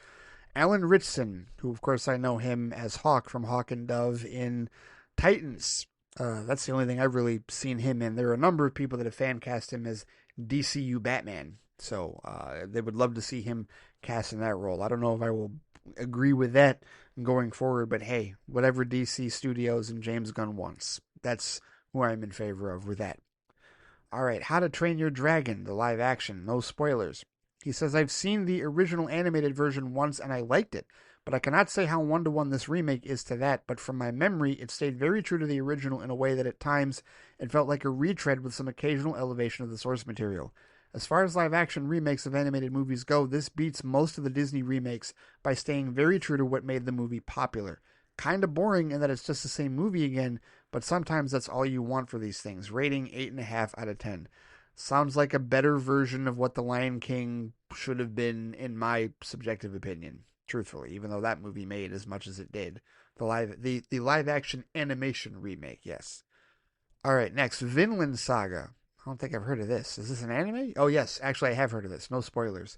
Alan Ritchson, who of course I know him as Hawk from Hawk and Dove in Titans. That's the only thing I've really seen him in. There are a number of people that have fan cast him as DCU Batman, so they would love to see him cast in that role. I don't know if I will agree with that going forward, but hey, whatever DC Studios and James Gunn wants, that's who I'm in favor of with that. All right, How to Train Your Dragon, the live action, no spoilers. He says, I've seen the original animated version once and I liked it, but I cannot say how one-to-one this remake is to that, but from my memory, it stayed very true to the original in a way that at times it felt like a retread with some occasional elevation of the source material. As far as live-action remakes of animated movies go, this beats most of the Disney remakes by staying very true to what made the movie popular. Kinda boring in that it's just the same movie again, but sometimes that's all you want for these things. Rating 8.5 out of 10. Sounds like a better version of what The Lion King should have been, in my subjective opinion, truthfully, even though that movie made as much as it did. The live action animation remake, yes. All right, next, Vinland Saga. I don't think I've heard of this. Is this an anime? Oh, yes, actually, I have heard of this. No spoilers.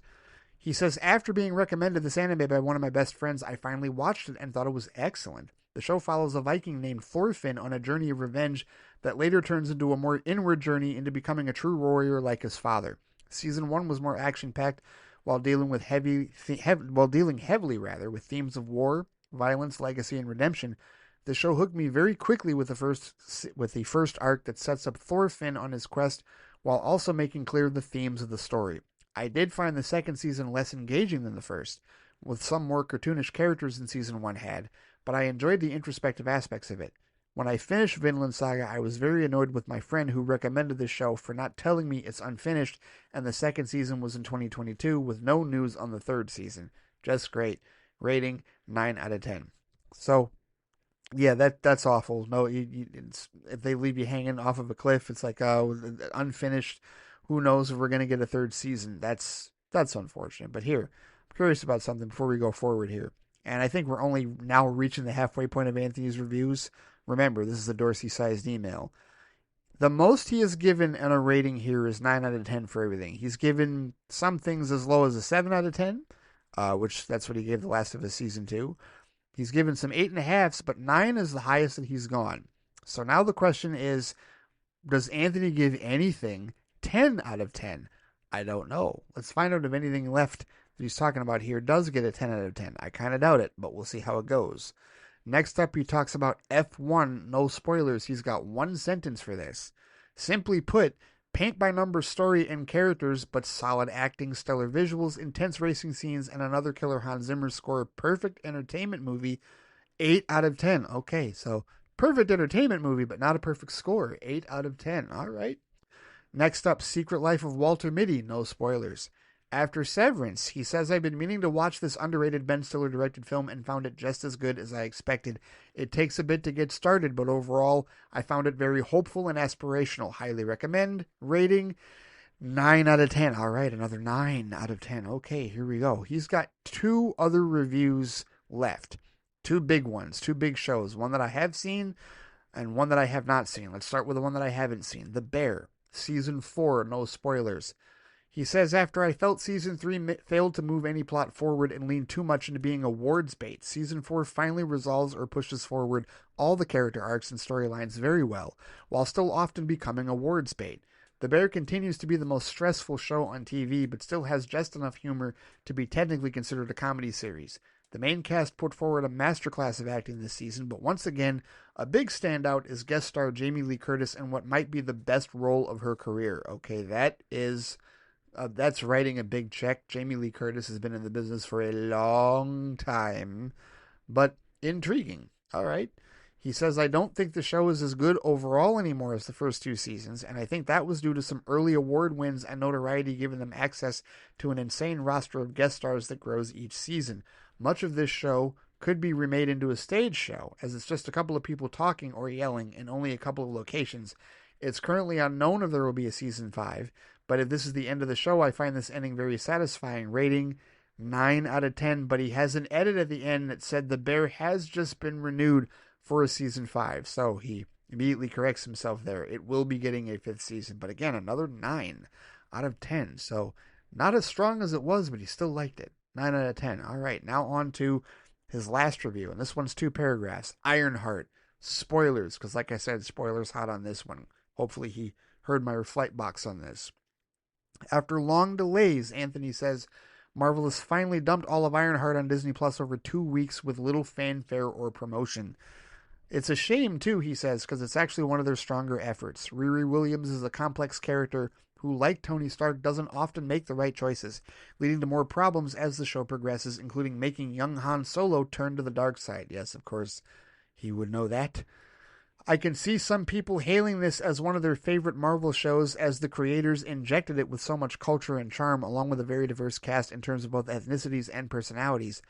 He says, after being recommended this anime by one of my best friends, I finally watched it and thought it was excellent. The show follows a Viking named Thorfinn on a journey of revenge that later turns into a more inward journey into becoming a true warrior like his father. Season 1 was more action-packed while dealing heavily with themes of war, violence, legacy, and redemption. The show hooked me very quickly with the first arc that sets up Thorfinn on his quest while also making clear the themes of the story. I did find the second season less engaging than the first, with some more cartoonish characters than season 1 had, but I enjoyed the introspective aspects of it. When I finished Vinland Saga, I was very annoyed with my friend who recommended this show for not telling me it's unfinished, and the second season was in 2022 with no news on the third season. Just great. Rating 9 out of 10. So, yeah, that's awful. No, if they leave you hanging off of a cliff, it's like, oh, unfinished. Who knows if we're going to get a third season? That's unfortunate. But here, I'm curious about something before we go forward here. And I think we're only now reaching the halfway point of Anthony's reviews. Remember, this is a Dorsey-sized email. The most he has given in a rating here is 9 out of 10 for everything. He's given some things as low as a 7 out of 10, which that's what he gave The Last of Us Season 2. He's given some 8.5s, but 9 is the highest that he's gone. So now the question is, does Anthony give anything 10 out of 10? I don't know. Let's find out if anything left that he's talking about here does get a 10 out of 10. I kind of doubt it, but we'll see how it goes. Next up, he talks about F1, no spoilers. He's got one sentence for this. Simply put, paint-by-number story and characters, but solid acting, stellar visuals, intense racing scenes, and another killer Hans Zimmer score. Perfect entertainment movie, 8 out of 10. Okay, so perfect entertainment movie, but not a perfect score. 8 out of 10. All right. Next up, Secret Life of Walter Mitty, no spoilers. After Severance, he says, I've been meaning to watch this underrated Ben Stiller directed film and found it just as good as I expected. It takes a bit to get started, but overall, I found it very hopeful and aspirational. Highly recommend. Rating 9 out of 10. All right, another 9 out of 10. Okay, here we go. He's got two other reviews left. Two big ones, two big shows. One that I have seen and one that I have not seen. Let's start with the one that I haven't seen. The Bear, Season 4, no spoilers. He says, after I felt Season 3 failed to move any plot forward and leaned too much into being awards bait, Season 4 finally resolves or pushes forward all the character arcs and storylines very well, while still often becoming awards bait. The Bear continues to be the most stressful show on TV, but still has just enough humor to be technically considered a comedy series. The main cast put forward a masterclass of acting this season, but once again, a big standout is guest star Jamie Lee Curtis in what might be the best role of her career. Okay, that's writing a big check. Jamie Lee Curtis has been in the business for a long time, but intriguing. All right. He says, I don't think the show is as good overall anymore as the first two seasons, and I think that was due to some early award wins and notoriety giving them access to an insane roster of guest stars that grows each season. Much of this show could be remade into a stage show, as it's just a couple of people talking or yelling in only a couple of locations. It's currently unknown if there will be a season 5, but if this is the end of the show, I find this ending very satisfying. Rating 9 out of 10, but he has an edit at the end that said the Bear has just been renewed for a season 5, so he immediately corrects himself there. It will be getting a 5th season, but again, another 9 out of 10, so not as strong as it was, but he still liked it. 9 out of 10. All right, now on to his last review, and this one's 2 paragraphs. Ironheart. Spoilers, because like I said, spoilers hot on this one. Hopefully he heard my FLITE box on this. After long delays, Anthony says, Marvel has finally dumped all of Ironheart on Disney Plus over 2 weeks with little fanfare or promotion. It's a shame, too, he says, because it's actually one of their stronger efforts. Riri Williams is a complex character who, like Tony Stark, doesn't often make the right choices, leading to more problems as the show progresses, including making young Han Solo turn to the dark side. Yes, of course, he would know that. I can see some people hailing this as one of their favorite Marvel shows, as the creators injected it with so much culture and charm, along with a very diverse cast in terms of both ethnicities and personalities.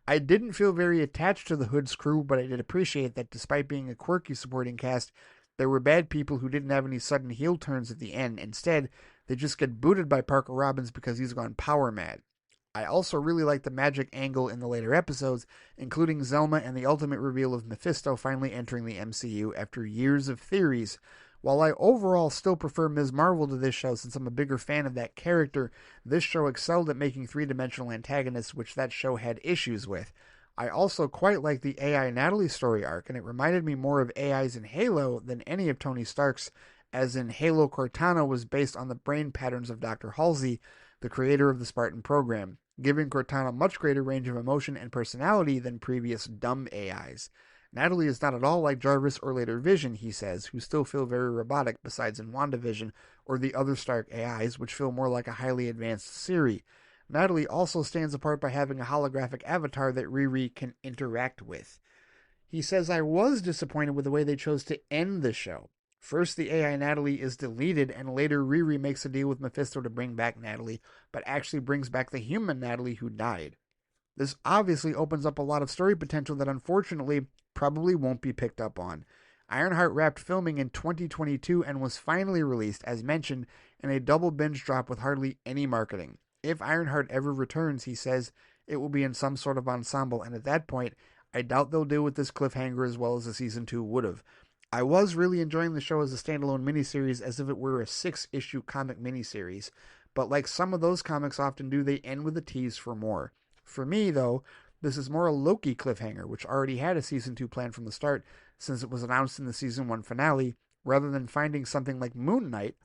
I didn't feel very attached to the Hood's crew, but I did appreciate that despite being a quirky supporting cast, there were bad people who didn't have any sudden heel turns at the end. Instead, they just get booted by Parker Robbins because he's gone power mad. I also really like the magic angle in the later episodes, including Zelma and the ultimate reveal of Mephisto finally entering the MCU after years of theories. While I overall still prefer Ms. Marvel to this show since I'm a bigger fan of that character, this show excelled at making three-dimensional antagonists, which that show had issues with. I also quite like the AI Natalie story arc, and it reminded me more of AI's in Halo than any of Tony Stark's, as in Halo Cortana was based on the brain patterns of Dr. Halsey, the creator of the Spartan program, giving Cortana much greater range of emotion and personality than previous dumb AIs. Natalie is not at all like Jarvis or later Vision, he says, who still feel very robotic besides in WandaVision or the other Stark AIs, which feel more like a highly advanced Siri. Natalie also stands apart by having a holographic avatar that Riri can interact with. He says, I was disappointed with the way they chose to end the show. First, the AI Natalie is deleted, and later Riri makes a deal with Mephisto to bring back Natalie, but actually brings back the human Natalie who died. This obviously opens up a lot of story potential that unfortunately probably won't be picked up on. Ironheart wrapped filming in 2022 and was finally released, as mentioned, in a double binge drop with hardly any marketing. If Ironheart ever returns, he says, it will be in some sort of ensemble, and at that point, I doubt they'll deal with this cliffhanger as well as the season 2 would have. I was really enjoying the show as a standalone miniseries as if it were a 6-issue comic miniseries, but like some of those comics often do, they end with a tease for more. For me, though, this is more a Loki cliffhanger, which already had a season 2 planned from the start since it was announced in the season 1 finale, rather than finding something like Moon Knight,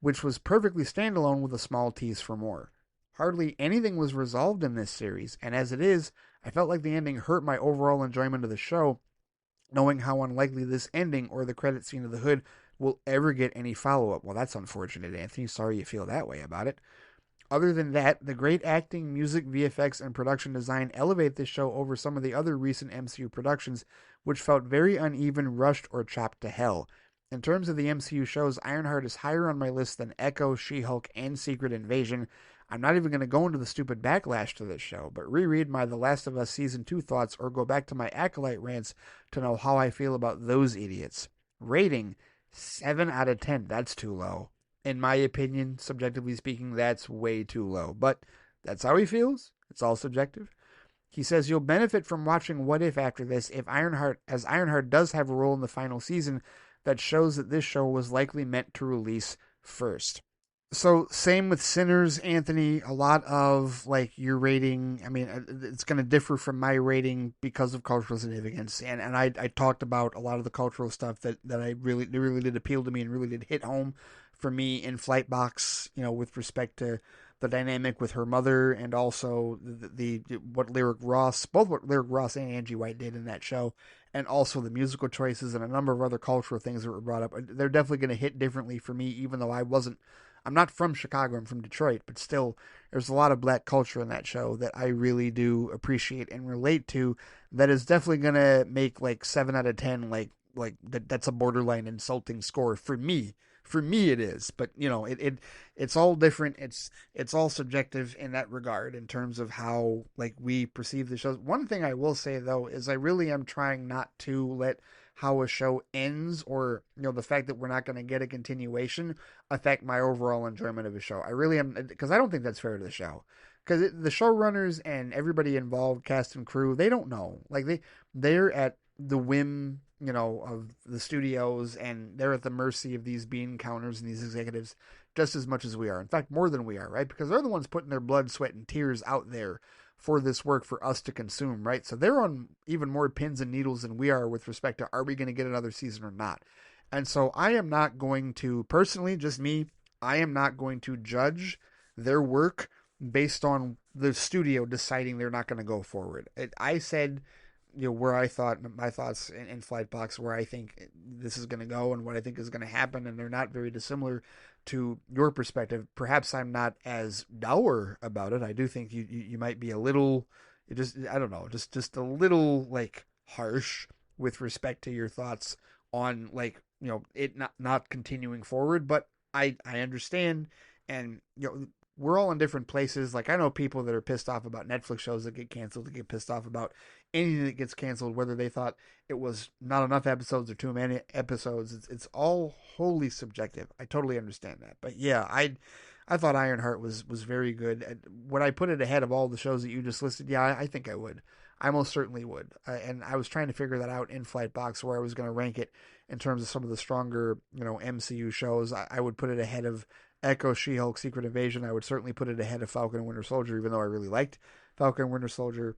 which was perfectly standalone with a small tease for more. Hardly anything was resolved in this series, and as it is, I felt like the ending hurt my overall enjoyment of the show, knowing how unlikely this ending or the credit scene of the Hood will ever get any follow-up. Well, that's unfortunate, Anthony. Sorry you feel that way about it. Other than that, the great acting, music, VFX, and production design elevate this show over some of the other recent MCU productions, which felt very uneven, rushed, or chopped to hell. In terms of the MCU shows, Ironheart is higher on my list than Echo, She-Hulk, and Secret Invasion. I'm not even going to go into the stupid backlash to this show, but reread my The Last of Us Season 2 thoughts or go back to my Acolyte rants to know how I feel about those idiots. Rating, 7 out of 10. That's too low. in my opinion, subjectively speaking, that's way too low. But that's how he feels. It's all subjective. He says you'll benefit from watching What If after this if Ironheart does have a role in the final season that shows that this show was likely meant to release first. So same with Sinners, Anthony. A lot of like your rating. I mean, it's going to differ from my rating because of cultural significance. And I talked about a lot of the cultural stuff that I really did appeal to me and really did hit home for me in Flightbox. You know, with respect to the dynamic with her mother and also what Lyric Ross, both what Lyric Ross and Angie White did in that show, and also the musical choices and a number of other cultural things that were brought up. They're definitely going to hit differently for me, even though I'm not from Chicago, I'm from Detroit, but still, there's a lot of black culture in that show that I really do appreciate and relate to. That is definitely gonna make like 7 out of 10, that's a borderline insulting score for me. For me, it is, but you know, it's all different. It's all subjective in that regard in terms of how like we perceive the shows. One thing I will say though is I really am trying not to let how a show ends or the fact that we're not going to get a continuation affect my overall enjoyment of a show. I really am, because I don't think that's fair to the show, because the showrunners and everybody involved, cast and crew, they don't know. Like they're at the whim of the studios, and they're at the mercy of these bean counters and these executives just as much as we are. In fact, more than we are, right? Because they're the ones putting their blood, sweat, and tears out there for this work for us to consume, right? So they're on even more pins and needles than we are with respect to, are we going to get another season or not? And so I am not going to, personally, just me, I am not going to judge their work based on the studio deciding they're not going to go forward. I said, where I thought, my thoughts in Flightbox, where I think this is going to go and what I think is going to happen, and they're not very dissimilar to your perspective. Perhaps I'm not as dour about it. I do think you might be a little, I don't know, just a little like harsh with respect to your thoughts on like, it not continuing forward, but I understand. And we're all in different places. Like I know people that are pissed off about Netflix shows that get canceled, that get pissed off about anything that gets canceled, whether they thought it was not enough episodes or too many episodes. It's all wholly subjective. I totally understand that. But yeah, I thought Ironheart was very good. Would I put it ahead of all the shows that you just listed? Yeah, I think I would. I most certainly would. And I was trying to figure that out in Flightbox where I was going to rank it in terms of some of the stronger, MCU shows. I would put it ahead of Echo, She-Hulk, Secret Invasion. I would certainly put it ahead of Falcon and Winter Soldier, even though I really liked Falcon and Winter Soldier.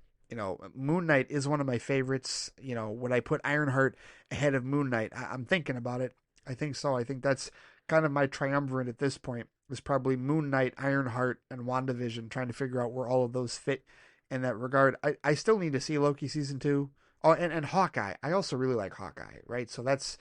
Moon Knight is one of my favorites. Would I put Ironheart ahead of Moon Knight? I'm thinking about it. I think so. I think that's kind of my triumvirate at this point. Is probably Moon Knight, Ironheart, and WandaVision, trying to figure out where all of those fit in that regard. I still need to see Loki season 2. Oh, and Hawkeye. I also really like Hawkeye, right? So that's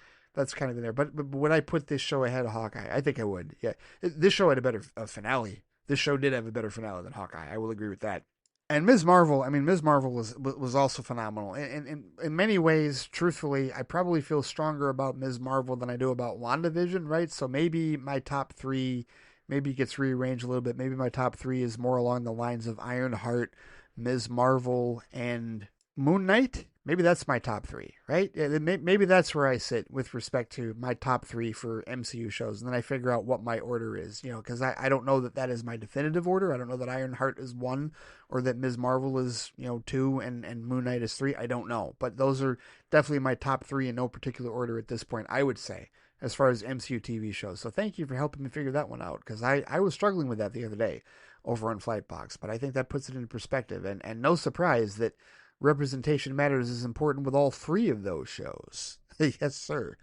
kind of in there. But would I put this show ahead of Hawkeye? I think I would. Yeah, this show had a better finale. This show did have a better finale than Hawkeye. I will agree with that. And Ms. Marvel, Ms. Marvel was also phenomenal. In many ways, truthfully, I probably feel stronger about Ms. Marvel than I do about WandaVision, right? So maybe my top 3 maybe gets rearranged a little bit. Maybe my top 3 is more along the lines of Ironheart, Ms. Marvel, and Moon Knight. Maybe that's my top 3, right? Maybe that's where I sit with respect to my top 3 for MCU shows. And then I figure out what my order is, because I don't know that is my definitive order. I don't know that Ironheart is 1 or that Ms. Marvel is, 2 and Moon Knight is 3. I don't know. But those are definitely my top 3 in no particular order at this point, I would say, as far as MCU TV shows. So thank you for helping me figure that one out, because I was struggling with that the other day over on Flightbox. But I think that puts it into perspective. And no surprise that representation matters is important with all 3 of those shows. Yes, sir.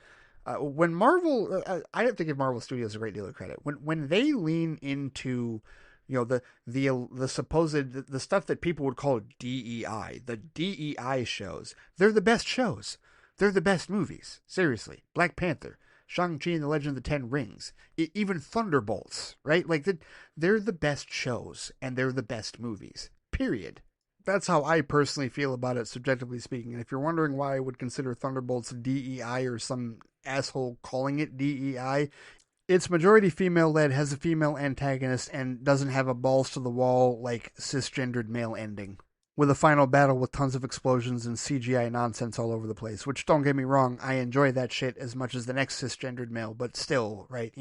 When Marvel, I have to give Marvel Studios a great deal of credit. When they lean into, the supposed the stuff that people would call DEI, the DEI shows, they're the best shows. They're the best movies. Seriously, Black Panther, Shang-Chi and the Legend of the Ten Rings, even Thunderbolts, right? Like they're the best shows and they're the best movies. Period. That's how I personally feel about it, subjectively speaking. And if you're wondering why I would consider Thunderbolts DEI or some asshole calling it DEI, it's majority female-led, has a female antagonist, and doesn't have a balls-to-the-wall, like, cisgendered male ending. With a final battle with tons of explosions and CGI nonsense all over the place. Which, don't get me wrong, I enjoy that shit as much as the next cisgendered male, but still, right?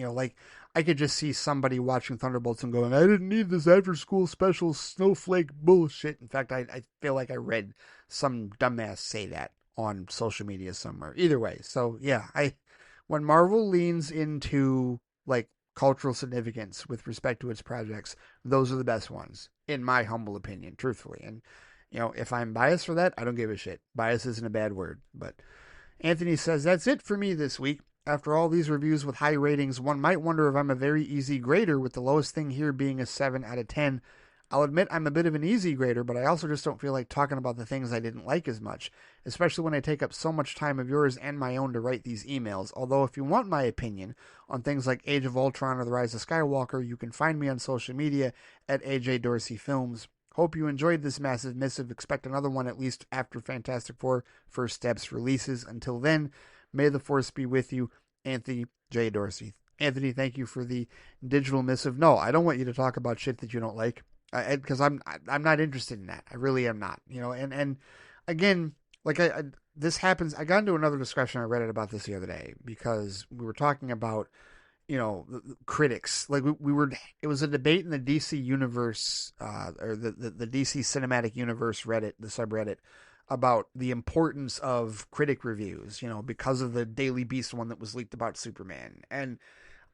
I could just see somebody watching Thunderbolts and going, I didn't need this after school special snowflake bullshit. In fact, I feel like I read some dumbass say that on social media somewhere. Either way. So yeah, when Marvel leans into like cultural significance with respect to its projects, those are the best ones, in my humble opinion, truthfully. And if I'm biased for that, I don't give a shit. Bias isn't a bad word. But Anthony says, that's it for me this week. After all these reviews with high ratings, one might wonder if I'm a very easy grader, with the lowest thing here being a 7 out of 10. I'll admit I'm a bit of an easy grader, but I also just don't feel like talking about the things I didn't like as much, especially when I take up so much time of yours and my own to write these emails. Although if you want my opinion on things like Age of Ultron or The Rise of Skywalker, you can find me on social media at AJ Dorsey Films. Hope you enjoyed this massive missive. Expect another one at least after Fantastic Four First Steps releases. Until then, may the Force be with you, Anthony J. Dorsey. Anthony, thank you for the digital missive. No, I don't want you to talk about shit that you don't like, because I'm not interested in that. I really am not. And again, like this happens. I got into another discussion on Reddit about this the other day because we were talking about the critics. Like we were. It was a debate in the DC universe, or the DC cinematic universe Reddit, the subreddit, about the importance of critic reviews, because of the Daily Beast one that was leaked about Superman. And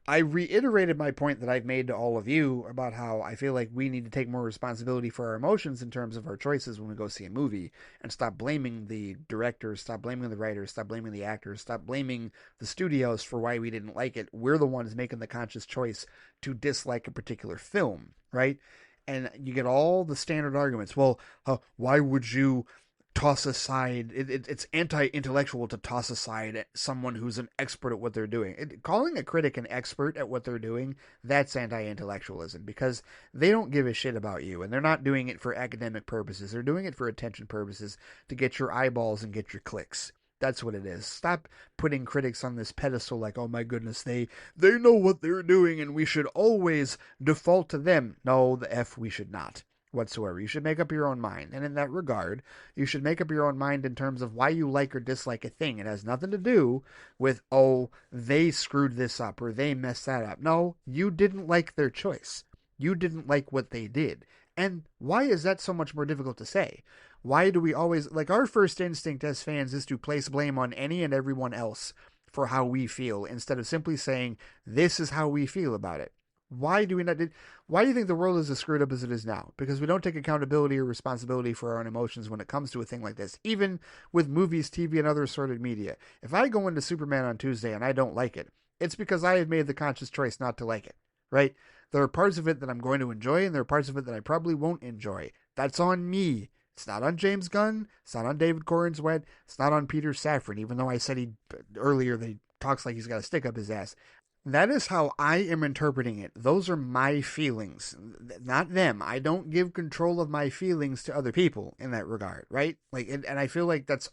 I reiterated my point that I've made to all of you about how I feel like we need to take more responsibility for our emotions in terms of our choices when we go see a movie, and stop blaming the directors, stop blaming the writers, stop blaming the actors, stop blaming the studios for why we didn't like it. We're the ones making the conscious choice to dislike a particular film, right? And you get all the standard arguments. Well, why would you toss aside, it's anti-intellectual to toss aside someone who's an expert at what they're doing. Calling a critic an expert at what they're doing, that's anti-intellectualism, because they don't give a shit about you, and they're not doing it for academic purposes. They're doing it for attention purposes, to get your eyeballs and get your clicks. That's what it is. Stop putting critics on this pedestal like, oh my goodness, they know what they're doing and we should always default to them. No, the F we should not whatsoever. You should make up your own mind. And in that regard, you should make up your own mind in terms of why you like or dislike a thing. It has nothing to do with, oh, they screwed this up or they messed that up. No, you didn't like their choice. You didn't like what they did. And why is that so much more difficult to say? Why do we always, like, our first instinct as fans is to place blame on any and everyone else for how we feel, instead of simply saying, this is how we feel about it. Why do we not? Why do you think the world is as screwed up as it is now? Because we don't take accountability or responsibility for our own emotions when it comes to a thing like this. Even with movies, TV, and other assorted media. If I go into Superman on Tuesday and I don't like it, it's because I have made the conscious choice not to like it, right? There are parts of it that I'm going to enjoy, and there are parts of it that I probably won't enjoy. That's on me. It's not on James Gunn. It's not on David Corenswet. It's not on Peter Safran, even though I said earlier that he talks like he's got a stick up his ass. That is how I am interpreting it. Those are my feelings, not them. I don't give control of my feelings to other people in that regard, right? Like, and I feel like that's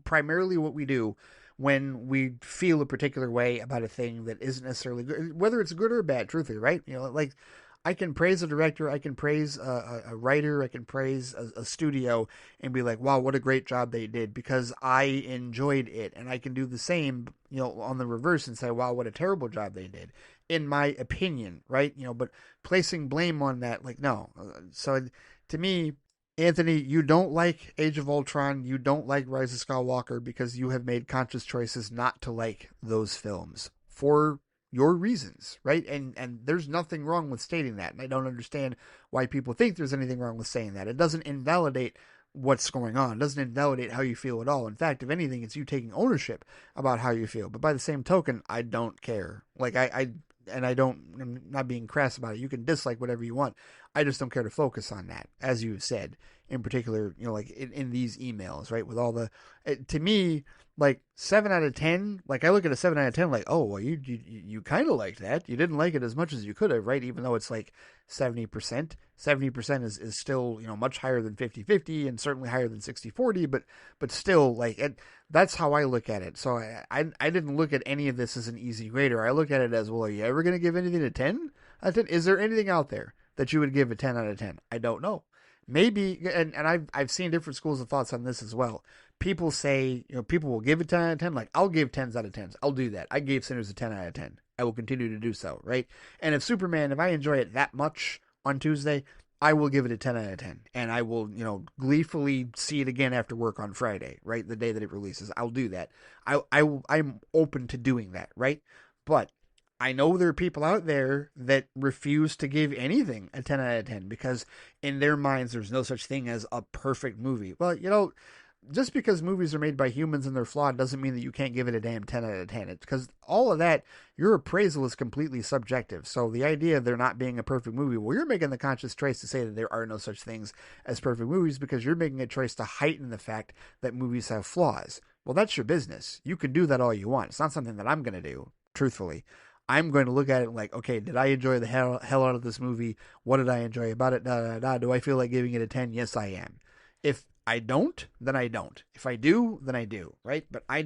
primarily what we do when we feel a particular way about a thing that isn't necessarily good, whether it's good or bad, truthfully, right? Like, I can praise a director, I can praise a writer, I can praise a studio and be like, wow, what a great job they did because I enjoyed it. And I can do the same, on the reverse and say, wow, what a terrible job they did, in my opinion, right? But placing blame on that, like, no. So to me, Anthony, you don't like Age of Ultron, you don't like Rise of Skywalker because you have made conscious choices not to like those films for your reasons, right? And there's nothing wrong with stating that. And I don't understand why people think there's anything wrong with saying that. It doesn't invalidate what's going on. It doesn't invalidate how you feel at all. In fact, if anything, it's you taking ownership about how you feel. But by the same token, I don't care. Like, I'm not being crass about it. You can dislike whatever you want. I just don't care to focus on that, as you said, in particular, like in these emails, right? With all to me, like 7 out of 10, like I look at a 7 out of 10, like, oh, well, you kind of liked that. You didn't like it as much as you could have, right? Even though it's like 70%. 70% is still, much higher than 50-50 and certainly higher than 60-40, but still, like, that's how I look at it. So I didn't look at any of this as an easy grader. I look at it as, well, are you ever going to give anything a 10 out of 10? Is there anything out there that you would give a 10 out of 10? I don't know. Maybe, and I've seen different schools of thoughts on this as well. People say, people will give it 10 out of 10. Like, I'll give 10s out of 10s. I'll do that. I gave Sinners a 10 out of 10. I will continue to do so, right? And if I enjoy it that much on Tuesday, I will give it a 10 out of 10. And I will, gleefully see it again after work on Friday, right? The day that it releases. I'll do that. I'm open to doing that, right? But I know there are people out there that refuse to give anything a 10 out of 10 because in their minds there's no such thing as a perfect movie. Well, just because movies are made by humans and they're flawed doesn't mean that you can't give it a damn 10 out of 10. It's because all of that, your appraisal is completely subjective. So the idea of there not being a perfect movie, well, you're making the conscious choice to say that there are no such things as perfect movies because you're making a choice to heighten the fact that movies have flaws. Well, that's your business. You can do that all you want. It's not something that I'm going to do, truthfully. I'm going to look at it like, okay, did I enjoy the hell out of this movie? What did I enjoy about it? Do I feel like giving it a 10? Yes, I am. If I don't, then I don't. If I do, then I do, right? But I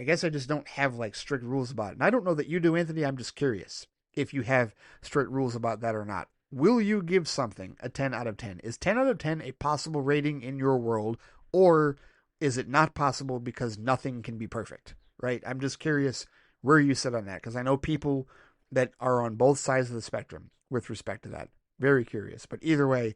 guess I just don't have like strict rules about it. And I don't know that you do, Anthony. I'm just curious if you have strict rules about that or not. Will you give something a 10 out of 10? Is 10 out of 10 a possible rating in your world, or is it not possible because nothing can be perfect, right? I'm just curious where you sit on that, because I know people that are on both sides of the spectrum with respect to that. Very curious. But either way,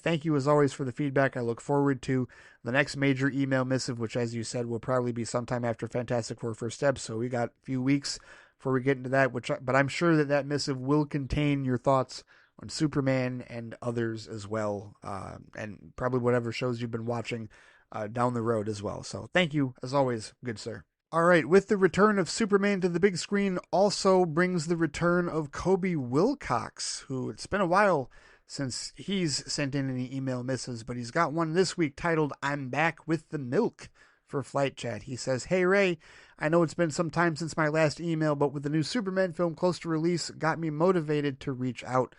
thank you as always for the feedback. I look forward to the next major email missive, which, as you said, will probably be sometime after Fantastic Four First Step. So we got a few weeks before we get into that. But I'm sure that missive will contain your thoughts on Superman and others as well, and probably whatever shows you've been watching down the road as well. So thank you as always, good sir. All right, with the return of Superman to the big screen also brings the return of Kobe Wilcox, who it's been a while since he's sent in any email missives, but he's got one this week titled "I'm Back with the Milk" for Flight Chat. He says, "Hey Ray, I know it's been some time since my last email, but with the new Superman film close to release, got me motivated to reach out.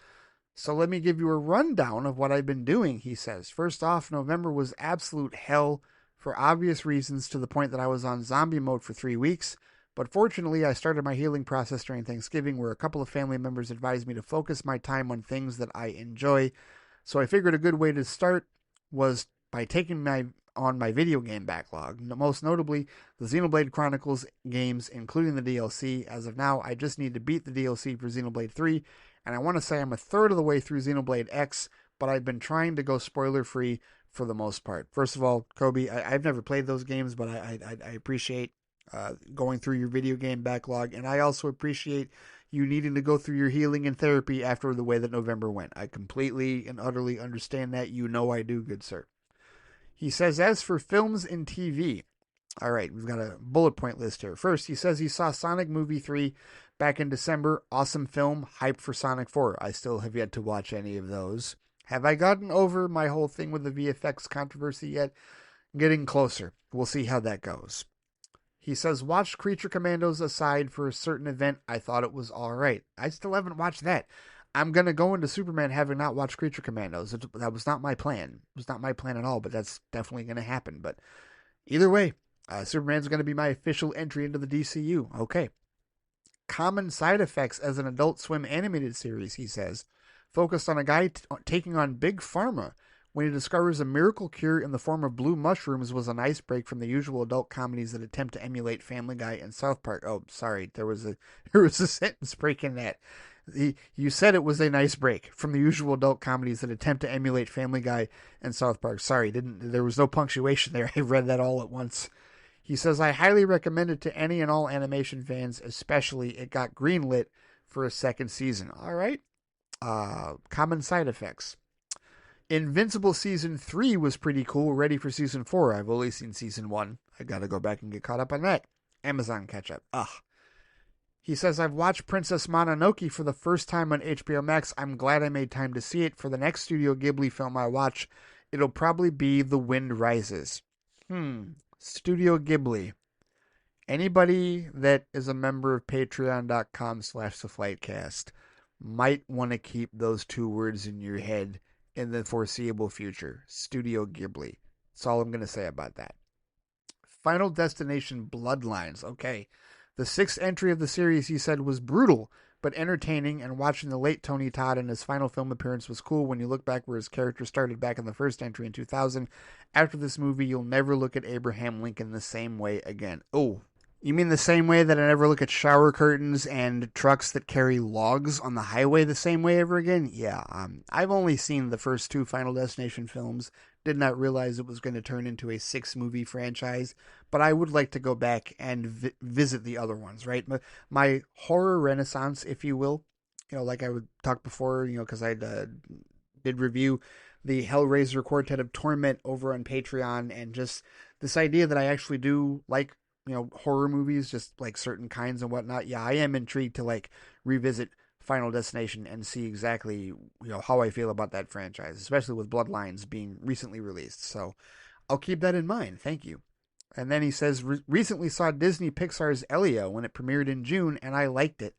So let me give you a rundown of what I've been doing," he says. "First off, November was absolute hell for obvious reasons, to the point that I was on zombie mode for 3 weeks. But fortunately, I started my healing process during Thanksgiving, where a couple of family members advised me to focus my time on things that I enjoy. So I figured a good way to start was by taking on my video game backlog, most notably the Xenoblade Chronicles games, including the DLC. As of now, I just need to beat the DLC for Xenoblade 3, and I want to say I'm a third of the way through Xenoblade X, but I've been trying to go spoiler-free for the most part." First of all, Kobe, I've never played those games, but I appreciate going through your video game backlog, and I also appreciate you needing to go through your healing and therapy after the way that November went. I completely and utterly understand that. You know I do, good sir. He says, as for films and TV, all right, we've got a bullet point list here. First, he says he saw Sonic Movie 3 back in December. Awesome film, hype for Sonic 4. I still have yet to watch any of those. Have I gotten over my whole thing with the VFX controversy yet? Getting closer. We'll see how that goes. He says, watched Creature Commandos aside for a certain event. I thought it was all right. I still haven't watched that. I'm going to go into Superman having not watched Creature Commandos. That was not my plan. It was not my plan at all, but that's definitely going to happen. But either way, Superman's going to be my official entry into the DCU. Okay. Common Side Effects as an Adult Swim animated series, he says, focused on a guy taking on Big Pharma when he discovers a miracle cure in the form of blue mushrooms, was a nice break from the usual adult comedies that attempt to emulate Family Guy and South Park. Oh, sorry, there was a sentence break in that. You said it was a nice break from the usual adult comedies that attempt to emulate Family Guy and South Park. Sorry, there was no punctuation there. I read that all at once. He says, I highly recommend it to any and all animation fans, especially it got greenlit for a second season. All right. Common Side Effects. Invincible Season 3 was pretty cool. Ready for Season 4. I've only seen Season 1. I gotta go back and get caught up on that. Amazon catch-up. Ugh. He says, I've watched Princess Mononoke for the first time on HBO Max. I'm glad I made time to see it. For the next Studio Ghibli film I watch, it'll probably be The Wind Rises. Studio Ghibli. Anybody that is a member of patreon.com/theflightcast might want to keep those two words in your head in the foreseeable future. Studio Ghibli. That's all I'm going to say about that. Final Destination Bloodlines. Okay. The sixth entry of the series, he said, was brutal, but entertaining, and watching the late Tony Todd in his final film appearance was cool when you look back where his character started back in the first entry in 2000. After this movie, you'll never look at Abraham Lincoln the same way again. Oh, You mean the same way that I never look at shower curtains and trucks that carry logs on the highway the same way ever again? Yeah, I've only seen the first two Final Destination films. Did not realize it was going to turn into a six-movie franchise, but I would like to go back and visit the other ones, right? My horror renaissance, if you will, like I would talk before, because I did review the Hellraiser Quartet of Torment over on Patreon, and just this idea that I actually do like horror movies, just like certain kinds and whatnot. Yeah, I am intrigued to like revisit Final Destination and see exactly how I feel about that franchise, especially with Bloodlines being recently released. So I'll keep that in mind. Thank you. And then he says, recently saw Disney Pixar's Elio when it premiered in June, and I liked it.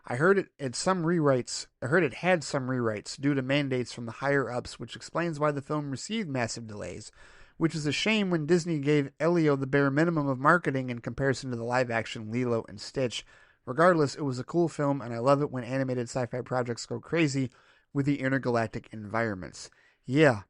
I heard it had some rewrites. I heard it had some rewrites due to mandates from the higher ups, which explains why the film received massive delays. Which is a shame when Disney gave Elio the bare minimum of marketing in comparison to the live-action Lilo and Stitch. Regardless, it was a cool film, and I love it when animated sci-fi projects go crazy with the intergalactic environments. Yeah,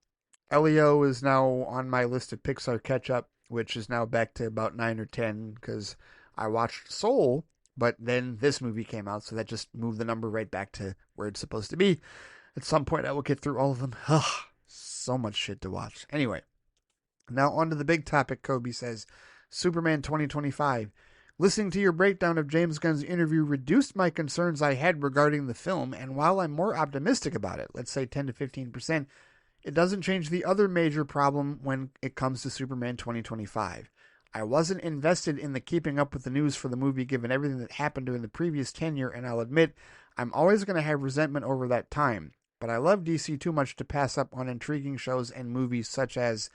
Elio is now on my list of Pixar catch-up, which is now back to about 9 or 10, because I watched Soul, but then this movie came out, so that just moved the number right back to where it's supposed to be. At some point, I will get through all of them. Ugh, so much shit to watch. Anyway. Now on to the big topic, Kobe says. Superman 2025. Listening to your breakdown of James Gunn's interview reduced my concerns I had regarding the film, and while I'm more optimistic about it, let's say 10 to 15%, it doesn't change the other major problem when it comes to Superman 2025. I wasn't invested in the keeping up with the news for the movie given everything that happened during the previous tenure, and I'll admit, I'm always going to have resentment over that time, but I love DC too much to pass up on intriguing shows and movies such as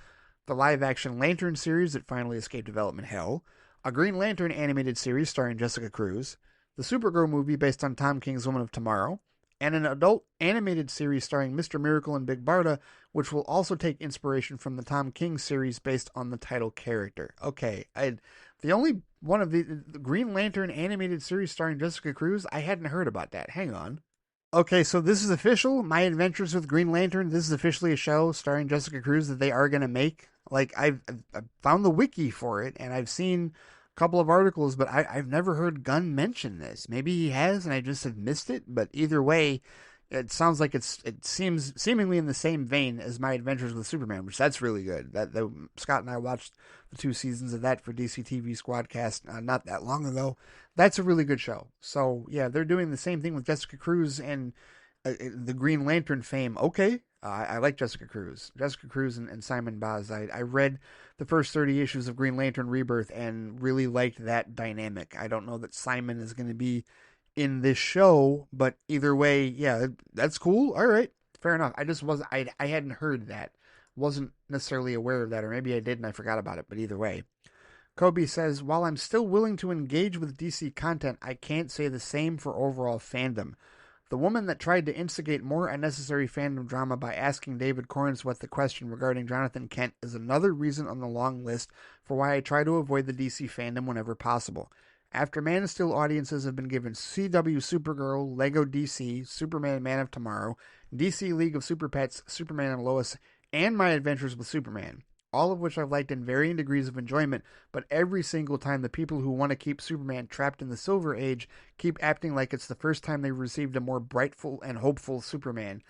the live-action Lantern series that finally escaped development hell, a Green Lantern animated series starring Jessica Cruz, the Supergirl movie based on Tom King's Woman of Tomorrow, and an adult animated series starring Mr. Miracle and Big Barda, which will also take inspiration from the Tom King series based on the title character. Okay, the only one of the Green Lantern animated series starring Jessica Cruz, I hadn't heard about that. Hang on. Okay, so this is official. My Adventures with Green Lantern. This is officially a show starring Jessica Cruz that they are going to make. Like I've found the wiki for it, and I've seen a couple of articles, but I've never heard Gunn mention this. Maybe he has, and I just have missed it. But either way, it sounds like it seems seemingly in the same vein as My Adventures with Superman, which that's really good. That Scott and I watched the 2 seasons of that for DC TV Squadcast not that long ago. That's a really good show. So yeah, they're doing the same thing with Jessica Cruz and the Green Lantern fame. Okay, I like Jessica Cruz. Jessica Cruz and Simon Baz. I read the first 30 issues of Green Lantern Rebirth and really liked that dynamic. I don't know that Simon is going to be in this show, but either way, yeah, that's cool. All right, fair enough. I just wasn't. I hadn't heard that. Wasn't necessarily aware of that, or maybe I did and I forgot about it. But either way. Kobe says, while I'm still willing to engage with DC content, I can't say the same for overall fandom. The woman that tried to instigate more unnecessary fandom drama by asking David Cornsworth the question regarding Jonathan Kent is another reason on the long list for why I try to avoid the DC fandom whenever possible. After Man of Steel audiences have been given CW Supergirl, Lego DC, Superman Man of Tomorrow, DC League of Super Pets, Superman and Lois, and My Adventures with Superman, all of which I've liked in varying degrees of enjoyment, but every single time the people who want to keep Superman trapped in the Silver Age keep acting like it's the first time they've received a more brightful and hopeful Superman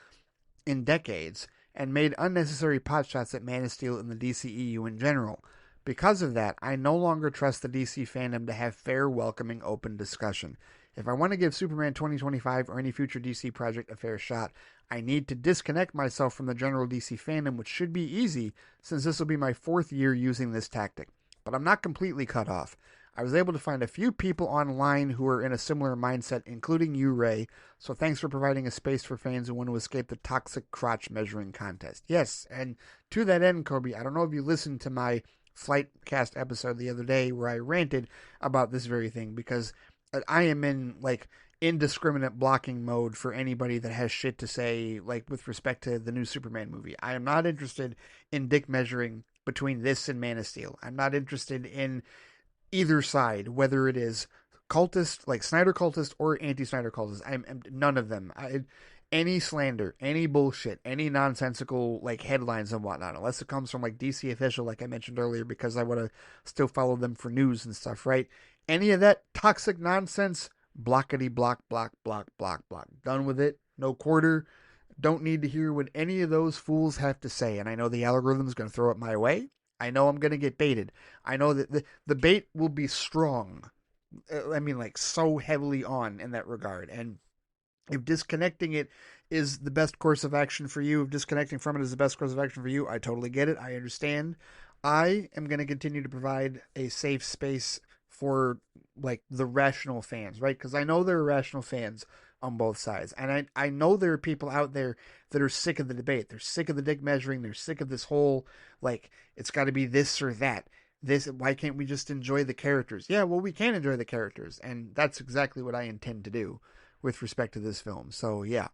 in decades, and made unnecessary potshots at Man of Steel and the DCEU in general. Because of that, I no longer trust the DC fandom to have fair, welcoming, open discussion. If I want to give Superman 2025 or any future DC project a fair shot, I need to disconnect myself from the general DC fandom, which should be easy since this will be my 4th year using this tactic. But I'm not completely cut off. I was able to find a few people online who are in a similar mindset, including you, Ray, so thanks for providing a space for fans who want to escape the toxic crotch measuring contest. Yes, and to that end, Kobe, I don't know if you listened to my FLITE cast episode the other day where I ranted about this very thing, because I am in, like, indiscriminate blocking mode for anybody that has shit to say, like, with respect to the new Superman movie. I am not interested in dick measuring between this and Man of Steel. I'm not interested in either side, whether it is cultist, like Snyder cultist, or anti-Snyder cultist. I'm none of them. Any slander, any bullshit, any nonsensical, like, headlines and whatnot, unless it comes from, like, DC Official, like I mentioned earlier, because I want to still follow them for news and stuff, right? Any of that toxic nonsense, blockety block, block, block, block, block. Done with it. No quarter. Don't need to hear what any of those fools have to say. And I know the algorithm's going to throw it my way. I know I'm going to get baited. I know that the bait will be strong. I mean, like, so heavily on in that regard. And if disconnecting it is the best course of action for you, if disconnecting from it is the best course of action for you, I totally get it. I understand. I am going to continue to provide a safe space for, like, the rational fans, right? Because I know there are rational fans on both sides. And I know there are people out there that are sick of the debate. They're sick of the dick measuring. They're sick of this whole, like, it's got to be this or that. Why can't we just enjoy the characters? Yeah, well, we can enjoy the characters. And that's exactly what I intend to do with respect to this film. So, yeah,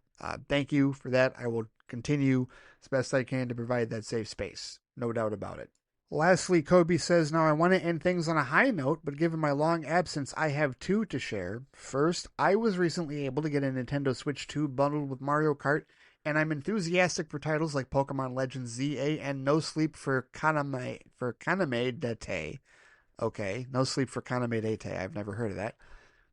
thank you for that. I will continue as best I can to provide that safe space. No doubt about it. Lastly, Kobe says, now I want to end things on a high note, but given my long absence, I have two to share. First, I was recently able to get a Nintendo Switch 2 bundled with Mario Kart, and I'm enthusiastic for titles like Pokemon Legends ZA and No Sleep for Kaname Date. Okay, No Sleep for Kaname Date. I've never heard of that.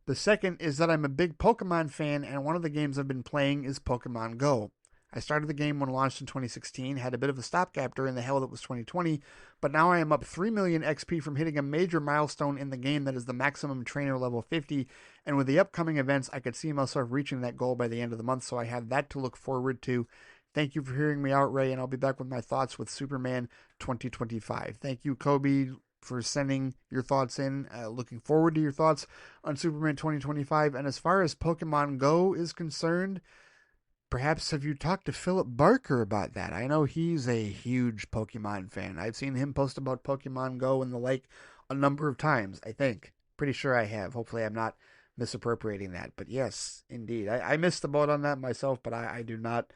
The second is that I'm a big Pokemon fan, and one of the games I've been playing is Pokemon Go. I started the game when it launched in 2016, had a bit of a stopgap during the hell that was 2020, but now I am up 3 million XP from hitting a major milestone in the game that is the maximum trainer level 50, and with the upcoming events, I could see myself reaching that goal by the end of the month, so I have that to look forward to. Thank you for hearing me out, Ray, and I'll be back with my thoughts with Superman 2025. Thank you, Kobe, for sending your thoughts in. Looking forward to your thoughts on Superman 2025. And as far as Pokemon Go is concerned, perhaps have you talked to Philip Barker about that? I know he's a huge Pokemon fan. I've seen him post about Pokemon Go and the like a number of times, I think. Pretty sure I have. Hopefully I'm not misappropriating that. But yes, indeed. I missed the boat on that myself, but I do not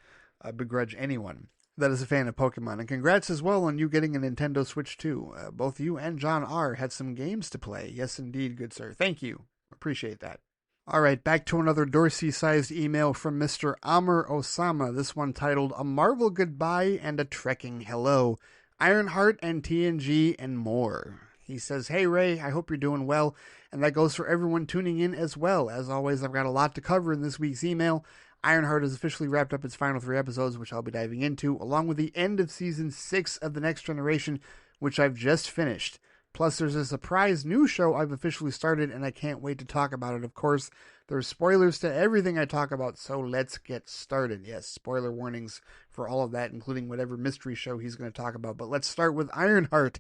begrudge anyone that is a fan of Pokemon. And congrats as well on you getting a Nintendo Switch 2. Both you and John R. had some games to play. Yes, indeed, good sir. Thank you. Appreciate that. All right, back to another Dorsey-sized email from Mr. Amr Osama. This one titled, A Marvel Goodbye and a Trekking Hello. Ironheart and TNG and more. He says, hey, Ray, I hope you're doing well. And that goes for everyone tuning in as well. As always, I've got a lot to cover in this week's email. Ironheart has officially wrapped up its final 3 episodes, which I'll be diving into, along with the end of Season 6 of The Next Generation, which I've just finished. Plus, there's a surprise new show I've officially started, and I can't wait to talk about it. Of course, there's spoilers to everything I talk about, so let's get started. Yes, spoiler warnings for all of that, including whatever mystery show he's going to talk about. But let's start with Ironheart.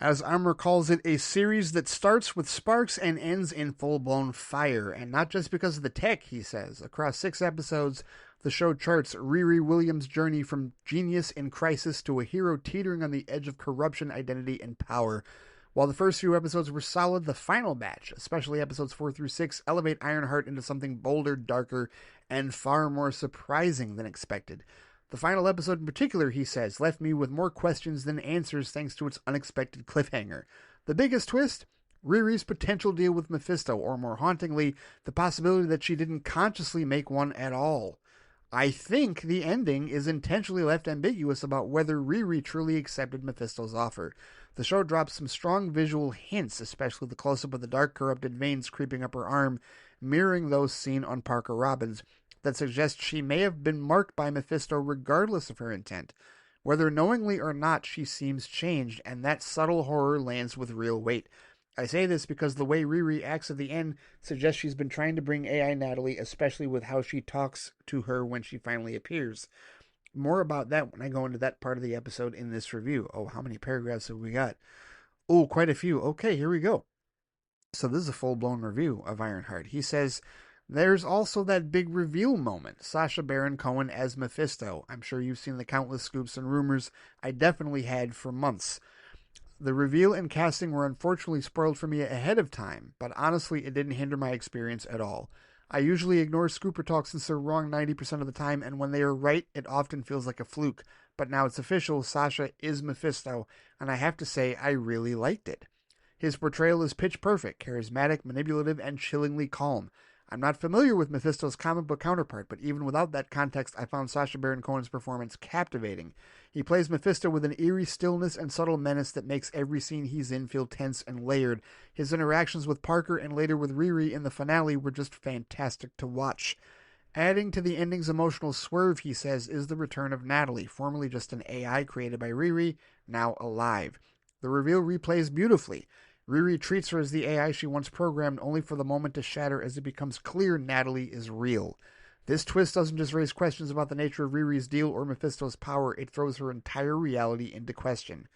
As Armour calls it, a series that starts with sparks and ends in full-blown fire. And not just because of the tech, he says. Across 6 episodes, the show charts Riri Williams' journey from genius in crisis to a hero teetering on the edge of corruption, identity, and power. While the first few episodes were solid, the final batch, especially episodes 4 through 6, elevate Ironheart into something bolder, darker, and far more surprising than expected. The final episode in particular, he says, left me with more questions than answers thanks to its unexpected cliffhanger. The biggest twist? Riri's potential deal with Mephisto, or more hauntingly, the possibility that she didn't consciously make one at all. I think the ending is intentionally left ambiguous about whether Riri truly accepted Mephisto's offer. The show drops some strong visual hints, especially the close-up of the dark, corrupted veins creeping up her arm, mirroring those seen on Parker Robbins, that suggest she may have been marked by Mephisto regardless of her intent. Whether knowingly or not, she seems changed, and that subtle horror lands with real weight. I say this because the way Riri acts at the end suggests she's been trying to bring AI Natalie, especially with how she talks to her when she finally appears. More about that when I go into that part of the episode in this review. Oh, how many paragraphs have we got? Oh, quite a few. Okay, here we go. So this is a full-blown review of Ironheart. He says, there's also that big reveal moment. Sacha Baron Cohen as Mephisto. I'm sure you've seen the countless scoops and rumors. I definitely had for months. The reveal and casting were unfortunately spoiled for me ahead of time, but honestly, it didn't hinder my experience at all. I usually ignore scooper talks since they're wrong 90% of the time, and when they are right, it often feels like a fluke. But now it's official, Sacha is Mephisto, and I have to say, I really liked it. His portrayal is pitch perfect, charismatic, manipulative, and chillingly calm. I'm not familiar with Mephisto's comic book counterpart, but even without that context, I found Sacha Baron Cohen's performance captivating. He plays Mephisto with an eerie stillness and subtle menace that makes every scene he's in feel tense and layered. His interactions with Parker and later with Riri in the finale were just fantastic to watch. Adding to the ending's emotional swerve, he says, is the return of Natalie, formerly just an AI created by Riri, now alive. The reveal replays beautifully. Riri treats her as the AI she once programmed, only for the moment to shatter as it becomes clear Natalie is real. This twist doesn't just raise questions about the nature of Riri's deal or Mephisto's power, it throws her entire reality into question.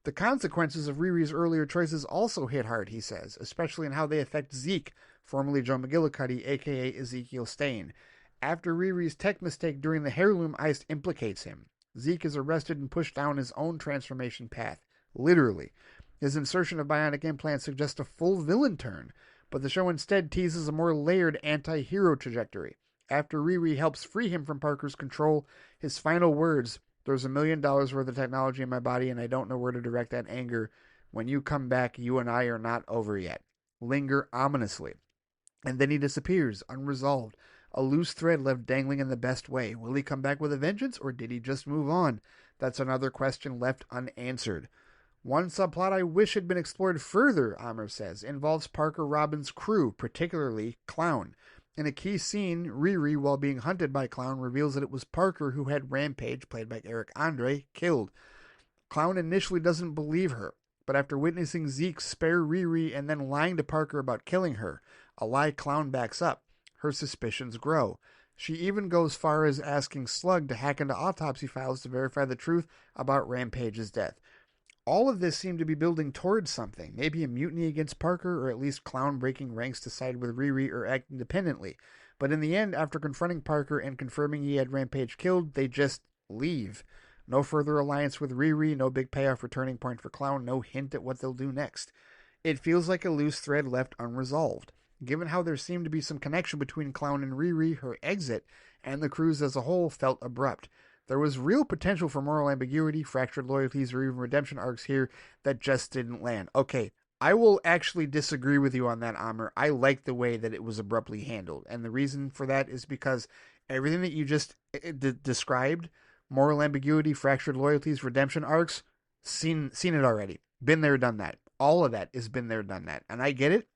The consequences of Riri's earlier choices also hit hard, he says, especially in how they affect Zeke, formerly Joe McGillicuddy, aka Ezekiel Stain. After Riri's tech mistake during the heirloom heist implicates him, Zeke is arrested and pushed down his own transformation path. Literally. His insertion of bionic implants suggests a full villain turn, but the show instead teases a more layered anti-hero trajectory. After Riri helps free him from Parker's control, his final words, "There's $1 million worth of technology in my body and I don't know where to direct that anger. When you come back, you and I are not over yet," linger ominously. And then he disappears, unresolved. A loose thread left dangling in the best way. Will he come back with a vengeance, or did he just move on? That's another question left unanswered. One subplot I wish had been explored further, Amr says, involves Parker Robin's crew, particularly Clown. In a key scene, Riri, while being hunted by Clown, reveals that it was Parker who had Rampage, played by Eric Andre, killed. Clown initially doesn't believe her, but after witnessing Zeke spare Riri and then lying to Parker about killing her, a lie Clown backs up, her suspicions grow. She even goes far as asking Slug to hack into autopsy files to verify the truth about Rampage's death. All of this seemed to be building towards something, maybe a mutiny against Parker, or at least Clown breaking ranks to side with Riri or act independently. But in the end, after confronting Parker and confirming he had Rampage killed, they just leave. No further alliance with Riri, no big payoff or turning point for Clown, no hint at what they'll do next. It feels like a loose thread left unresolved. Given how there seemed to be some connection between Clown and Riri, her exit, and the cruise as a whole felt abrupt. There was real potential for moral ambiguity, fractured loyalties, or even redemption arcs here that just didn't land. Okay, I will actually disagree with you on that, Amr. I like the way that it was abruptly handled. And the reason for that is because everything that you just described, moral ambiguity, fractured loyalties, redemption arcs, seen it already. Been there, done that. All of that is been there, done that. And I get it.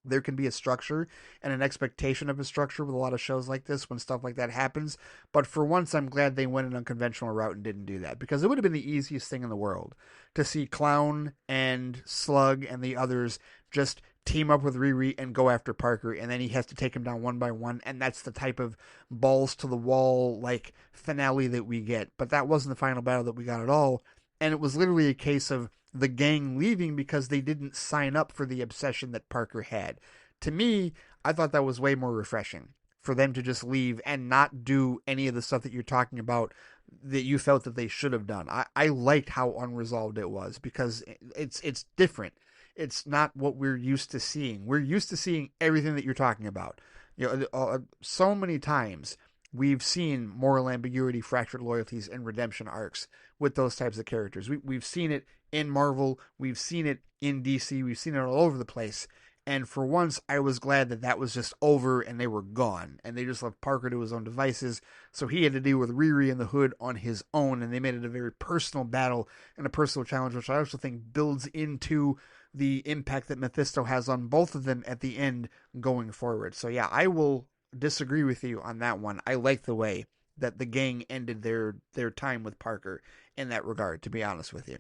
There can be a structure and an expectation of a structure with a lot of shows like this when stuff like that happens. But for once, I'm glad they went an unconventional route and didn't do that, because it would have been the easiest thing in the world to see Clown and Slug and the others just team up with Riri and go after Parker, and then he has to take him down one by one, and that's the type of balls to the wall like finale that we get. But that wasn't the final battle that we got at all, and it was literally a case of the gang leaving because they didn't sign up for the obsession that Parker had. To me, I thought that was way more refreshing for them to just leave and not do any of the stuff that you're talking about that you felt that they should have done. I liked how unresolved it was, because it's different. It's not what we're used to seeing. We're used to seeing everything that you're talking about. So many times we've seen moral ambiguity, fractured loyalties, and redemption arcs with those types of characters. We've seen it in Marvel, we've seen it in DC, we've seen it all over the place. And for once, I was glad that that was just over and they were gone. And they just left Parker to his own devices. So he had to deal with Riri in the Hood on his own. And they made it a very personal battle and a personal challenge, which I also think builds into the impact that Mephisto has on both of them at the end going forward. So yeah, I will disagree with you on that one. I like the way that the gang ended their time with Parker in that regard, to be honest with you.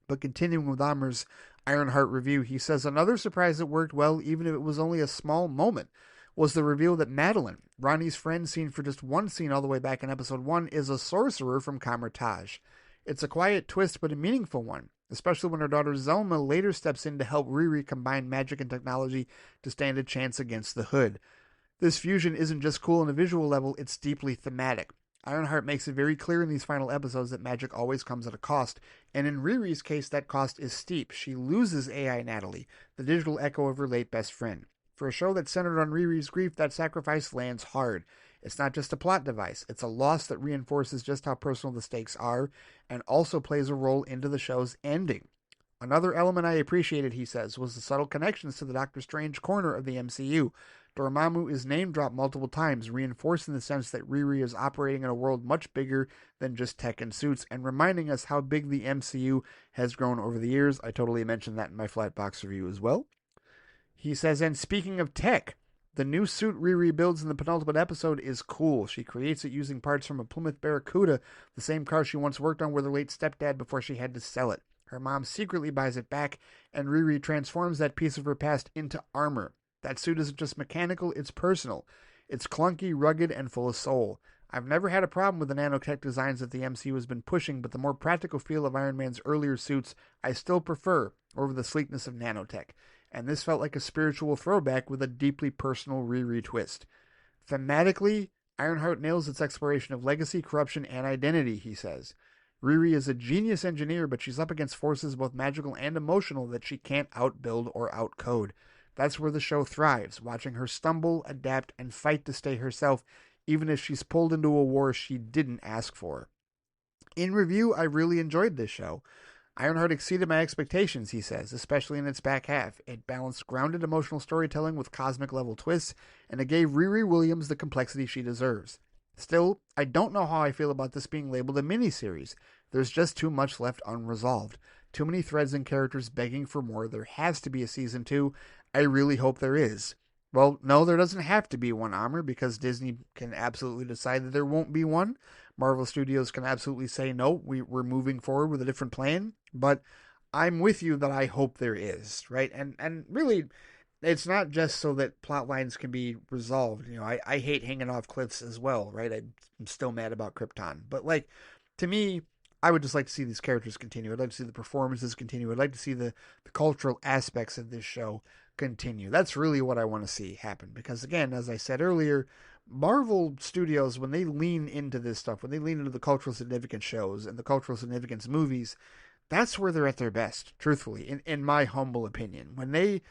But continuing with Amr's Ironheart review, he says, another surprise that worked well, even if it was only a small moment, was the reveal that Madeline, Ronnie's friend seen for just one scene all the way back in episode 1, is a sorcerer from Kamar-Taj. It's a quiet twist, but a meaningful one, especially when her daughter Zelma later steps in to help Riri combine magic and technology to stand a chance against the Hood. This fusion isn't just cool on a visual level, it's deeply thematic. Ironheart makes it very clear in these final episodes that magic always comes at a cost, and in Riri's case, that cost is steep. She loses AI Natalie, the digital echo of her late best friend. For a show that's centered on Riri's grief, that sacrifice lands hard. It's not just a plot device, it's a loss that reinforces just how personal the stakes are, and also plays a role into the show's ending. Another element I appreciated, he says, was the subtle connections to the Doctor Strange corner of the MCU. Dormammu is name-dropped multiple times, reinforcing the sense that Riri is operating in a world much bigger than just tech and suits, and reminding us how big the MCU has grown over the years. I totally mentioned that in my Flightbox review as well. He says, and speaking of tech, the new suit Riri builds in the penultimate episode is cool. She creates it using parts from a Plymouth Barracuda, the same car she once worked on with her late stepdad before she had to sell it. Her mom secretly buys it back, and Riri transforms that piece of her past into armor. That suit isn't just mechanical, it's personal. It's clunky, rugged, and full of soul. I've never had a problem with the nanotech designs that the MCU has been pushing, but the more practical feel of Iron Man's earlier suits I still prefer over the sleekness of nanotech. And this felt like a spiritual throwback with a deeply personal Riri twist. Thematically, Ironheart nails its exploration of legacy, corruption, and identity, he says. Riri is a genius engineer, but she's up against forces both magical and emotional that she can't outbuild or outcode. That's where the show thrives, watching her stumble, adapt, and fight to stay herself, even if she's pulled into a war she didn't ask for. In review, I really enjoyed this show. Ironheart exceeded my expectations, he says, especially in its back half. It balanced grounded emotional storytelling with cosmic-level twists, and it gave Riri Williams the complexity she deserves. Still, I don't know how I feel about this being labeled a miniseries. There's just too much left unresolved. Too many threads and characters begging for more. There has to be a season 2. I really hope there is. Well, no, there doesn't have to be one, Amr, because Disney can absolutely decide that there won't be one. Marvel Studios can absolutely say, no, we're moving forward with a different plan. But I'm with you that I hope there is, right? And really, it's not just so that plot lines can be resolved. You know, I hate hanging off cliffs as well, right? I'm still mad about Krypton. But, like, to me, I would just like to see these characters continue. I'd like to see the performances continue. I'd like to see the cultural aspects of this show continue. That's really what I want to see happen. Because, again, as I said earlier, Marvel Studios, when they lean into this stuff, when they lean into the cultural significance shows and the cultural significance movies, that's where they're at their best, truthfully, in my humble opinion. When they,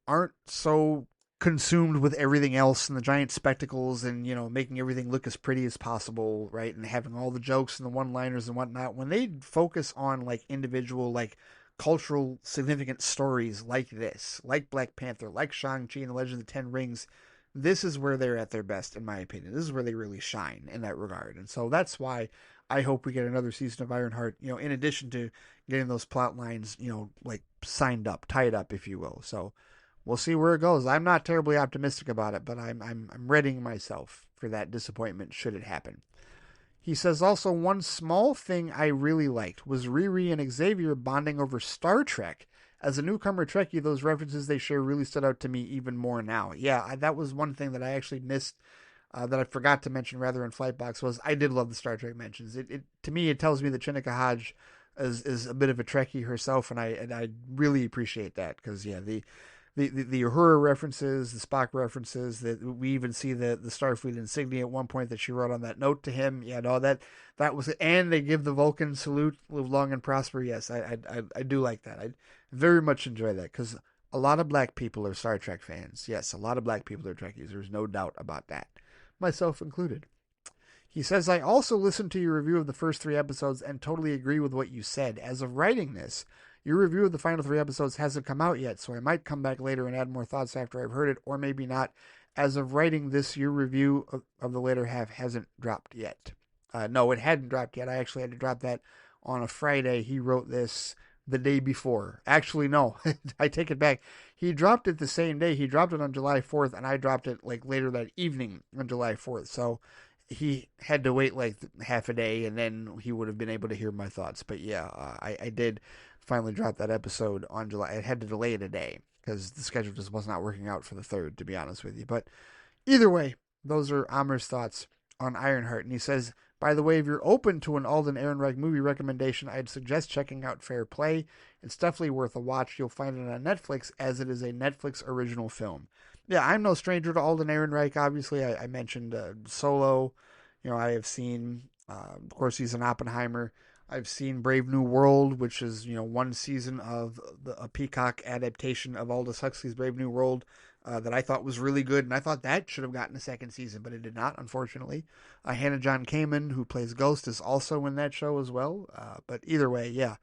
aren't so consumed with everything else and the giant spectacles and, making everything look as pretty as possible, right? And having all the jokes and the one-liners and whatnot. When they focus on, like, individual, like, cultural significant stories like this, like Black Panther, like Shang-Chi and the Legend of the Ten Rings, this is where they're at their best, in my opinion. This is where they really shine in that regard. And so that's why I hope we get another season of Ironheart, in addition to getting those plot lines, like signed up, tied up, if you will. So we'll see where it goes. I'm not terribly optimistic about it, but I'm readying myself for that disappointment should it happen. He says also one small thing I really liked was Riri and Xavier bonding over Star Trek. As a newcomer Trekkie, those references they share really stood out to me even more now. Yeah, that was one thing that I actually missed, that I forgot to mention rather in Flightbox, was I did love the Star Trek mentions. It to me, it tells me that Chinika Hodge is a bit of a Trekkie herself, and I really appreciate that, because, yeah, the Uhura references, the Spock references, that we even see the Starfleet insignia at one point that she wrote on that note to him. Yeah, no, that was it. And they give the Vulcan salute, live long and prosper. Yes, I do like that. I very much enjoy that, because a lot of black people are Star Trek fans. Yes, a lot of black people are Trekkies. There's no doubt about that, myself included. He says, I also listened to your review of the first 3 episodes and totally agree with what you said. As of writing this, your review of the final 3 episodes hasn't come out yet, so I might come back later and add more thoughts after I've heard it, or maybe not. As of writing this, your review of the later half hasn't dropped yet. No, it hadn't dropped yet. I actually had to drop that on a Friday. He wrote this the day before. Actually, no, I take it back. He dropped it the same day. He dropped it on July 4th, and I dropped it like later that evening on July 4th. So he had to wait like half a day, and then he would have been able to hear my thoughts. But yeah, I did finally drop that episode on July. I had to delay it a day because the schedule just was not working out for the 3rd, to be honest with you. But either way, those are Amir's thoughts on Ironheart. And he says, by the way, if you're open to an Alden Ehrenreich movie recommendation, I'd suggest checking out Fair Play. It's definitely worth a watch. You'll find it on Netflix, as it is a Netflix original film. Yeah, I'm no stranger to Alden Ehrenreich, obviously. I mentioned Solo. I have seen, of course, he's an Oppenheimer. I've seen Brave New World, which is, one season of a Peacock adaptation of Aldous Huxley's Brave New World that I thought was really good, and I thought that should have gotten a second season, but it did not, unfortunately. Hannah John Kamen, who plays Ghost, is also in that show as well. But either way, yeah.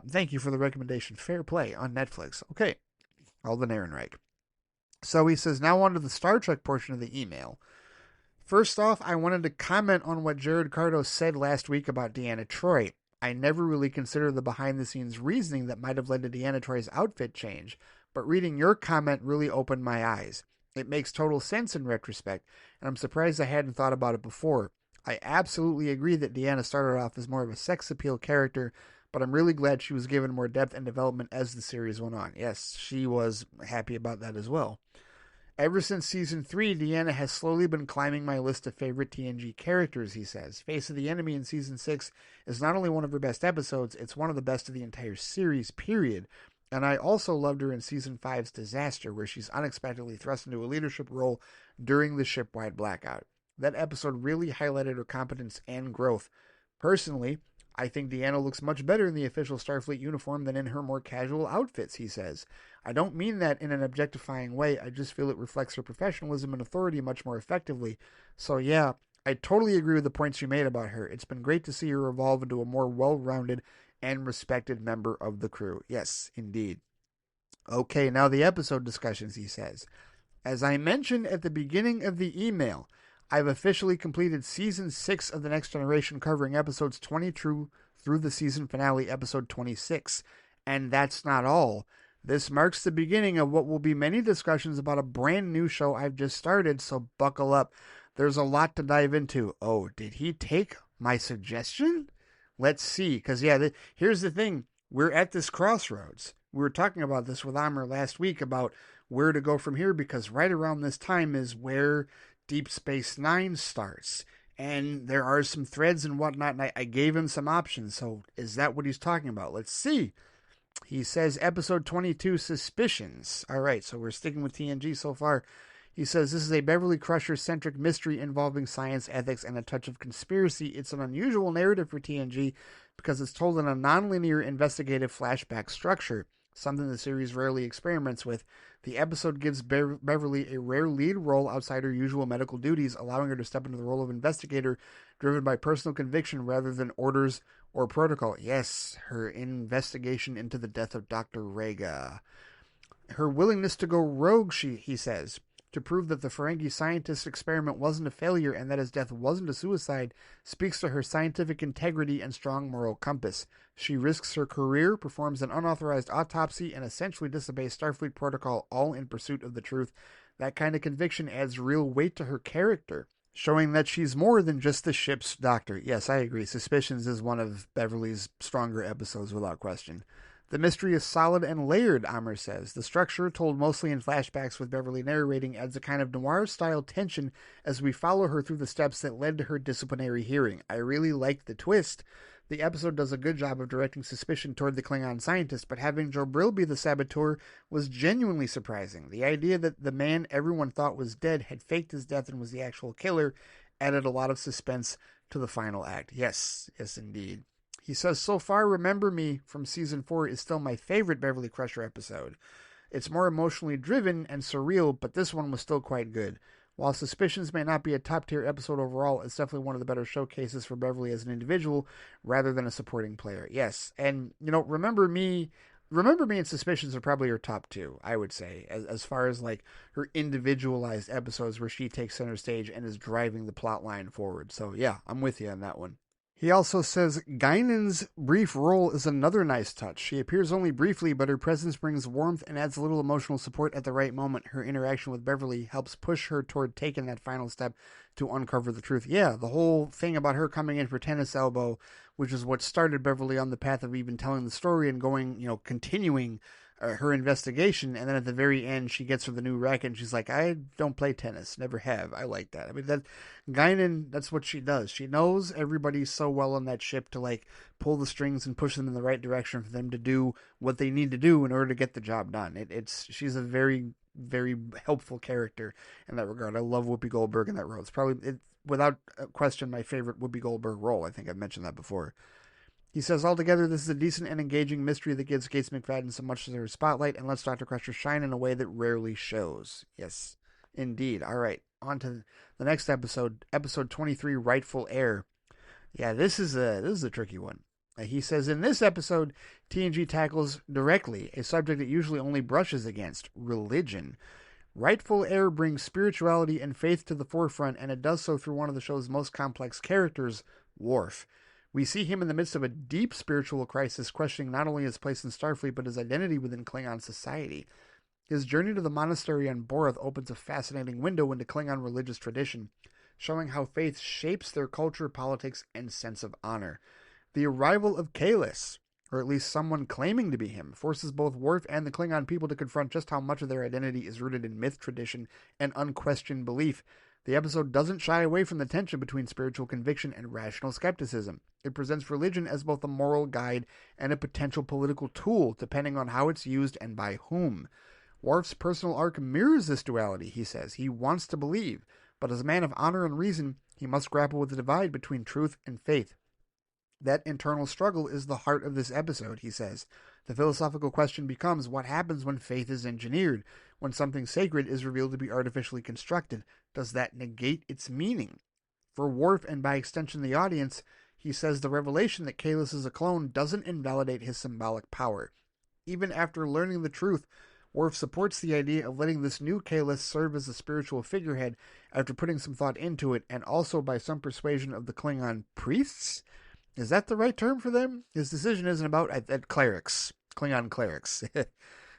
Thank you for the recommendation. Fair Play on Netflix. Okay, Alden Ehrenreich. So he says, now on to the Star Trek portion of the email. First off, I wanted to comment on what Jared Cardo said last week about Deanna Troi. I never really considered the behind-the-scenes reasoning that might have led to Deanna Troi's outfit change, but reading your comment really opened my eyes. It makes total sense in retrospect, and I'm surprised I hadn't thought about it before. I absolutely agree that Deanna started off as more of a sex appeal character, but I'm really glad she was given more depth and development as the series went on. Yes, she was happy about that as well. Ever since season 3, Deanna has slowly been climbing my list of favorite TNG characters, he says. Face of the Enemy in season 6 is not only one of her best episodes, it's one of the best of the entire series, period. And I also loved her in season 5's Disaster, where she's unexpectedly thrust into a leadership role during the ship-wide blackout. That episode really highlighted her competence and growth. Personally, I think Deanna looks much better in the official Starfleet uniform than in her more casual outfits, he says. I don't mean that in an objectifying way, I just feel it reflects her professionalism and authority much more effectively. So yeah, I totally agree with the points you made about her. It's been great to see her evolve into a more well-rounded and respected member of the crew. Yes, indeed. Okay, now the episode discussions, he says. As I mentioned at the beginning of the email, I've officially completed Season 6 of The Next Generation, covering episodes 22 through the season finale, episode 26. And that's not all. This marks the beginning of what will be many discussions about a brand new show I've just started, so buckle up. There's a lot to dive into. Oh, did he take my suggestion? Let's see, because here's the thing. We're at this crossroads. We were talking about this with Amr last week about where to go from here, because right around this time is where Deep Space Nine starts. And there are some threads and whatnot, and I gave him some options. So is that what he's talking about? Let's see. He says episode 22, Suspicions. All right, so we're sticking with TNG so far. He says this is a Beverly Crusher-centric mystery involving science, ethics, and a touch of conspiracy. It's an unusual narrative for TNG because it's told in a nonlinear investigative flashback structure, something the series rarely experiments with. The episode gives Beverly a rare lead role outside her usual medical duties, allowing her to step into the role of investigator driven by personal conviction rather than orders or protocol. Yes, her investigation into the death of Dr. Rega. Her willingness to go rogue, he says, to prove that the Ferengi scientist experiment wasn't a failure and that his death wasn't a suicide, speaks to her scientific integrity and strong moral compass. She risks her career, performs an unauthorized autopsy, and essentially disobeys Starfleet protocol, all in pursuit of the truth. That kind of conviction adds real weight to her character, showing that she's more than just the ship's doctor. Yes, I agree. Suspicions is one of Beverly's stronger episodes without question. The mystery is solid and layered, Amr says. The structure, told mostly in flashbacks with Beverly narrating, adds a kind of noir-style tension as we follow her through the steps that led to her disciplinary hearing. I really like the twist. The episode does a good job of directing suspicion toward the Klingon scientist, but having Jobrill be the saboteur was genuinely surprising. The idea that the man everyone thought was dead had faked his death and was the actual killer added a lot of suspense to the final act. Yes, indeed. He says, so far, Remember Me from Season 4 is still my favorite Beverly Crusher episode. It's more emotionally driven and surreal, but this one was still quite good. While Suspicions may not be a top-tier episode overall, it's definitely one of the better showcases for Beverly as an individual rather than a supporting player. Yes, and, Remember Me and Suspicions are probably her top two, I would say, as far as, like, her individualized episodes where she takes center stage and is driving the plot line forward. So, yeah, I'm with you on that one. He also says Guinan's brief role is another nice touch. She appears only briefly, but her presence brings warmth and adds a little emotional support at the right moment. Her interaction with Beverly helps push her toward taking that final step to uncover the truth. Yeah, the whole thing about her coming in for tennis elbow, which is what started Beverly on the path of even telling the story and going, continuing her investigation, and then at the very end she gets her the new racket and she's like, I don't play tennis, never have. I like that. I mean, that Guinan, that's what she does. She knows everybody so well on that ship to, like, pull the strings and push them in the right direction for them to do what they need to do in order to get the job done. She's a very, very helpful character in that regard. I love Whoopi Goldberg in that role. It's probably, without question, my favorite Whoopi Goldberg role. I think I've mentioned that before. He says, altogether, this is a decent and engaging mystery that gives Gates McFadden so much of their spotlight and lets Dr. Crusher shine in a way that rarely shows. Yes, indeed. All right, on to the next episode, episode 23, Rightful Heir. Yeah, this is a tricky one. He says, in this episode, TNG tackles directly a subject it usually only brushes against, religion. Rightful Heir brings spirituality and faith to the forefront, and it does so through one of the show's most complex characters, Worf. We see him in the midst of a deep spiritual crisis, questioning not only his place in Starfleet, but his identity within Klingon society. His journey to the monastery on Boreth opens a fascinating window into Klingon religious tradition, showing how faith shapes their culture, politics, and sense of honor. The arrival of Kahless, or at least someone claiming to be him, forces both Worf and the Klingon people to confront just how much of their identity is rooted in myth, tradition, and unquestioned belief. The episode doesn't shy away from the tension between spiritual conviction and rational skepticism. It presents religion as both a moral guide and a potential political tool, depending on how it's used and by whom. Worf's personal arc mirrors this duality, he says. He wants to believe, but as a man of honor and reason, he must grapple with the divide between truth and faith. That internal struggle is the heart of this episode, he says. The philosophical question becomes, what happens when faith is engineered? When something sacred is revealed to be artificially constructed? Does that negate its meaning? For Worf, and by extension the audience, he says the revelation that Kahless is a clone doesn't invalidate his symbolic power. Even after learning the truth, Worf supports the idea of letting this new Kahless serve as a spiritual figurehead after putting some thought into it, and also by some persuasion of the Klingon priests? Is that the right term for them? His decision isn't about clerics, Klingon clerics.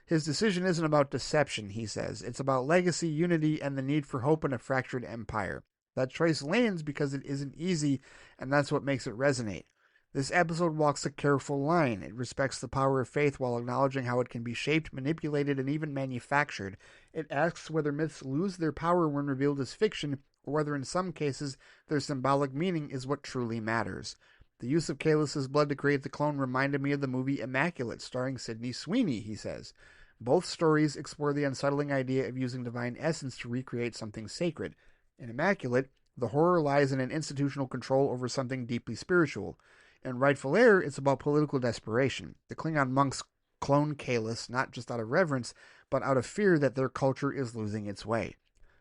His decision isn't about deception, he says. It's about legacy, unity, and the need for hope in a fractured empire. That choice lands because it isn't easy, and that's what makes it resonate. This episode walks a careful line. It respects the power of faith while acknowledging how it can be shaped, manipulated, and even manufactured. It asks whether myths lose their power when revealed as fiction, or whether in some cases their symbolic meaning is what truly matters. The use of Kahless's blood to create the clone reminded me of the movie Immaculate, starring Sydney Sweeney, he says. Both stories explore the unsettling idea of using divine essence to recreate something sacred. In Immaculate, the horror lies in an institutional control over something deeply spiritual. In Rightful Heir, it's about political desperation. The Klingon monks clone Kahless not just out of reverence, but out of fear that their culture is losing its way.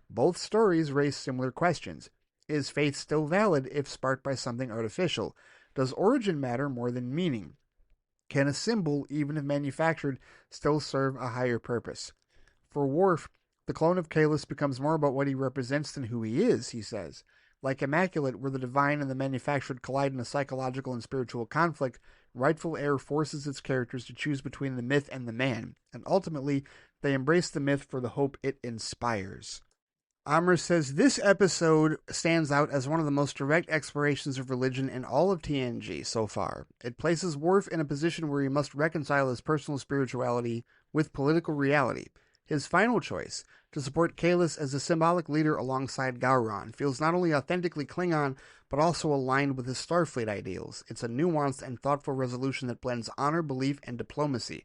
Both stories raise similar questions. Is faith still valid if sparked by something artificial? Does origin matter more than meaning? Can a symbol, even if manufactured, still serve a higher purpose? For Worf, the clone of Kahless becomes more about what he represents than who he is, he says. Like Immaculate, where the divine and the manufactured collide in a psychological and spiritual conflict, Rightful Heir forces its characters to choose between the myth and the man, and ultimately, they embrace the myth for the hope it inspires. Amr says this episode stands out as one of the most direct explorations of religion in all of TNG so far. It places Worf in a position where he must reconcile his personal spirituality with political reality. His final choice, to support Kahless as a symbolic leader alongside Gowron, feels not only authentically Klingon, but also aligned with his Starfleet ideals. It's a nuanced and thoughtful resolution that blends honor, belief, and diplomacy.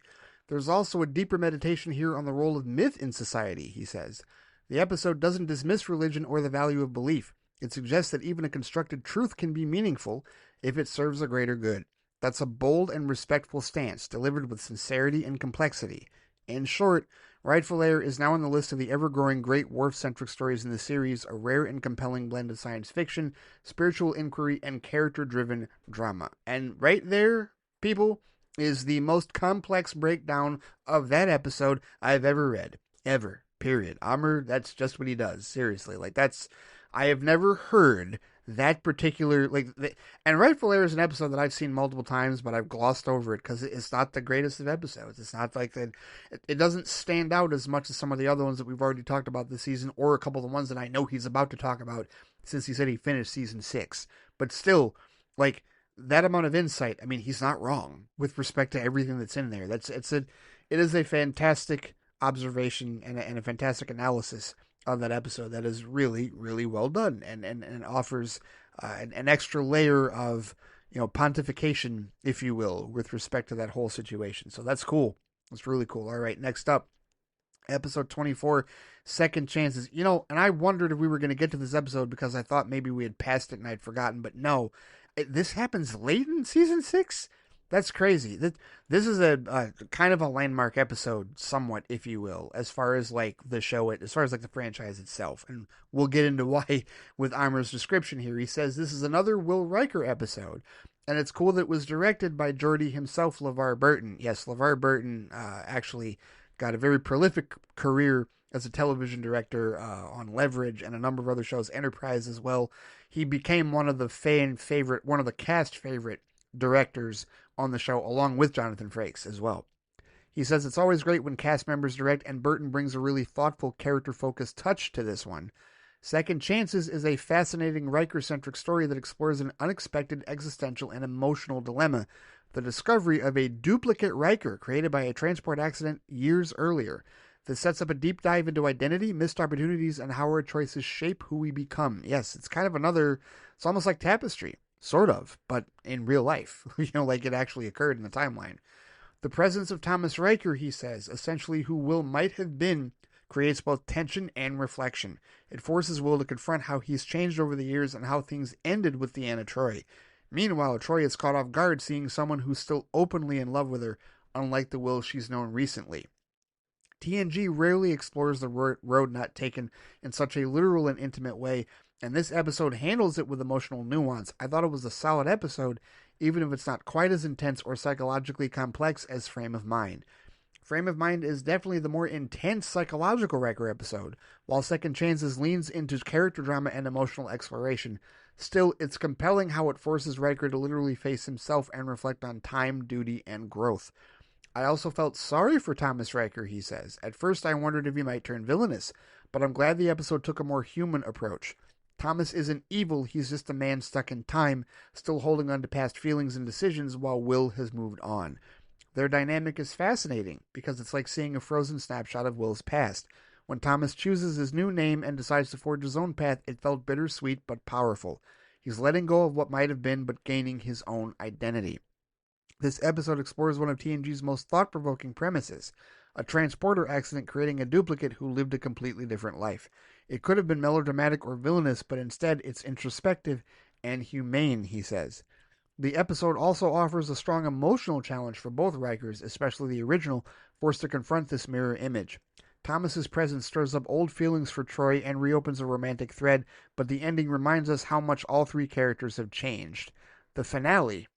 There's also a deeper meditation here on the role of myth in society, he says. The episode doesn't dismiss religion or the value of belief. It suggests that even a constructed truth can be meaningful if it serves a greater good. That's a bold and respectful stance, delivered with sincerity and complexity. In short, Rightful Heir is now on the list of the ever-growing great Worf-centric stories in the series, a rare and compelling blend of science fiction, spiritual inquiry, and character-driven drama. And right there, people, is the most complex breakdown of that episode I've ever read. Ever. Period. Amr, that's just what he does. Seriously. I have never heard that particular, and Rightful Heir is an episode that I've seen multiple times, but I've glossed over it because it's not the greatest of episodes. It's not like that. It doesn't stand out as much as some of the other ones that we've already talked about this season, or a couple of the ones that I know he's about to talk about since he said he finished season 6. But still, that amount of insight, I mean, he's not wrong with respect to everything that's in there. It is a fantastic observation and a fantastic analysis of that episode that is really, really well done and offers an extra layer of, pontification, if you will, with respect to that whole situation. So that's cool. That's really cool. All right, next up, episode 24, Second Chances. And I wondered if we were going to get to this episode because I thought maybe we had passed it and I'd forgotten, but no. This happens late in season 6? That's crazy. This is a kind of a landmark episode, somewhat, if you will, as far as the show, as far as the franchise itself. And we'll get into why with Amr's description here. He says this is another Will Riker episode, and it's cool that it was directed by Geordi himself, LeVar Burton. Yes, LeVar Burton actually got a very prolific career as a television director on Leverage and a number of other shows, Enterprise as well. He became one of the cast favorite directors on the show, along with Jonathan Frakes as well. He says it's always great when cast members direct, and Burton brings a really thoughtful, character-focused touch to this one. Second Chances is a fascinating Riker-centric story that explores an unexpected existential and emotional dilemma, the discovery of a duplicate Riker created by a transport accident years earlier. This sets up a deep dive into identity, missed opportunities, and how our choices shape who we become. Yes, it's kind of it's almost like Tapestry, sort of, but in real life, like it actually occurred in the timeline. The presence of Thomas Riker, he says, essentially who Will might have been, creates both tension and reflection. It forces Will to confront how he's changed over the years and how things ended with Deanna Troi. Meanwhile, Troi is caught off guard seeing someone who's still openly in love with her, unlike the Will she's known recently. TNG rarely explores the road not taken in such a literal and intimate way, and this episode handles it with emotional nuance. I thought it was a solid episode, even if it's not quite as intense or psychologically complex as Frame of Mind. Frame of Mind is definitely the more intense psychological Riker episode, while Second Chances leans into character drama and emotional exploration. Still, it's compelling how it forces Riker to literally face himself and reflect on time, duty, and growth. I also felt sorry for Thomas Riker, he says. At first I wondered if he might turn villainous, but I'm glad the episode took a more human approach. Thomas isn't evil, he's just a man stuck in time, still holding on to past feelings and decisions while Will has moved on. Their dynamic is fascinating, because it's like seeing a frozen snapshot of Will's past. When Thomas chooses his new name and decides to forge his own path, it felt bittersweet but powerful. He's letting go of what might have been, but gaining his own identity. This episode explores one of TNG's most thought-provoking premises, a transporter accident creating a duplicate who lived a completely different life. It could have been melodramatic or villainous, but instead it's introspective and humane, he says. The episode also offers a strong emotional challenge for both Rikers, especially the original, forced to confront this mirror image. Thomas's presence stirs up old feelings for Troi and reopens a romantic thread, but the ending reminds us how much all three characters have changed. The finale,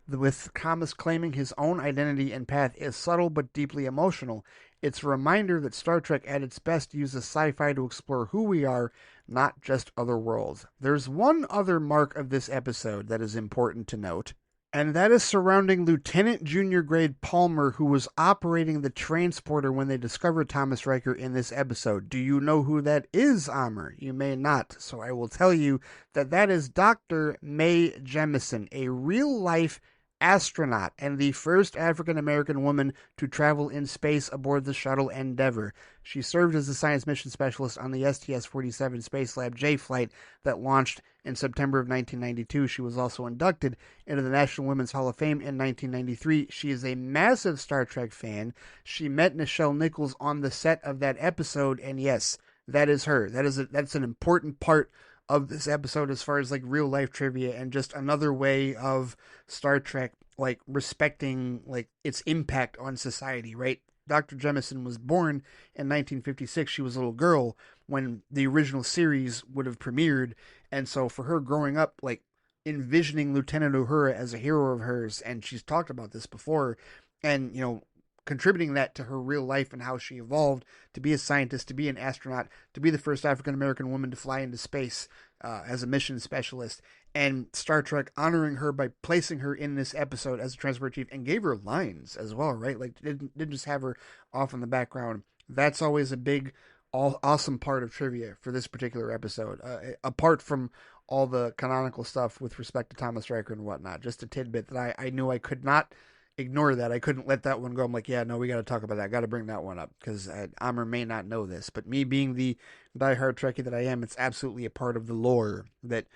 with Thomas claiming his own identity and path, is subtle but deeply emotional. It's a reminder that Star Trek at its best uses sci-fi to explore who we are, not just other worlds. There's one other mark of this episode that is important to note, and that is surrounding Lieutenant Junior Grade Palmer, who was operating the transporter when they discovered Thomas Riker in this episode. Do you know who that is, Amr? You may not, so I will tell you that is Dr. Mae Jemison, a real-life astronaut and the first African-American woman to travel in space aboard the shuttle Endeavour. She served as a science mission specialist on the STS-47 Spacelab J flight that launched in September of 1992. She was also inducted into the National Women's Hall of Fame in 1993. She is a massive Star Trek fan. She met Nichelle Nichols on the set of that episode, and yes, that is her. That's an important part of this episode as far as like real life trivia, and just another way of Star Trek like respecting like its impact on society, right? Dr. Jemison was born in 1956. She was a little girl when the original series would have premiered, and so for her growing up, like envisioning Lieutenant Uhura as a hero of hers, and she's talked about this before, and contributing that to her real life and how she evolved to be a scientist, to be an astronaut, to be the first African-American woman to fly into space as a mission specialist, and Star Trek honoring her by placing her in this episode as a transport chief and gave her lines as well, right? Like, didn't just have her off in the background. That's always a big, awesome part of trivia for this particular episode, apart from all the canonical stuff with respect to Thomas Riker and whatnot. Just a tidbit that I knew I could not ignore that. I couldn't let that one go. I'm like, yeah, no, we got to talk about that. I got to bring that one up because Amr may not know this, but me being the diehard Trekkie that I am, it's absolutely a part of the lore that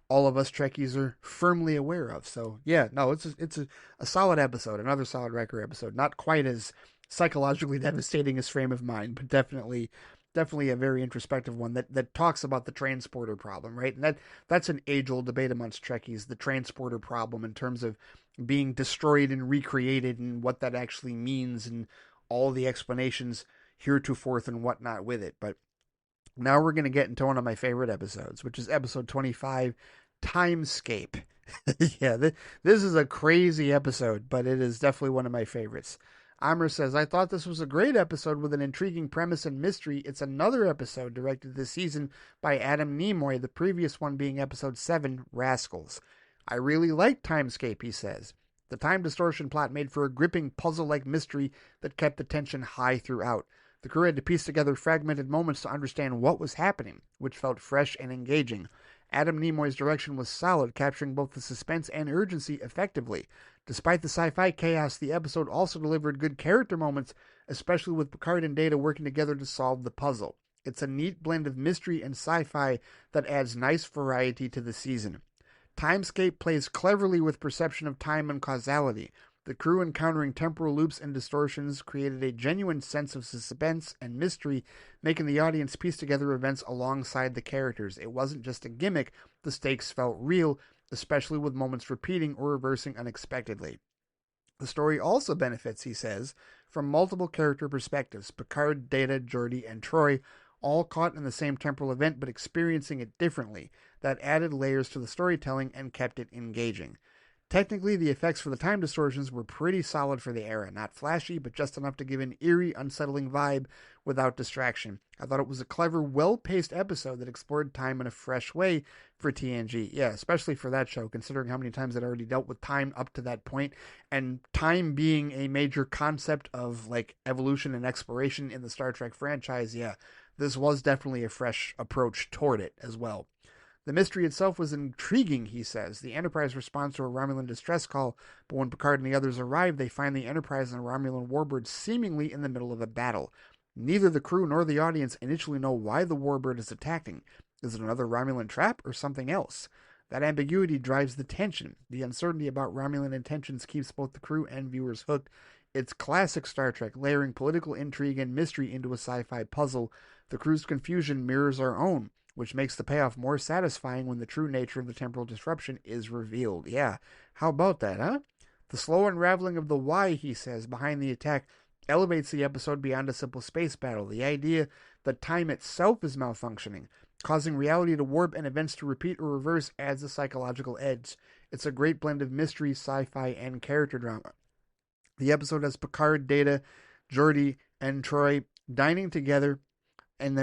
all of us Trekkies are firmly aware of. So yeah, no, it's a solid episode, another solid Riker episode. Not quite as psychologically devastating as Frame of Mind, but definitely a very introspective one that talks about the transporter problem, right? And that's an age-old debate amongst Trekkies, the transporter problem in terms of being destroyed and recreated and what that actually means and all the explanations heretofore and whatnot with it. But now we're going to get into one of my favorite episodes, which is episode 25, Timescape. Yeah, this is a crazy episode, but it is definitely one of my favorites. Amr says, I thought this was a great episode with an intriguing premise and mystery. It's another episode directed this season by Adam Nimoy, the previous one being episode 7, Rascals. I really liked Timescape, he says. The time distortion plot made for a gripping puzzle-like mystery that kept the tension high throughout. The crew had to piece together fragmented moments to understand what was happening, which felt fresh and engaging. Adam Nimoy's direction was solid, capturing both the suspense and urgency effectively. Despite the sci-fi chaos, the episode also delivered good character moments, especially with Picard and Data working together to solve the puzzle. It's a neat blend of mystery and sci-fi that adds nice variety to the season. Timescape plays cleverly with perception of time and causality. The crew encountering temporal loops and distortions created a genuine sense of suspense and mystery, making the audience piece together events alongside the characters. It wasn't just a gimmick, the stakes felt real, especially with moments repeating or reversing unexpectedly. The story also benefits, he says, from multiple character perspectives. Picard, Data, Geordi, and Troy all caught in the same temporal event but experiencing it differently. That added layers to the storytelling and kept it engaging. Technically, the effects for the time distortions were pretty solid for the era. Not flashy, but just enough to give an eerie, unsettling vibe without distraction. I thought it was a clever, well-paced episode that explored time in a fresh way for TNG. Yeah, especially for that show, considering how many times it already dealt with time up to that point, and time being a major concept of like evolution and exploration in the Star Trek franchise. Yeah, this was definitely a fresh approach toward it as well. The mystery itself was intriguing, he says. The Enterprise responds to a Romulan distress call, but when Picard and the others arrive, they find the Enterprise and a Romulan warbird seemingly in the middle of a battle. Neither the crew nor the audience initially know why the warbird is attacking. Is it another Romulan trap or something else? That ambiguity drives the tension. The uncertainty about Romulan intentions keeps both the crew and viewers hooked. It's classic Star Trek, layering political intrigue and mystery into a sci-fi puzzle. The crew's confusion mirrors our own, which makes the payoff more satisfying when the true nature of the temporal disruption is revealed. Yeah, how about that, huh? The slow unraveling of the why, he says, behind the attack elevates the episode beyond a simple space battle. The idea that time itself is malfunctioning, causing reality to warp and events to repeat or reverse, adds a psychological edge. It's a great blend of mystery, sci-fi, and character drama. The episode has Picard, Data, Geordi, and Troy dining together and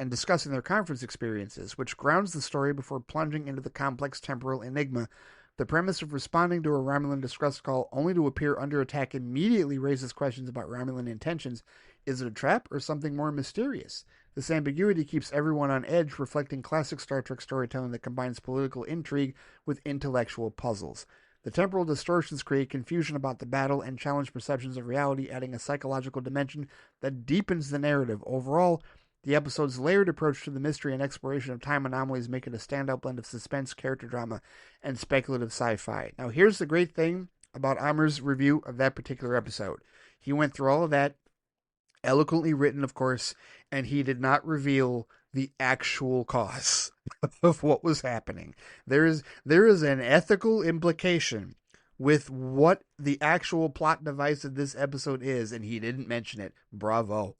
discussing their conference experiences, which grounds the story before plunging into the complex temporal enigma. The premise of responding to a Romulan distress call only to appear under attack immediately raises questions about Romulan intentions. Is it a trap or something more mysterious? This ambiguity keeps everyone on edge, reflecting classic Star Trek storytelling that combines political intrigue with intellectual puzzles. The temporal distortions create confusion about the battle and challenge perceptions of reality, adding a psychological dimension that deepens the narrative. Overall, the episode's layered approach to the mystery and exploration of time anomalies make it a standout blend of suspense, character drama, and speculative sci-fi. Now, here's the great thing about Amr's review of that particular episode. He went through all of that, eloquently written, of course, and he did not reveal the actual cause of what was happening. There is an ethical implication with what the actual plot device of this episode is, and he didn't mention it. Bravo.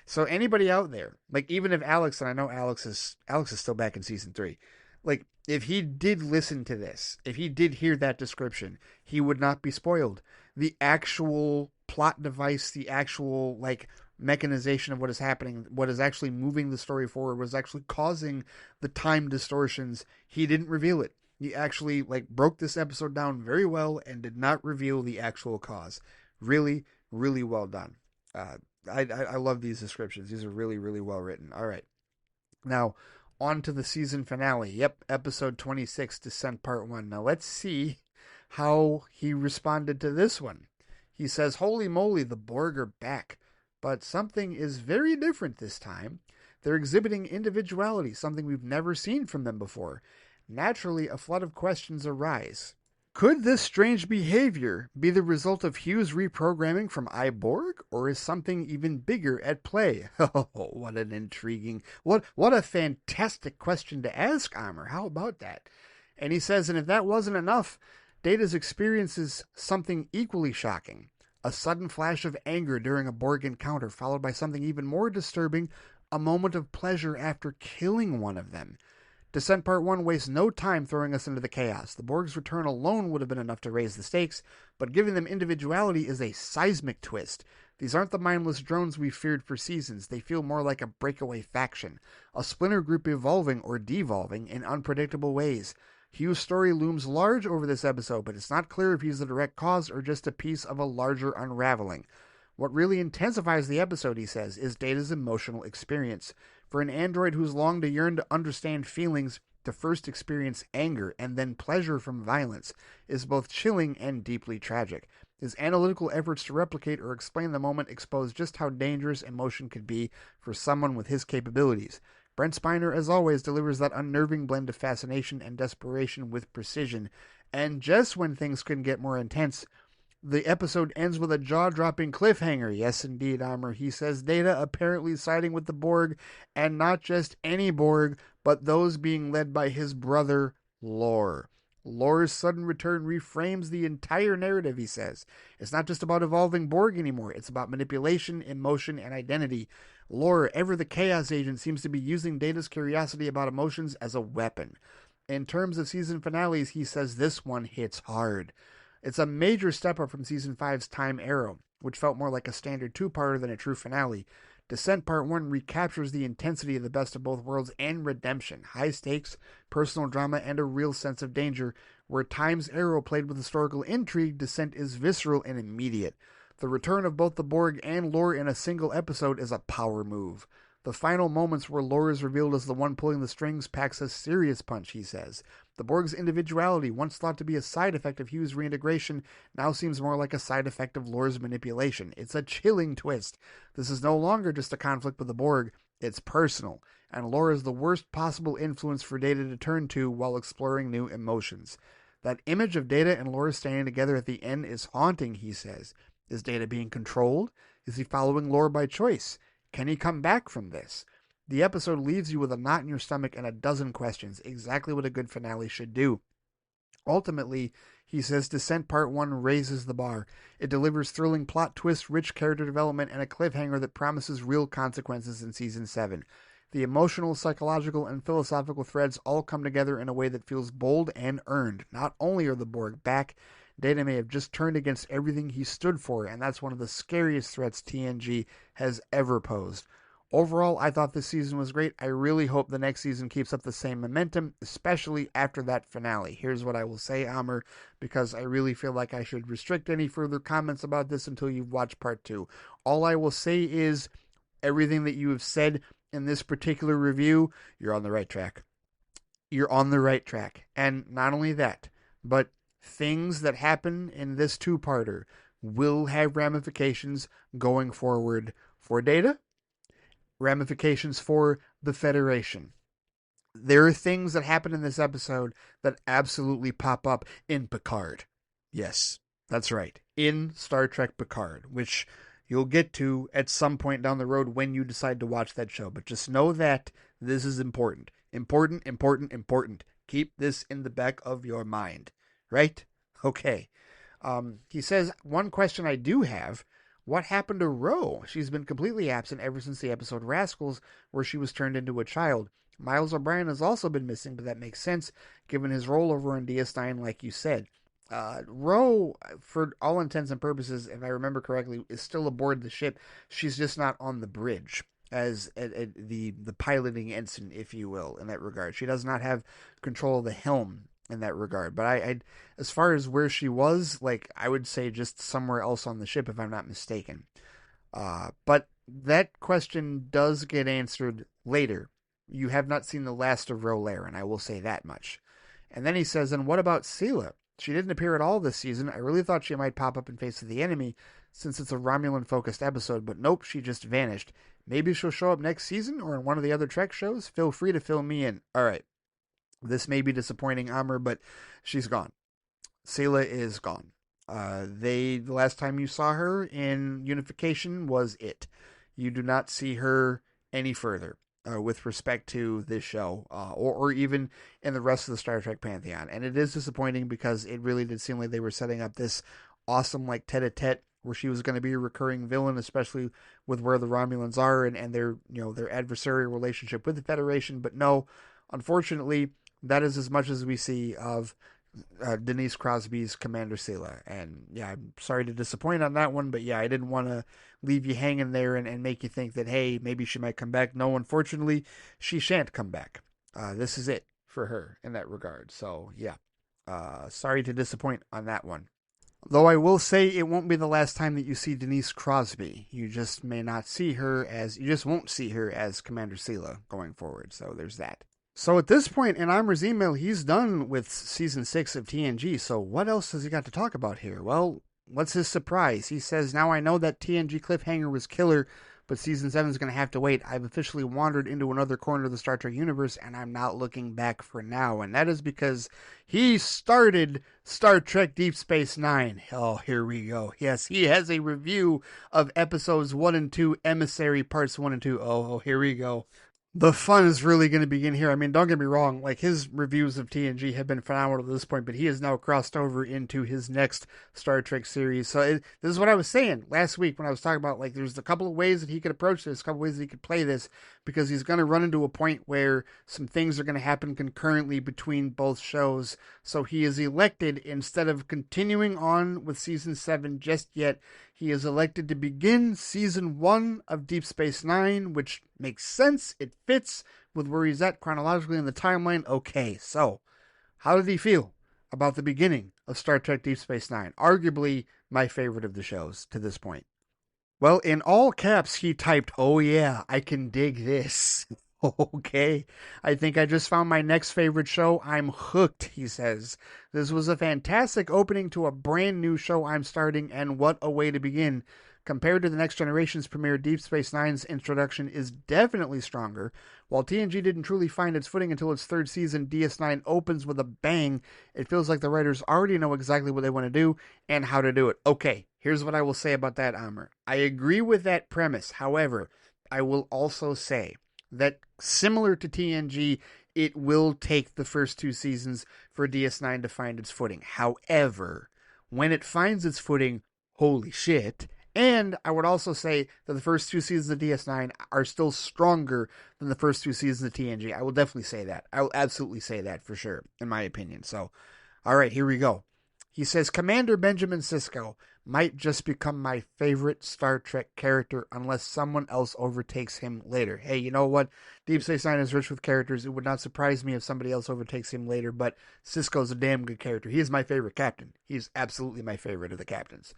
So anybody out there, like even if Alex, and I know Alex is still back in season 3, like if he did listen to this, if he did hear that description, he would not be spoiled. The actual plot device, the actual like mechanization of what is happening, what is actually moving the story forward, was actually causing the time distortions. He didn't reveal it. He actually like broke this episode down very well and did not reveal the actual cause. Really, really well done. I love these descriptions. These are really, really well written. All right. Now, on to the season finale. Yep, episode 26, Descent Part 1. Now, let's see how he responded to this one. He says, holy moly, the Borg are back. But something is very different this time. They're exhibiting individuality, something we've never seen from them before. Naturally, a flood of questions arise. Could this strange behavior be the result of Hugh's reprogramming from iBorg, or is something even bigger at play? Oh, what an intriguing, what a fantastic question to ask, Amr. How about that? And he says, and if that wasn't enough, Data's experiences something equally shocking. A sudden flash of anger during a Borg encounter, followed by something even more disturbing, a moment of pleasure after killing one of them. Descent Part 1 wastes no time throwing us into the chaos. The Borg's return alone would have been enough to raise the stakes, but giving them individuality is a seismic twist. These aren't the mindless drones we've feared for seasons. They feel more like a breakaway faction, a splinter group evolving or devolving in unpredictable ways. Hugh's story looms large over this episode, but it's not clear if he's the direct cause or just a piece of a larger unraveling. What really intensifies the episode, he says, is Data's emotional experience. For an android who's longed to yearn to understand feelings, to first experience anger and then pleasure from violence is both chilling and deeply tragic. His analytical efforts to replicate or explain the moment expose just how dangerous emotion could be for someone with his capabilities. Brent Spiner, as always, delivers that unnerving blend of fascination and desperation with precision. And just when things couldn't get more intense, the episode ends with a jaw-dropping cliffhanger. Yes, indeed, Amr. He says Data apparently siding with the Borg, and not just any Borg, but those being led by his brother, Lore. Lore's sudden return reframes the entire narrative, he says. It's not just about evolving Borg anymore. It's about manipulation, emotion, and identity. Lore, ever the Chaos Agent, seems to be using Data's curiosity about emotions as a weapon. In terms of season finales, he says this one hits hard. It's a major step up from Season 5's Time Arrow, which felt more like a standard two-parter than a true finale. Descent Part 1 recaptures the intensity of the best of both worlds and redemption, high stakes, personal drama, and a real sense of danger. Where Time's Arrow played with historical intrigue, Descent is visceral and immediate. The return of both the Borg and Lore in a single episode is a power move. The final moments where Lore is revealed as the one pulling the strings packs a serious punch, he says. The Borg's individuality, once thought to be a side effect of Hugh's reintegration, now seems more like a side effect of Lore's manipulation. It's a chilling twist. This is no longer just a conflict with the Borg, it's personal, and Lore is the worst possible influence for Data to turn to while exploring new emotions. That image of Data and Lore standing together at the end is haunting, he says. Is Data being controlled? Is he following Lore by choice? Can he come back from this? The episode leaves you with a knot in your stomach and a dozen questions, exactly what a good finale should do. Ultimately, he says Descent Part 1 raises the bar. It delivers thrilling plot twists, rich character development, and a cliffhanger that promises real consequences in Season 7. The emotional, psychological, and philosophical threads all come together in a way that feels bold and earned. Not only are the Borg back, Data may have just turned against everything he stood for, and that's one of the scariest threats TNG has ever posed. Overall, I thought this season was great. I really hope the next season keeps up the same momentum, especially after that finale. Here's what I will say, Amr, because I really feel like I should restrict any further comments about this until you've watched Part 2. All I will say is everything that you have said in this particular review, you're on the right track. You're on the right track. And not only that, but things that happen in this two-parter will have ramifications going forward for Data, ramifications for the Federation. There are things that happen in this episode that absolutely pop up in Picard. Yes, that's right. In Star Trek Picard, which you'll get to at some point down the road when you decide to watch that show. But just know that this is important. Important, important, important. Keep this in the back of your mind. Right? Okay. He says, one question I do have, what happened to Ro? She's been completely absent ever since the episode Rascals, where she was turned into a child. Miles O'Brien has also been missing, but that makes sense, given his role over on DS9, like you said. Ro, for all intents and purposes, if I remember correctly, is still aboard the ship. She's just not on the bridge as the piloting ensign, if you will, in that regard. She does not have control of the helm in that regard. But I as far as where she was, like, I would say just somewhere else on the ship, if I'm not mistaken. But that question does get answered later. You have not seen the last of Ro Laren, I will say that much. And then he says, and what about Sela? She didn't appear at all this season. I really thought she might pop up in Face of the Enemy, since it's a Romulan-focused episode, but nope, she just vanished. Maybe she'll show up next season or in one of the other Trek shows? Feel free to fill me in. All right. This may be disappointing, Amr, but she's gone. Sela is gone. The last time you saw her in Unification was it. You do not see her any further with respect to this show, or even in the rest of the Star Trek pantheon. And it is disappointing because it really did seem like they were setting up this awesome, like, tete-a-tete where she was going to be a recurring villain, especially with where the Romulans are and their, their adversarial relationship with the Federation. But no, Unfortunately, that is as much as we see of Denise Crosby's Commander Sela. And yeah, I'm sorry to disappoint on that one, but yeah, I didn't want to leave you hanging there and make you think that, hey, maybe she might come back. No, unfortunately, she shan't come back. This is it for her in that regard. So yeah, sorry to disappoint on that one. Though I will say it won't be the last time that you see Denise Crosby. You just may not see her as, you just won't see her as Commander Sela going forward. So there's that. So at this point in Amer's email, he's done with season 6 of TNG. So what else has he got to talk about here? Well, what's his surprise? He says, now I know that TNG cliffhanger was killer, but season 7 is going to have to wait. I've officially wandered into another corner of the Star Trek universe, and I'm not looking back for now. And that is because he started Star Trek Deep Space Nine. Oh, here we go. Yes, he has a review of episodes 1 and 2, Emissary Parts 1 and 2. Oh, here we go. The fun is really going to begin here. I mean, don't get me wrong, like his reviews of TNG have been phenomenal at this point, but he has now crossed over into his next Star Trek series. So this is what I was saying last week when I was talking about, like, there's a couple of ways that he could approach this, a couple of ways that he could play this, because he's going to run into a point where some things are going to happen concurrently between both shows. So he is elected, instead of continuing on with season 7 just yet, he is elected to begin season 1 of Deep Space Nine, which makes sense. It fits with where he's at chronologically in the timeline. Okay, so how did he feel about the beginning of Star Trek Deep Space Nine? Arguably my favorite of the shows to this point. Well, in all caps, he typed, "Oh yeah, I can dig this." Okay, I think I just found my next favorite show. I'm hooked, he says. This was a fantastic opening to a brand new show I'm starting, and what a way to begin. Compared to the Next Generation's premiere, Deep Space Nine's introduction is definitely stronger. While TNG didn't truly find its footing until its third season, DS9 opens with a bang. It feels like the writers already know exactly what they want to do and how to do it. Okay, here's what I will say about that, Amr. I agree with that premise. However, I will also say that similar to TNG, it will take the first 2 seasons for DS9 to find its footing. However, when it finds its footing, holy shit. And I would also say that the first 2 seasons of DS9 are still stronger than the first 2 seasons of TNG. I will definitely say that. I will absolutely say that for sure, in my opinion. So, all right, here we go. He says, Commander Benjamin Sisko might just become my favorite Star Trek character unless someone else overtakes him later. Hey, you know what? Deep Space Nine is rich with characters. It would not surprise me if somebody else overtakes him later, but Sisko's a damn good character. He is my favorite captain. He's absolutely my favorite of the captains.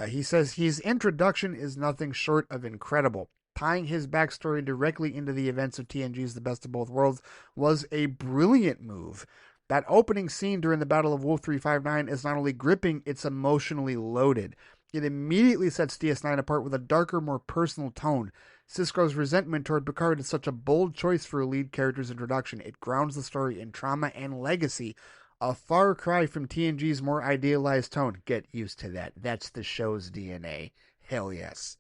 He says his introduction is nothing short of incredible. Tying his backstory directly into the events of TNG's The Best of Both Worlds was a brilliant move. That opening scene during the Battle of Wolf 359 is not only gripping, it's emotionally loaded. It immediately sets DS9 apart with a darker, more personal tone. Sisko's resentment toward Picard is such a bold choice for a lead character's introduction. It grounds the story in trauma and legacy. A far cry from TNG's more idealized tone. Get used to that. That's the show's DNA. Hell yes.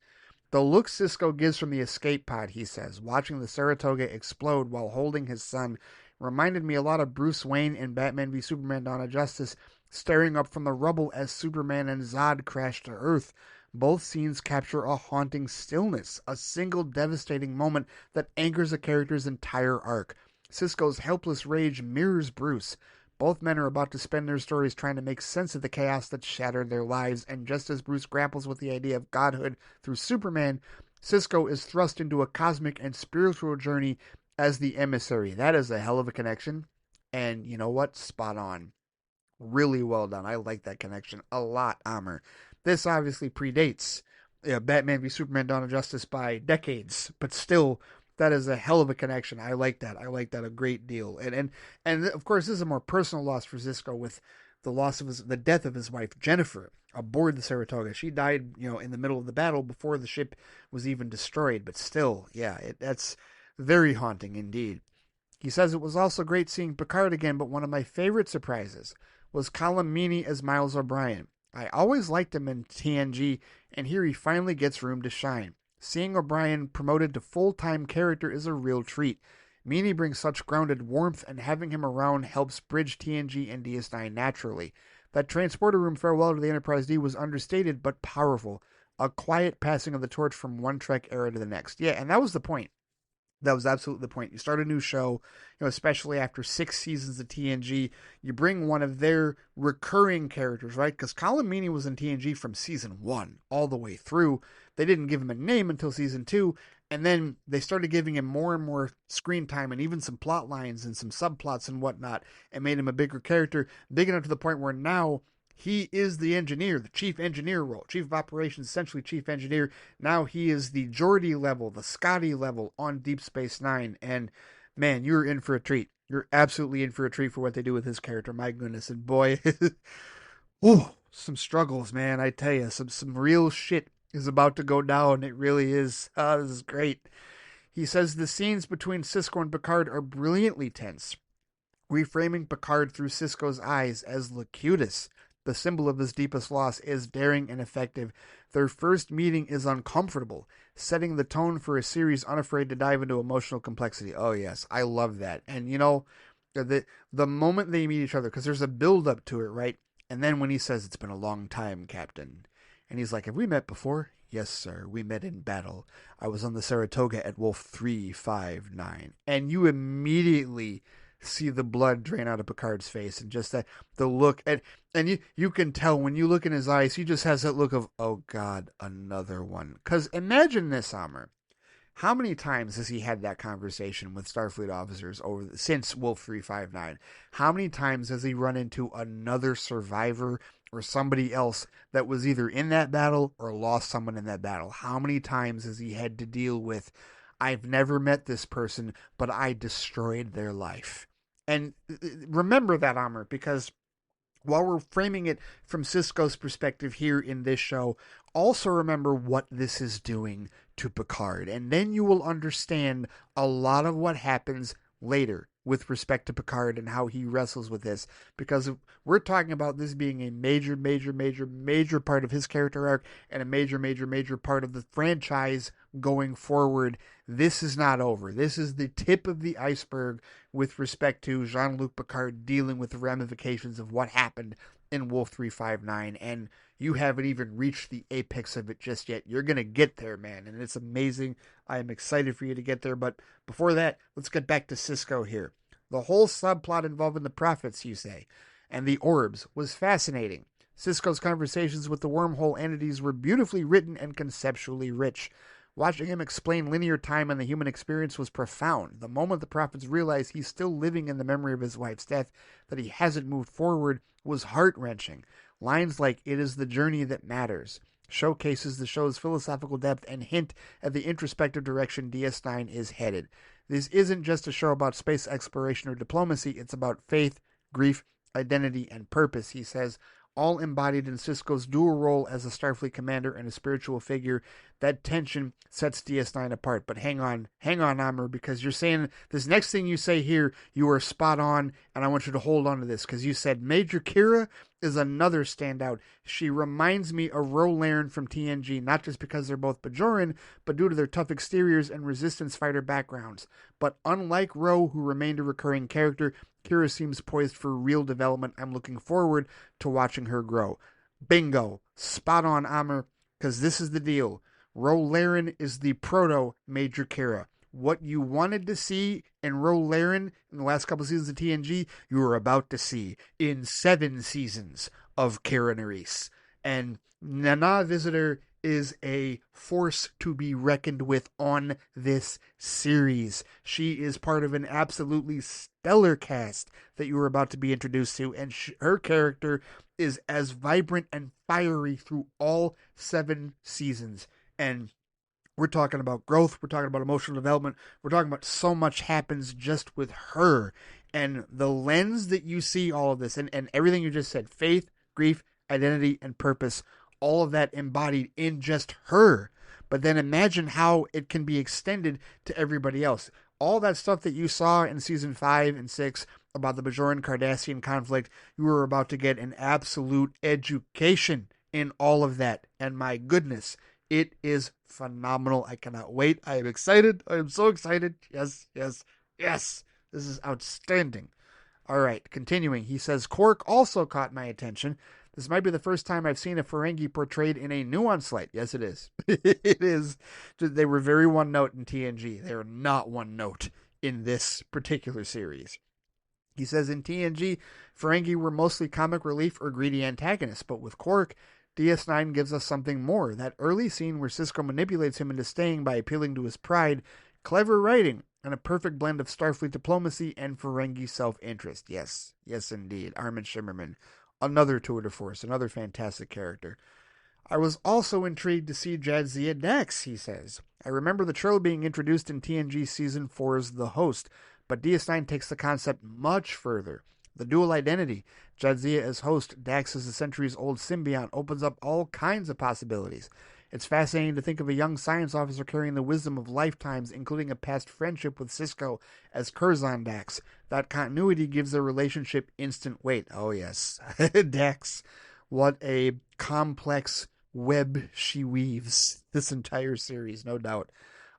The look Sisko gives from the escape pod, he says, watching the Saratoga explode while holding his son, reminded me a lot of Bruce Wayne in Batman v Superman Dawn of Justice, staring up from the rubble as Superman and Zod crash to Earth. Both scenes capture a haunting stillness, a single devastating moment that anchors a character's entire arc. Sisko's helpless rage mirrors Bruce. Both men are about to spend their stories trying to make sense of the chaos that shattered their lives, and just as Bruce grapples with the idea of godhood through Superman, Sisko is thrust into a cosmic and spiritual journey as the emissary. That is a hell of a connection, and you know what? Spot on. Really well done. I like that connection a lot, Amr. This obviously predates Batman v Superman Dawn of Justice by decades, but still, that is a hell of a connection. I like that. I like that a great deal. And of course, this is a more personal loss for Sisko with the loss of the death of his wife Jennifer aboard the Saratoga. She died, in the middle of the battle before the ship was even destroyed. But still, yeah, that's very haunting indeed. He says it was also great seeing Picard again, but one of my favorite surprises was Colm Meaney as Miles O'Brien. I always liked him in TNG, and here he finally gets room to shine. Seeing O'Brien promoted to full-time character is a real treat. Meaney brings such grounded warmth, and having him around helps bridge TNG and DS9 naturally. That transporter room farewell to the Enterprise D was understated but powerful. A quiet passing of the torch from one Trek era to the next. Yeah, and that was the point. That was absolutely the point. You start a new show, especially after 6 seasons of TNG, you bring one of their recurring characters, right? Because Colin Meaney was in TNG from season 1 all the way through. They didn't give him a name until season 2, and then they started giving him more and more screen time and even some plot lines and some subplots and whatnot, and made him a bigger character, big enough to the point where now he is the engineer, the chief engineer role, chief of operations, essentially chief engineer. Now he is the Geordi level, the Scotty level on Deep Space Nine. And man, you're in for a treat. You're absolutely in for a treat for what they do with his character. My goodness. And boy, ooh, some struggles, man. I tell you, some real shit is about to go down. It really is. This is great. He says the scenes between Sisko and Picard are brilliantly tense, reframing Picard through Sisko's eyes as Locutus, the symbol of his deepest loss, is daring and effective. Their first meeting is uncomfortable, setting the tone for a series unafraid to dive into emotional complexity. Oh, yes, I love that. And, the moment they meet each other, because there's a build-up to it, right? And then when he says, "It's been a long time, Captain," and he's like, "Have we met before?" "Yes, sir, we met in battle. I was on the Saratoga at Wolf 359. And you immediately see the blood drain out of Picard's face, and just the look, and you can tell when you look in his eyes, he just has that look of, oh God, another one. Because imagine this, Amr. How many times has he had that conversation with Starfleet officers since Wolf 359? How many times has he run into another survivor or somebody else that was either in that battle or lost someone in that battle? How many times has he had to deal with, "I've never met this person, but I destroyed their life"? And remember that, Amr, because while we're framing it from Sisko's perspective here in this show, also remember what this is doing to Picard. And then you will understand a lot of what happens later with respect to Picard and how he wrestles with this. Because we're talking about this being a major, major, major, major part of his character arc and a major, major, major part of the franchise going forward. This is not over. This is the tip of the iceberg with respect to Jean-Luc Picard dealing with the ramifications of what happened in Wolf 359. And you haven't even reached the apex of it just yet. You're going to get there, man. And it's amazing. I am excited for you to get there. But before that, let's get back to Sisko here. The whole subplot involving the prophets, you say, and the orbs was fascinating. Sisko's conversations with the wormhole entities were beautifully written and conceptually rich. Watching him explain linear time and the human experience was profound. The moment the prophets realized he's still living in the memory of his wife's death, that he hasn't moved forward, was heart-wrenching. Lines like, "It is the journey that matters," showcases the show's philosophical depth and hint at the introspective direction DS9 is headed. This isn't just a show about space exploration or diplomacy, it's about faith, grief, identity, and purpose, he says, all embodied in Sisko's dual role as a Starfleet commander and a spiritual figure. That tension sets DS9 apart. But hang on, Amr, because you're saying this next thing you say here, you are spot on, and I want you to hold on to this, because you said Major Kira is another standout. She reminds me of Ro Laren from TNG, not just because they're both Bajoran, but due to their tough exteriors and resistance fighter backgrounds. But unlike Ro, who remained a recurring character, Kira seems poised for real development. I'm looking forward to watching her grow. Bingo. Spot on, Amr, because this is the deal. Ro Laren is the proto-Major Kira. What you wanted to see in Ro Laren in the last couple of seasons of TNG, you are about to see in 7 seasons of Kira Nerys. And Nana Visitor is a force to be reckoned with on this series. She is part of an absolutely stellar cast that you are about to be introduced to, and her character is as vibrant and fiery through all 7 seasons. And we're talking about growth, we're talking about emotional development, we're talking about so much happens just with her. And the lens that you see all of this, and everything you just said, faith, grief, identity, and purpose, all of that embodied in just her. But then imagine how it can be extended to everybody else. All that stuff that you saw in season 5 and 6 about the Bajoran-Cardassian conflict, you were about to get an absolute education in all of that. And my goodness, it is phenomenal. I cannot wait. I am excited. I am so excited. Yes, yes, yes. This is outstanding. All right, continuing. He says, Quark also caught my attention. This might be the first time I've seen a Ferengi portrayed in a nuanced light. Yes, it is. It is. They were very one note in TNG. They are not one note in this particular series. He says in TNG, Ferengi were mostly comic relief or greedy antagonists, but with Quark, DS9 gives us something more. That early scene where Sisko manipulates him into staying by appealing to his pride, clever writing, and a perfect blend of Starfleet diplomacy and Ferengi self-interest. Yes, yes indeed. Armin Shimmerman, another tour de force, another fantastic character. I was also intrigued to see Jadzia Dax, he says. I remember the Trill being introduced in TNG Season 4's The Host, but DS9 takes the concept much further. The dual identity, Jadzia as host, Dax as a centuries-old symbiont, opens up all kinds of possibilities. It's fascinating to think of a young science officer carrying the wisdom of lifetimes, including a past friendship with Sisko as Curzon Dax. That continuity gives their relationship instant weight. Oh yes, Dax, what a complex web she weaves this entire series, no doubt.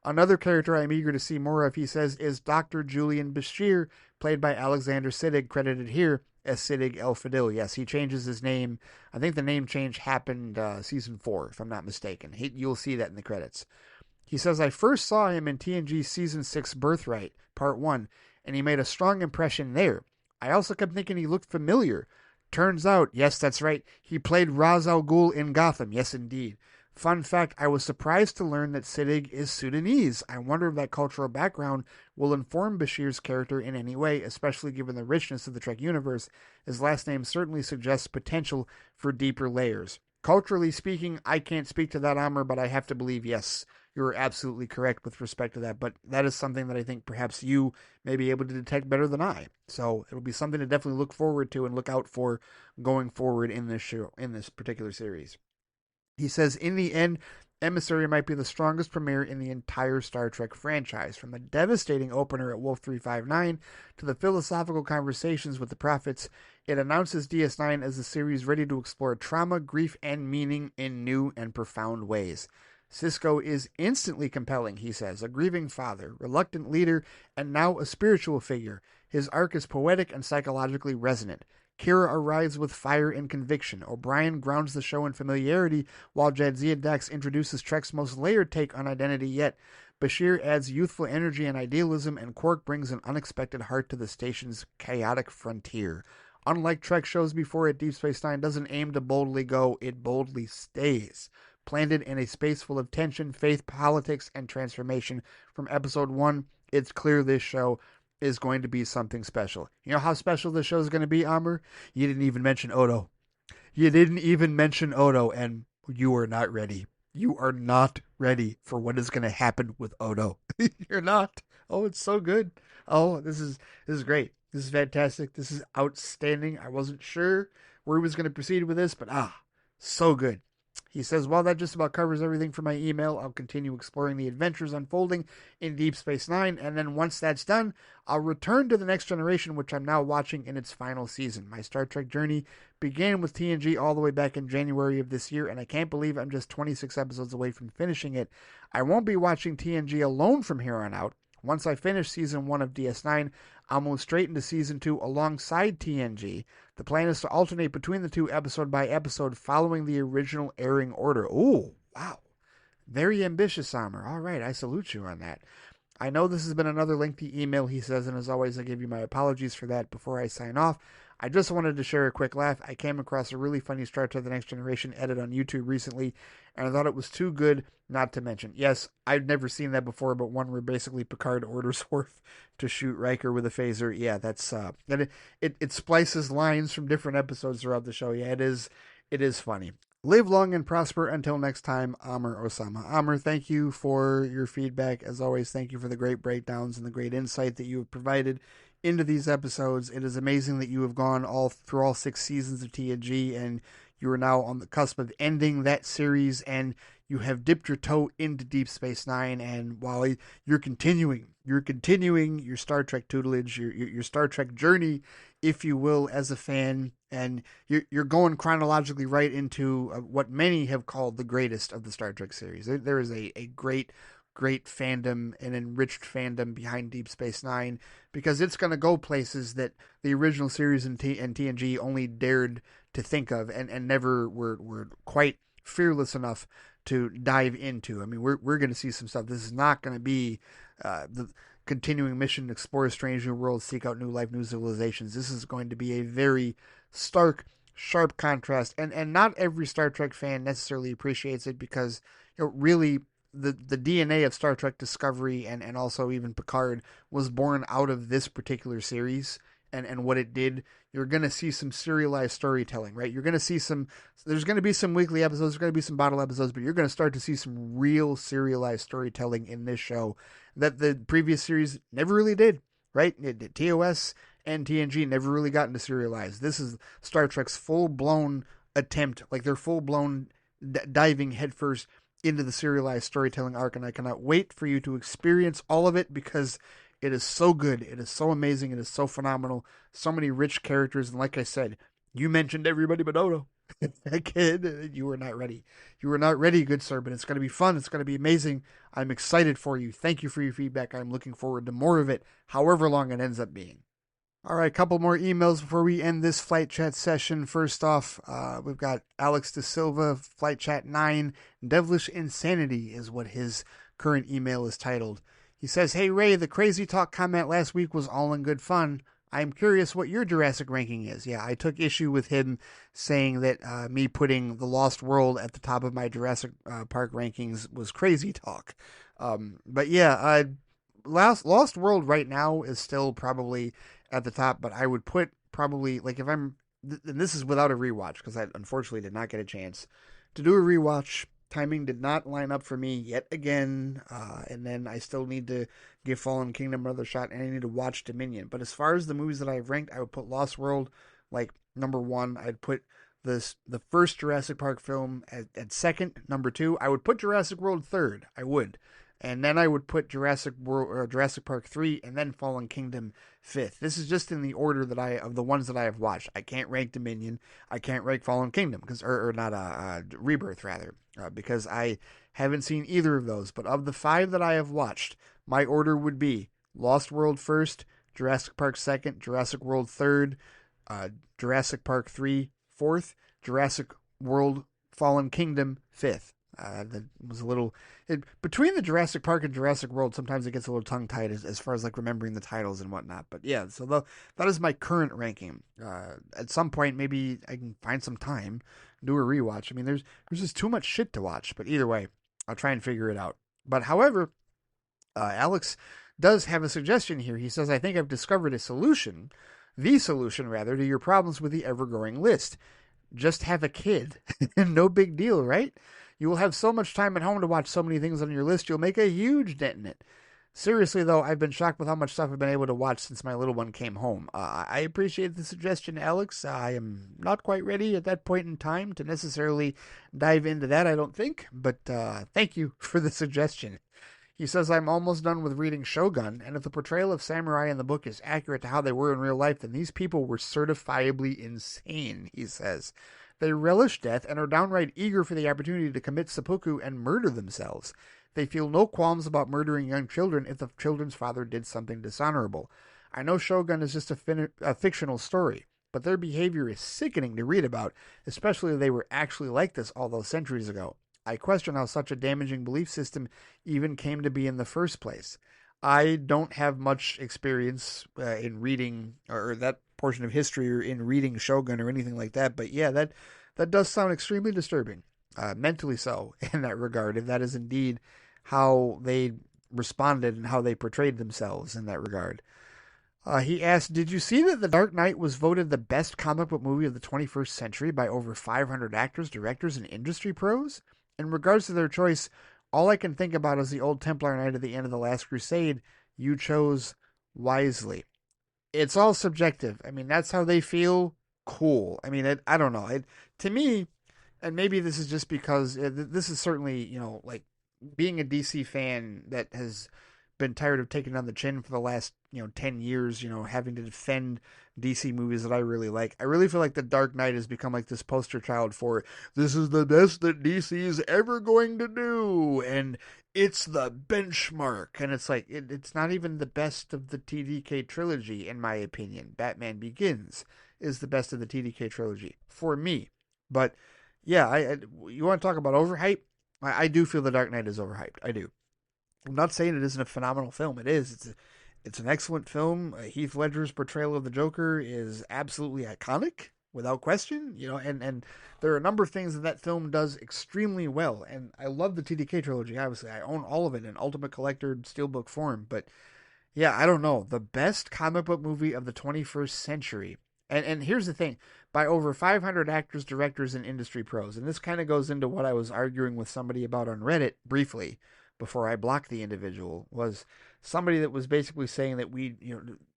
Another character I'm eager to see more of, he says, is Dr. Julian Bashir, played by Alexander Siddig, credited here as Siddig El Fadil. Yes, he changes his name. I think the name change happened season 4, if I'm not mistaken. You'll see that in the credits. He says, I first saw him in TNG Season 6 Birthright, Part 1, and he made a strong impression there. I also kept thinking he looked familiar. Turns out, yes, that's right, he played Ra's al Ghul in Gotham. Yes, indeed. Fun fact, I was surprised to learn that Siddig is Sudanese. I wonder if that cultural background will inform Bashir's character in any way, especially given the richness of the Trek universe. His last name certainly suggests potential for deeper layers. Culturally speaking, I can't speak to that, Amr, but I have to believe, yes, you're absolutely correct with respect to that. But that is something that I think perhaps you may be able to detect better than I. So it'll be something to definitely look forward to and look out for going forward in this show, in this particular series. He says, in the end, Emissary might be the strongest premiere in the entire Star Trek franchise. From the devastating opener at Wolf 359 to the philosophical conversations with the prophets, it announces DS9 as a series ready to explore trauma, grief, and meaning in new and profound ways. Sisko is instantly compelling, he says, a grieving father, reluctant leader, and now a spiritual figure. His arc is poetic and psychologically resonant. Kira arrives with fire and conviction. O'Brien grounds the show in familiarity, while Jadzia Dax introduces Trek's most layered take on identity yet. Bashir adds youthful energy and idealism, and Quark brings an unexpected heart to the station's chaotic frontier. Unlike Trek shows before it, Deep Space Nine doesn't aim to boldly go, it boldly stays. Planted in a space full of tension, faith, politics, and transformation. From episode 1, it's clear this show is going to be something special. You know how special this show is going to be, Amr? You didn't even mention Odo. You didn't even mention Odo, and you are not ready. You are not ready for what is going to happen with Odo. You're not. Oh, it's so good. Oh, this is great. This is fantastic. This is outstanding. I wasn't sure where he was going to proceed with this, but so good. He says, well, that just about covers everything for my email. I'll continue exploring the adventures unfolding in Deep Space Nine, and then once that's done, I'll return to The Next Generation, which I'm now watching in its final season. My Star Trek journey began with TNG all the way back in January of this year, and I can't believe I'm just 26 episodes away from finishing it. I won't be watching TNG alone from here on out. Once I finish Season 1 of DS9, I'll move straight into Season 2 alongside TNG. The plan is to alternate between the two episode by episode following the original airing order. Ooh, wow. Very ambitious, Amr. All right, I salute you on that. I know this has been another lengthy email, he says, and as always, I give you my apologies for that before I sign off. I just wanted to share a quick laugh. I came across a really funny Star Trek The Next Generation edit on YouTube recently, and I thought it was too good not to mention. Yes, I've never seen that before, but one where basically Picard orders Worf to shoot Riker with a phaser. Yeah, that's and it splices lines from different episodes throughout the show. Yeah, it is funny. Live long and prosper until next time, Amr Osama. Amr, thank you for your feedback. As always, thank you for the great breakdowns and the great insight that you have provided into these episodes. It is amazing that you have gone through all 6 seasons of TNG, and you are now on the cusp of ending that series, and you have dipped your toe into Deep Space Nine, and while you're continuing your Star Trek tutelage, your Star Trek journey, if you will, as a fan, and you're going chronologically right into what many have called the greatest of the Star Trek series. There is a great fandom and enriched fandom behind Deep Space Nine, because it's going to go places that the original series and TNG only dared to think of, and never were quite fearless enough to dive into. I mean, we're going to see some stuff. This is not going to be the continuing mission to explore strange new worlds, seek out new life, new civilizations. This is going to be a very stark, sharp contrast, and not every Star Trek fan necessarily appreciates it because really the DNA of Star Trek Discovery and also even Picard was born out of this particular series and what it did. You're going to see some serialized storytelling, right? You're going to see there's going to be some weekly episodes, there's going to be some bottle episodes, but you're going to start to see some real serialized storytelling in this show that the previous series never really did, right? TOS and TNG never really got into serialized. This is Star Trek's full-blown attempt, like they're full-blown diving headfirst into the serialized storytelling arc, and I cannot wait for you to experience all of it because it is so good. It is so amazing. It is so phenomenal. So many rich characters, and like I said, you mentioned everybody but Odo. Kid, you were not ready. You were not ready, good sir, but it's going to be fun. It's going to be amazing. I'm excited for you. Thank you for your feedback. I'm looking forward to more of it, however long it ends up being. All right, a couple more emails before we end this Flight Chat session. First off, we've got Alex De Silva, Flight Chat 9. Devilish Insanity is what his current email is titled. He says, "Hey Ray, the crazy talk comment last week was all in good fun. I'm curious what your Jurassic ranking is." Yeah, I took issue with him saying that me putting The Lost World at the top of my Jurassic Park rankings was crazy talk. But yeah, Lost World right now is still probably at the top, but I would put probably, like, if I'm, and this is without a rewatch, because I unfortunately did not get a chance to do a rewatch. Timing did not line up for me yet again, and then I still need to give Fallen Kingdom another shot, and I need to watch Dominion. But as far as the movies that I've ranked, I would put Lost World, like, number one. I'd put the first Jurassic Park film at second. Number two, I would put Jurassic World third. I would. And then I would put Jurassic Park 3 and then Fallen Kingdom 5th. This is just in the order that of the ones that I have watched. I can't rank Dominion. I can't rank Fallen Kingdom or not Rebirth rather, because I haven't seen either of those. But of the 5 that I have watched, my order would be Lost World first, Jurassic Park second, Jurassic World third, Jurassic Park 3 fourth, Jurassic World Fallen Kingdom 5th. That was a little between the Jurassic Park and Jurassic World. Sometimes it gets a little tongue tied as far as like remembering the titles and whatnot. But yeah, so that is my current ranking. At some point, maybe I can find some time, do a rewatch. I mean, there's just too much shit to watch. But either way, I'll try and figure it out. But however, Alex does have a suggestion here. He says, "I think I've discovered the solution rather, to your problems with the ever-growing list. Just have a kid. No big deal, right? You will have so much time at home to watch so many things on your list, you'll make a huge dent in it. Seriously, though, I've been shocked with how much stuff I've been able to watch since my little one came home. I appreciate the suggestion, Alex. I am not quite ready at that point in time to necessarily dive into that, I don't think. But thank you for the suggestion." He says, "I'm almost done with reading Shogun, and if the portrayal of samurai in the book is accurate to how they were in real life, then these people were certifiably insane," he says. "They relish death and are downright eager for the opportunity to commit seppuku and murder themselves. They feel no qualms about murdering young children if the children's father did something dishonorable. I know Shogun is just a fictional story, but their behavior is sickening to read about, especially if they were actually like this all those centuries ago. I question how such a damaging belief system even came to be in the first place." I don't have much experience in reading or that portion of history or in reading Shogun or anything like that, but yeah, that does sound extremely disturbing, mentally so in that regard, if that is indeed how they responded and how they portrayed themselves in that regard. He asked, "Did you see that The Dark Knight was voted the best comic book movie of the 21st century by over 500 actors, directors, and industry pros? In regards to their choice, all I can think about is the old Templar Knight at the end of The Last Crusade. You chose wisely." It's all subjective. I mean, that's how they feel. Cool. I mean, I don't know. To me, and maybe this is just because this is certainly, like being a DC fan that has been tired of taking on the chin for the last, 10 years, having to defend DC movies that I really like. I really feel like The Dark Knight has become like this poster child for this is the best that DC is ever going to do, and it's the benchmark. And it's like, it's not even the best of the TDK trilogy, in my opinion. Batman Begins is the best of the TDK trilogy for me. But yeah, you want to talk about overhype? I do feel The Dark Knight is overhyped. I do. I'm not saying it isn't a phenomenal film. It is. It's an excellent film. Heath Ledger's portrayal of the Joker is absolutely iconic, without question. And there are a number of things that film does extremely well. And I love the TDK trilogy. Obviously, I own all of it in Ultimate Collector Steelbook form. But yeah, I don't know. The best comic book movie of the 21st century. And here's the thing. By over 500 actors, directors, and industry pros. And this kind of goes into what I was arguing with somebody about on Reddit briefly before I blocked the individual, was somebody that was basically saying that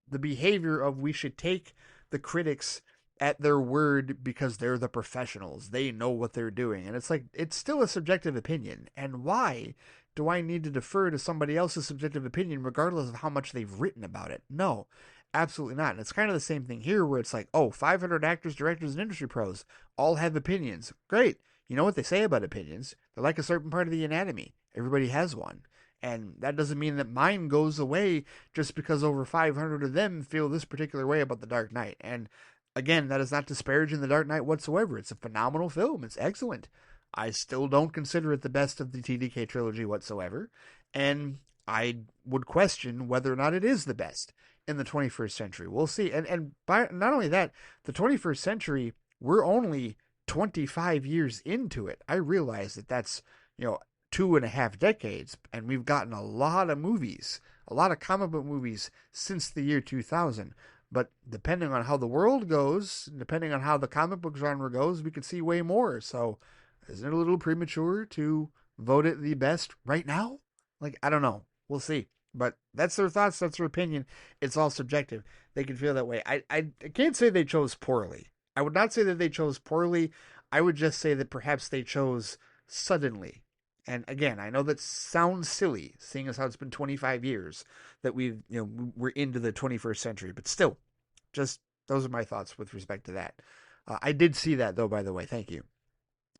the behavior of we should take the critics at their word because they're the professionals. They know what they're doing. And it's like, it's still a subjective opinion. And why do I need to defer to somebody else's subjective opinion regardless of how much they've written about it? No, absolutely not. And it's kind of the same thing here where it's like, 500 actors, directors, and industry pros all have opinions. Great. You know what they say about opinions? They're like a certain part of the anatomy. Everybody has one. And that doesn't mean that mine goes away just because over 500 of them feel this particular way about The Dark Knight. And again, that is not disparaging The Dark Knight whatsoever. It's a phenomenal film. It's excellent. I still don't consider it the best of the TDK trilogy whatsoever. And I would question whether or not it is the best in the 21st century. We'll see. And by not only that, the 21st century, we're only 25 years into it. I realize that that's, 2.5 decades, and we've gotten a lot of movies, a lot of comic book movies since the year 2000. But depending on how the world goes, depending on how the comic book genre goes, we could see way more. So isn't it a little premature to vote it the best right now? Like, I don't know. We'll see. But that's their thoughts. That's their opinion. It's all subjective. They can feel that way. I can't say they chose poorly. I would not say that they chose poorly. I would just say that perhaps they chose suddenly. And again, I know that sounds silly, seeing as how it's been 25 years that we're into the 21st century. But still, just those are my thoughts with respect to that. I did see that, though, by the way. Thank you.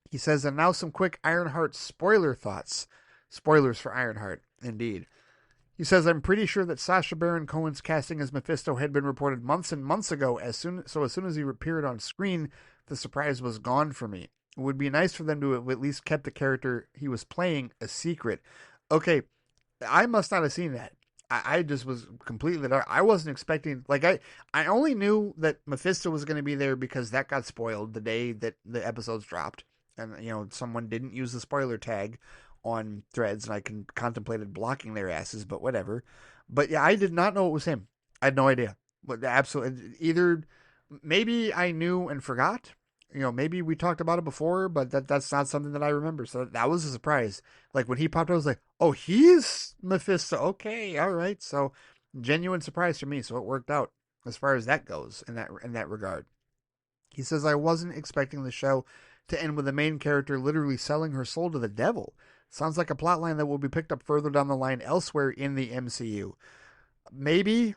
He says, and now some quick Ironheart spoiler thoughts. Spoilers for Ironheart, indeed. He says, I'm pretty sure that Sacha Baron Cohen's casting as Mephisto had been reported months and months ago. As soon as he appeared on screen, the surprise was gone for me. It would be nice for them to have at least kept the character he was playing a secret. Okay, I must not have seen that. I just was completely dark. I wasn't expecting, I only knew that Mephisto was going to be there because that got spoiled the day that the episodes dropped. And, someone didn't use the spoiler tag on Threads, and I contemplated blocking their asses, but whatever. But yeah, I did not know it was him. I had no idea. But absolutely, either maybe I knew and forgot. Maybe we talked about it before, but that's not something that I remember. So that was a surprise. Like when he popped up, I was like, oh, he's Mephisto. Okay, all right. So genuine surprise for me. So it worked out as far as that goes in that regard. He says, I wasn't expecting the show to end with the main character literally selling her soul to the devil. Sounds like a plotline that will be picked up further down the line elsewhere in the MCU. Maybe.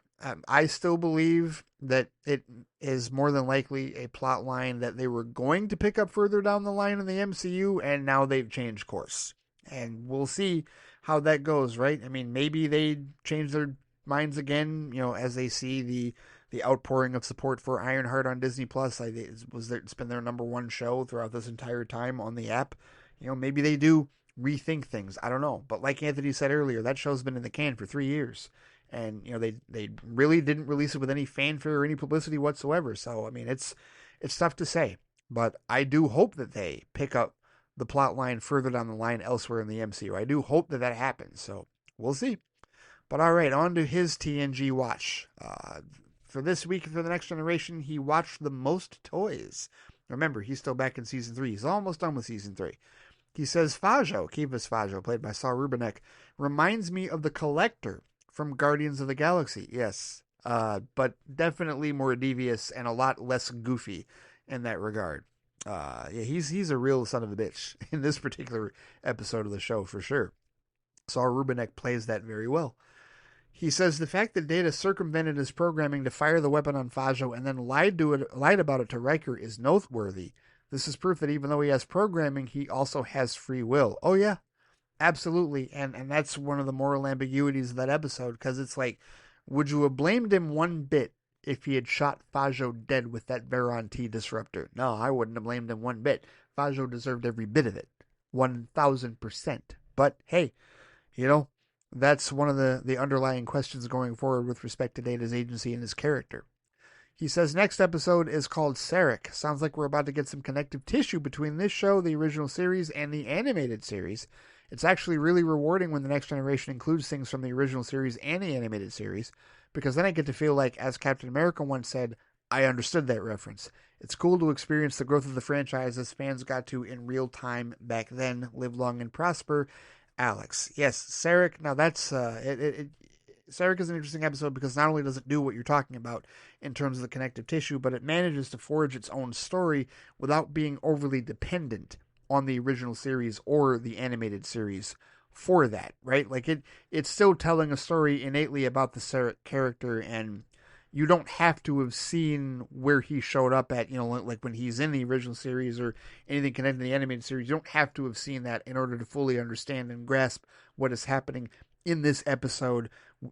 I still believe that it is more than likely a plot line that they were going to pick up further down the line in the MCU, and now they've changed course. And we'll see how that goes, right? I mean, maybe they change their minds again, as they see the outpouring of support for Ironheart on Disney Plus. It's been their number one show throughout this entire time on the app. Maybe they do rethink things. I don't know. But like Anthony said earlier, that show's been in the can for 3 years. And, they really didn't release it with any fanfare or any publicity whatsoever. So, I mean, it's tough to say. But I do hope that they pick up the plot line further down the line elsewhere in the MCU. I do hope that happens. So, we'll see. But all right, on to his TNG watch. For this week, for the Next Generation, he watched The Most Toys. Remember, he's still back in Season 3. He's almost done with Season 3. He says, Fajo, Kivas Fajo, played by Saul Rubinek, reminds me of the Collector from Guardians of the Galaxy. Yes, but definitely more devious and a lot less goofy in that regard. Yeah, he's a real son of a bitch in this particular episode of the show for sure. Saul Rubinek plays that very well. He says the fact that Data circumvented his programming to fire the weapon on Fajo and then lied about it to Riker is noteworthy. This is proof that even though he has programming, he also has free will. Oh yeah, absolutely. And that's one of the moral ambiguities of that episode, because it's like, would you have blamed him one bit if he had shot Fajo dead with that Veron T disruptor. No, I wouldn't have blamed him one bit. Fajo deserved every bit of it. 1,000%. But hey, you know, that's one of the underlying questions going forward with respect to Data's agency and his character. He says next episode is called Sarek. Sounds like we're about to get some connective tissue between this show, the original series, and the animated series. It's actually really rewarding when the Next Generation includes things from the original series and the animated series, because then I get to feel like, as Captain America once said, I understood that reference. It's cool to experience the growth of the franchise as fans got to in real time back then. Live long and prosper, Alex. Yes, Sarek. Now that's Sarek is an interesting episode because not only does it do what you're talking about in terms of the connective tissue, but it manages to forge its own story without being overly dependent on the original series or the animated series for that, right? Like it's still telling a story innately about the Sarek character, and you don't have to have seen where he showed up at, like when he's in the original series or anything connected to the animated series. You don't have to have seen that in order to fully understand and grasp what is happening in this episode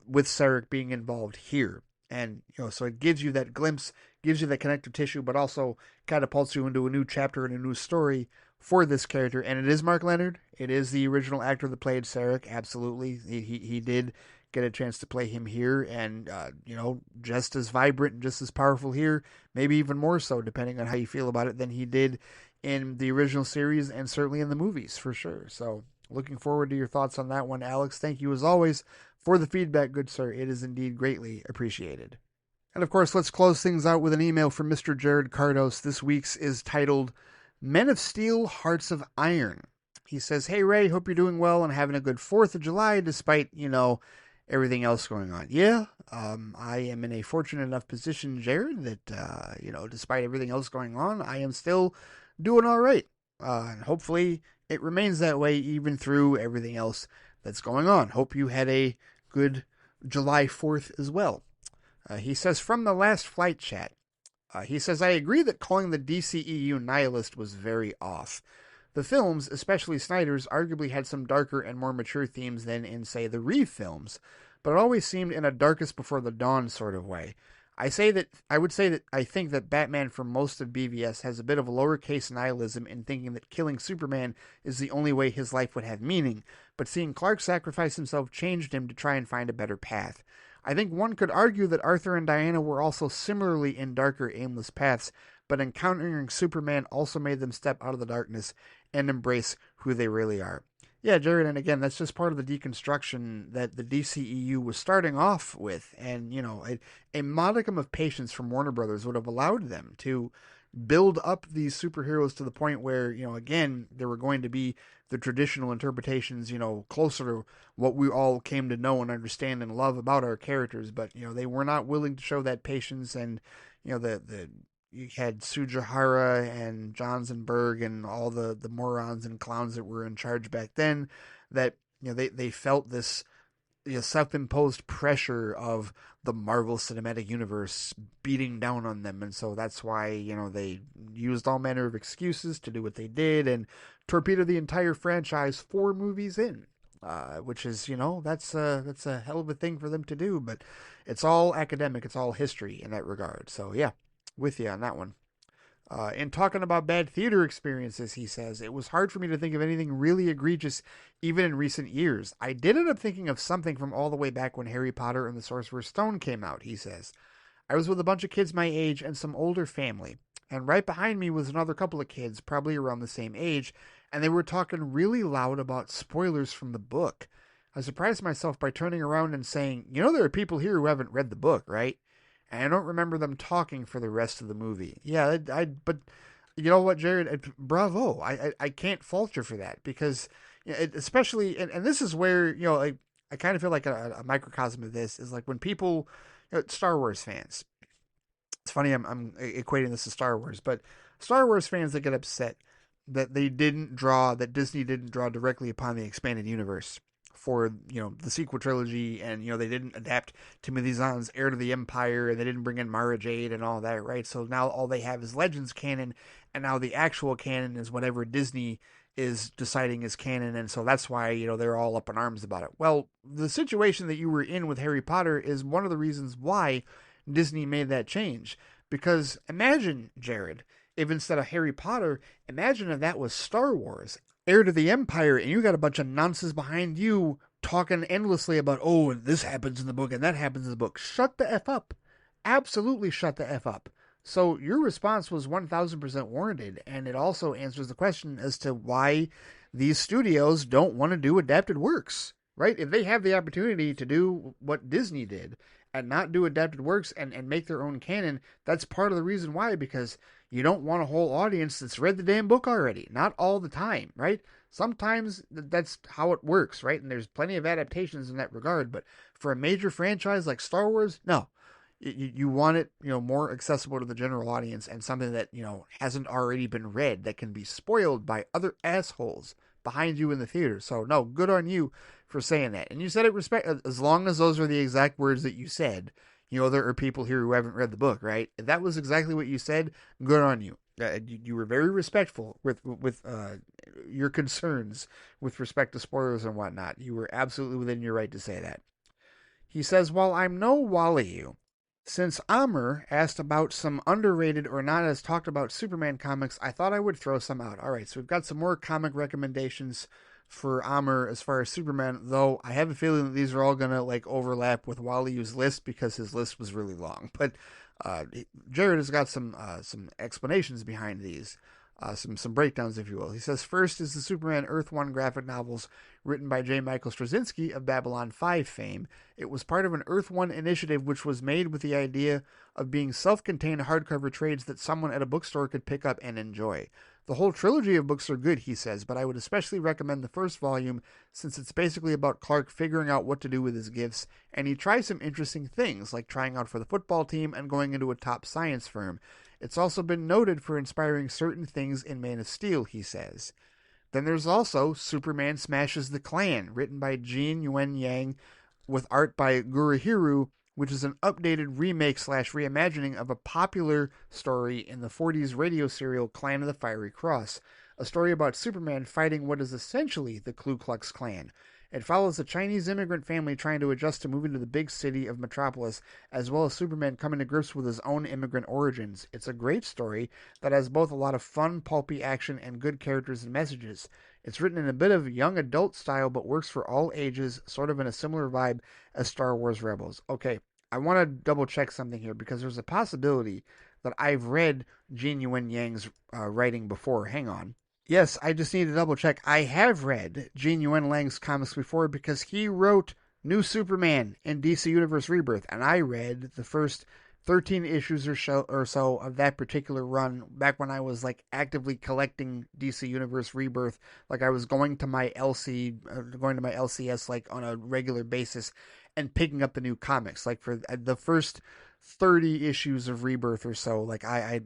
with Sarek being involved here. And, so it gives you that glimpse, gives you that connective tissue, but also catapults you into a new chapter and a new story for this character. And it is Mark Leonard. It is the original actor that played Sarek. Absolutely. He did get a chance to play him here, and, just as vibrant and just as powerful here, maybe even more so, depending on how you feel about it, than he did in the original series and certainly in the movies, for sure. So looking forward to your thoughts on that one, Alex. Thank you, as always, for the feedback, good sir. It is indeed greatly appreciated. And, of course, let's close things out with an email from Mr. Jared Cardos. This week's is titled, Men of Steel, Hearts of Iron. He says, hey, Ray, hope you're doing well and having a good 4th of July despite, everything else going on. Yeah, I am in a fortunate enough position, Jared, that, despite everything else going on, I am still doing all right. And hopefully it remains that way even through everything else that's going on. Hope you had a good July 4th as well. He says, from the last flight chat, he says, I agree that calling the DCEU nihilist was very off. The films, especially Snyder's, arguably had some darker and more mature themes than in, say, the Reeve films, but it always seemed in a darkest before the dawn sort of way. I would say that I think that Batman for most of BVS has a bit of a lowercase nihilism in thinking that killing Superman is the only way his life would have meaning, but seeing Clark sacrifice himself changed him to try and find a better path. I think one could argue that Arthur and Diana were also similarly in darker, aimless paths, but encountering Superman also made them step out of the darkness and embrace who they really are. Yeah, Jared, and again, that's just part of the deconstruction that the DCEU was starting off with. And, a modicum of patience from Warner Brothers would have allowed them to build up these superheroes to the point where, again, there were going to be the traditional interpretations, closer to what we all came to know and understand and love about our characters. But, they were not willing to show that patience. And, you had Sujihara and Johnsonberg and all the morons and clowns that were in charge back then that, they felt this self-imposed pressure of the Marvel Cinematic Universe beating down on them. And so that's why, they used all manner of excuses to do what they did and torpedo the entire franchise 4 movies in. Which is, that's a hell of a thing for them to do, but it's all academic. It's all history in that regard. So yeah, with you on that one. In talking about bad theater experiences, he says, it was hard for me to think of anything really egregious even in recent years. I did end up thinking of something from all the way back when Harry Potter and the Sorcerer's Stone came out, he says. I was with a bunch of kids my age and some older family, and right behind me was another couple of kids, probably around the same age, and they were talking really loud about spoilers from the book. I surprised myself by turning around and saying, there are people here who haven't read the book, right? And I don't remember them talking for the rest of the movie. Yeah, but you know what, Jared? Bravo. I can't fault you for that because, especially, and this is where, I kind of feel like a microcosm of this is like when people, Star Wars fans, it's funny I'm equating this to Star Wars, but Star Wars fans that get upset that that Disney didn't draw directly upon the expanded universe for, the sequel trilogy, and, they didn't adapt Timothy Zahn's Heir to the Empire, and they didn't bring in Mara Jade and all that, right? So now all they have is Legends canon, and now the actual canon is whatever Disney is deciding is canon, and so that's why, they're all up in arms about it. Well, the situation that you were in with Harry Potter is one of the reasons why Disney made that change. Because imagine, Jared, if instead of Harry Potter, imagine if that was Star Wars, Heir to the Empire, and you got a bunch of nonsense behind you talking endlessly about, oh, this happens in the book and that happens in the book. Shut the F up. Absolutely shut the F up. So your response was 1000% warranted, and it also answers the question as to why these studios don't want to do adapted works, right? If they have the opportunity to do what Disney did and not do adapted works and make their own canon, that's part of the reason why, because you don't want a whole audience that's read the damn book already. Not all the time, right? Sometimes that's how it works, right? And there's plenty of adaptations in that regard, but for a major franchise like Star Wars, no. You want it, more accessible to the general audience and something that, hasn't already been read that can be spoiled by other assholes behind you in the theater. So, no, good on you for saying that. And you said it as long as those are the exact words that you said. There are people here who haven't read the book, right? If that was exactly what you said, good on you. You were very respectful with your concerns with respect to spoilers and whatnot. You were absolutely within your right to say that. He says, while I'm no Wally, since Amr asked about some underrated or not as talked about Superman comics, I thought I would throw some out. All right, so we've got some more comic recommendations for Amr as far as Superman, though I have a feeling that these are all going to overlap with Wallyu's list because his list was really long. But Jared has got some explanations behind these. Some breakdowns, if you will. He says, first is the Superman Earth 1 graphic novels written by J. Michael Straczynski of Babylon 5 fame. It was part of an Earth 1 initiative which was made with the idea of being self-contained hardcover trades that someone at a bookstore could pick up and enjoy. The whole trilogy of books are good, he says, but I would especially recommend the first volume since it's basically about Clark figuring out what to do with his gifts, and he tries some interesting things, like trying out for the football team and going into a top science firm. It's also been noted for inspiring certain things in Man of Steel, he says. Then there's also Superman Smashes the Klan, written by Gene Yuen Yang, with art by Gurihiru, which is an updated remake/reimagining of a popular story in the 40s radio serial Clan of the Fiery Cross, a story about Superman fighting what is essentially the Ku Klux Klan. It follows a Chinese immigrant family trying to adjust to moving to the big city of Metropolis, as well as Superman coming to grips with his own immigrant origins. It's a great story that has both a lot of fun, pulpy action and good characters and messages. It's written in a bit of young adult style, but works for all ages, sort of in a similar vibe as Star Wars Rebels. Okay, I want to double check something here, because there's a possibility that I've read Gene Yuen Yang's writing before. Hang on. Yes, I just need to double check. I have read Gene Yuen Lang's comics before because he wrote New Superman in DC Universe Rebirth, and I read the first 13 issues or so of that particular run back when I was actively collecting DC Universe Rebirth. I was going to my LCS on a regular basis and picking up the new comics. For the first 30 issues of Rebirth or so, I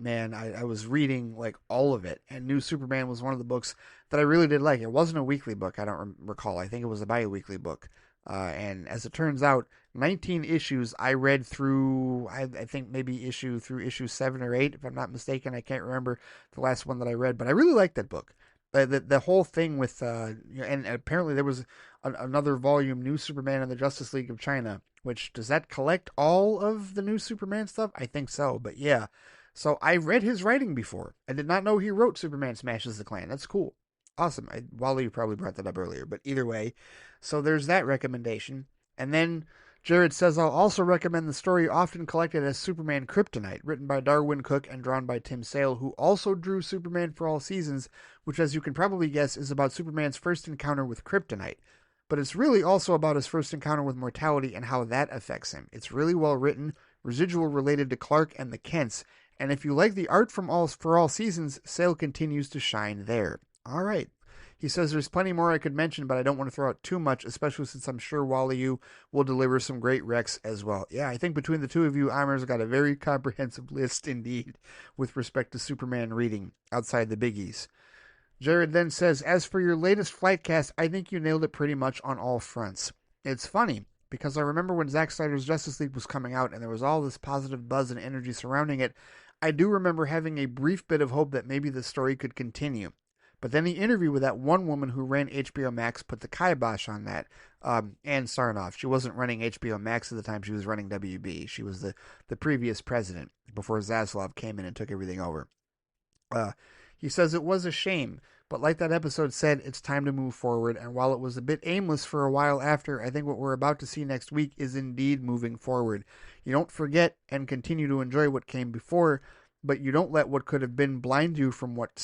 was reading all of it, and New Superman was one of the books that I really did like. It wasn't a weekly book, I don't recall. I think it was a bi-weekly book, and as it turns out, 19 issues I read through, I think maybe issue 7 or 8, if I'm not mistaken. I can't remember the last one that I read, but I really liked that book. The whole thing with, and apparently there was another volume, New Superman and the Justice League of China, which, does that collect all of the New Superman stuff? I think so, but yeah. So I read his writing before. I did not know he wrote Superman Smashes the Klan. That's cool. Awesome. Wally probably brought that up earlier, but either way. So there's that recommendation. And then Jared says, I'll also recommend the story often collected as Superman Kryptonite, written by Darwin Cook and drawn by Tim Sale, who also drew Superman for All Seasons, which, as you can probably guess, is about Superman's first encounter with Kryptonite. But it's really also about his first encounter with mortality and how that affects him. It's really well written, residual related to Clark and the Kents, and if you like the art for All Seasons, Sale continues to shine there. All right. He says there's plenty more I could mention, but I don't want to throw out too much, especially since I'm sure Wally will deliver some great recs as well. Yeah, I think between the two of you, Amir's got a very comprehensive list indeed with respect to Superman reading outside the biggies. Jared then says, as for your latest FLITEcast, I think you nailed it pretty much on all fronts. It's funny, because I remember when Zack Snyder's Justice League was coming out and there was all this positive buzz and energy surrounding it, I do remember having a brief bit of hope that maybe the story could continue. But then the interview with that one woman who ran HBO Max put the kibosh on that. Ann Sarnoff. She wasn't running HBO Max at the time. She was running WB. She was the previous president before Zaslav came in and took everything over. He says it was a shame, but like that episode said, it's time to move forward. And while it was a bit aimless for a while after, I think what we're about to see next week is indeed moving forward. You don't forget and continue to enjoy what came before, but you don't let what could have been blind you from what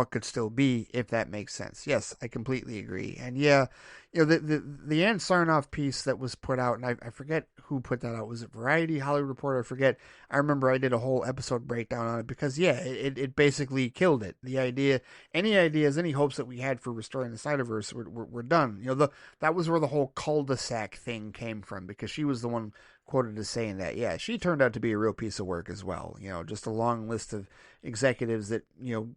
could still be, if that makes sense. Yes, I completely agree. And yeah, the Ann Sarnoff piece that was put out, and I forget who put that out. Was it Variety, Hollywood Reporter? I forget. I remember I did a whole episode breakdown on it because yeah, it basically killed it. The idea, any ideas, any hopes that we had for restoring the Snyderverse were done. That was where the whole cul-de-sac thing came from, because she was the one quoted as saying that, yeah, she turned out to be a real piece of work as well. Just a long list of executives that,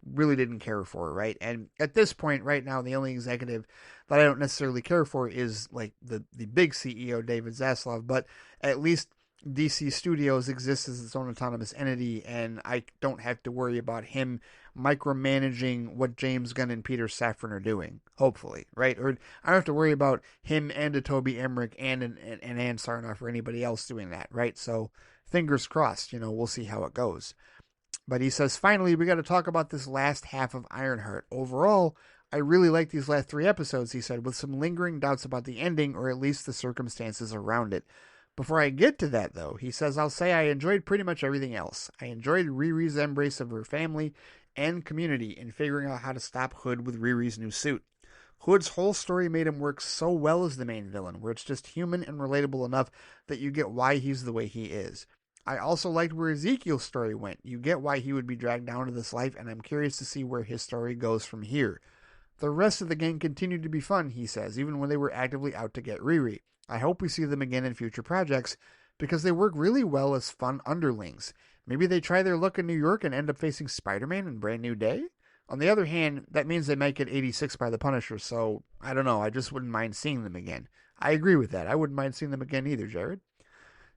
really didn't care for her, right? And at this point, right now, the only executive that I don't necessarily care for is like the big CEO, David Zaslav, but at least DC Studios exists as its own autonomous entity, and I don't have to worry about him micromanaging what James Gunn and Peter Safran are doing, hopefully, right? Or I don't have to worry about him and a Toby Emmerich and Ann Sarnoff or anybody else doing that, right? So fingers crossed, we'll see how it goes. But he says, finally, we got to talk about this last half of Ironheart. Overall, I really like these last 3 episodes, he said, with some lingering doubts about the ending, or at least the circumstances around it. Before I get to that, though, he says, I'll say I enjoyed pretty much everything else. I enjoyed Riri's embrace of her family and community in figuring out how to stop Hood with Riri's new suit. Hood's whole story made him work so well as the main villain, where it's just human and relatable enough that you get why he's the way he is. I also liked where Ezekiel's story went. You get why he would be dragged down to this life, and I'm curious to see where his story goes from here. The rest of the gang continued to be fun, he says, even when they were actively out to get Riri. I hope we see them again in future projects, because they work really well as fun underlings. Maybe they try their luck in New York and end up facing Spider-Man in Brand New Day? On the other hand, that means they might get 86 by the Punisher, so I don't know, I just wouldn't mind seeing them again. I agree with that. I wouldn't mind seeing them again either, Jared.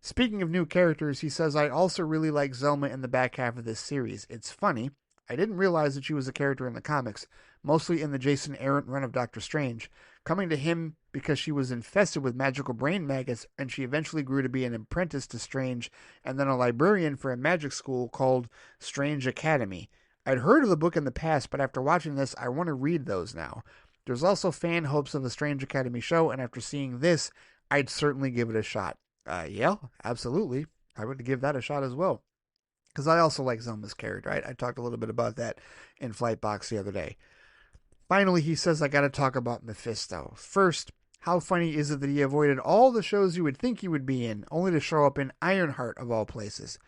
Speaking of new characters, he says, I also really like Zelma in the back half of this series. It's funny. I didn't realize that she was a character in the comics, mostly in the Jason Aaron run of Doctor Strange, coming to him because she was infested with magical brain maggots, and she eventually grew to be an apprentice to Strange and then a librarian for a magic school called Strange Academy. I'd heard of the book in the past, but after watching this, I want to read those now. There's also fan hopes of the Strange Academy show, and after seeing this, I'd certainly give it a shot. Yeah, absolutely. I would give that a shot as well. Because I also like Zelma's character. I talked a little bit about that in Flightbox the other day. Finally, he says, I got to talk about Mephisto. First, how funny is it that he avoided all the shows you would think he would be in, only to show up in Ironheart of all places?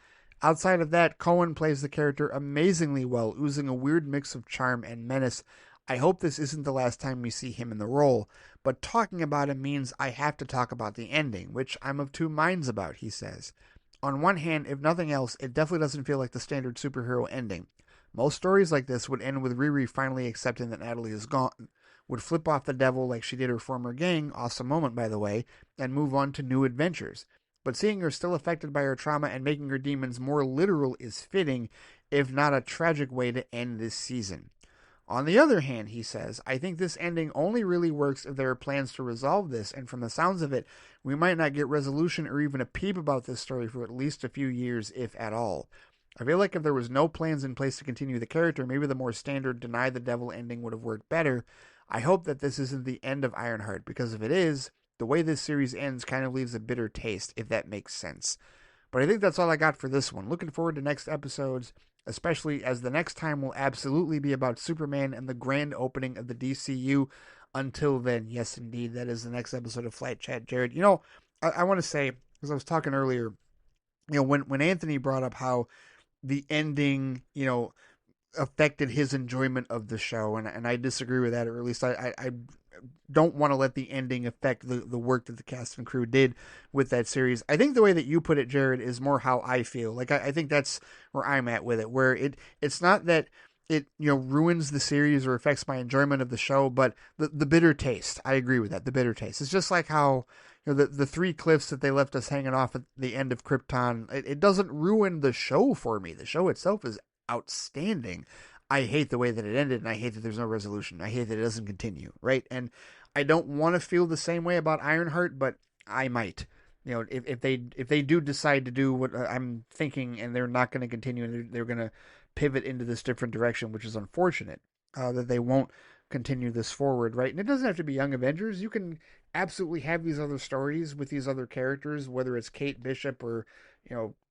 Outside of that, Cohen plays the character amazingly well, oozing a weird mix of charm and menace. I hope this isn't the last time we see him in the role, but talking about him means I have to talk about the ending, which I'm of 2 minds about, he says. On one hand, if nothing else, it definitely doesn't feel like the standard superhero ending. Most stories like this would end with Riri finally accepting that Natalie is gone, would flip off the devil like she did her former gang, awesome moment by the way, and move on to new adventures. But seeing her still affected by her trauma and making her demons more literal is fitting, if not a tragic way to end this season. On the other hand, he says, I think this ending only really works if there are plans to resolve this, and from the sounds of it, we might not get resolution or even a peep about this story for at least a few years, if at all. I feel like if there was no plans in place to continue the character, maybe the more standard deny the devil ending would have worked better. I hope that this isn't the end of Ironheart, because if it is, the way this series ends kind of leaves a bitter taste, if that makes sense. But I think that's all I got for this one. Looking forward to next episodes, especially as the next time will absolutely be about Superman and the grand opening of the DCU. Until then, yes, indeed, that is the next episode of Flight Chat, Jared. I want to say, because I was talking earlier, when Anthony brought up how the ending, affected his enjoyment of the show, and I disagree with that, or at least I don't want to let the ending affect the work that the cast and crew did with that series. I think the way that you put it, Jared, is more how I feel. Like, I think that's where I'm at with it, where it's not that it, ruins the series or affects my enjoyment of the show, but the bitter taste. I agree with that. The bitter taste. It's just like how, the 3 cliffs that they left us hanging off at the end of Krypton, it doesn't ruin the show for me. The show itself is outstanding. I hate the way that it ended, and I hate that there's no resolution. I hate that it doesn't continue, right? And I don't want to feel the same way about Ironheart, but I might. You know, if they do decide to do what I'm thinking, and they're not going to continue, and they're going to pivot into this different direction, which is unfortunate that they won't continue this forward, right? And it doesn't have to be Young Avengers. You can absolutely have these other stories with these other characters, whether it's Kate Bishop or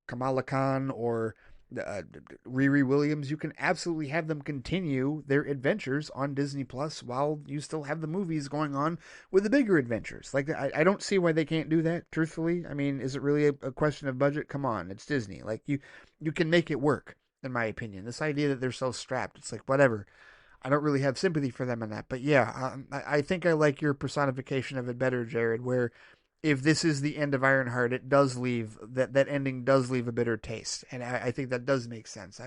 Kamala Khan or Riri Williams. You can absolutely have them continue their adventures on Disney Plus while you still have the movies going on with the bigger adventures. Like, I don't see why they can't do that, truthfully. I mean, is it really a question of budget? Come on, it's Disney. Like, you can make it work, in my opinion. This idea that they're so strapped, it's like, whatever. I don't really have sympathy for them in that. But yeah, I think I like your personification of it better, Jared, where if this is the end of Ironheart, it does leave that ending does leave a bitter taste, and I think that does make sense.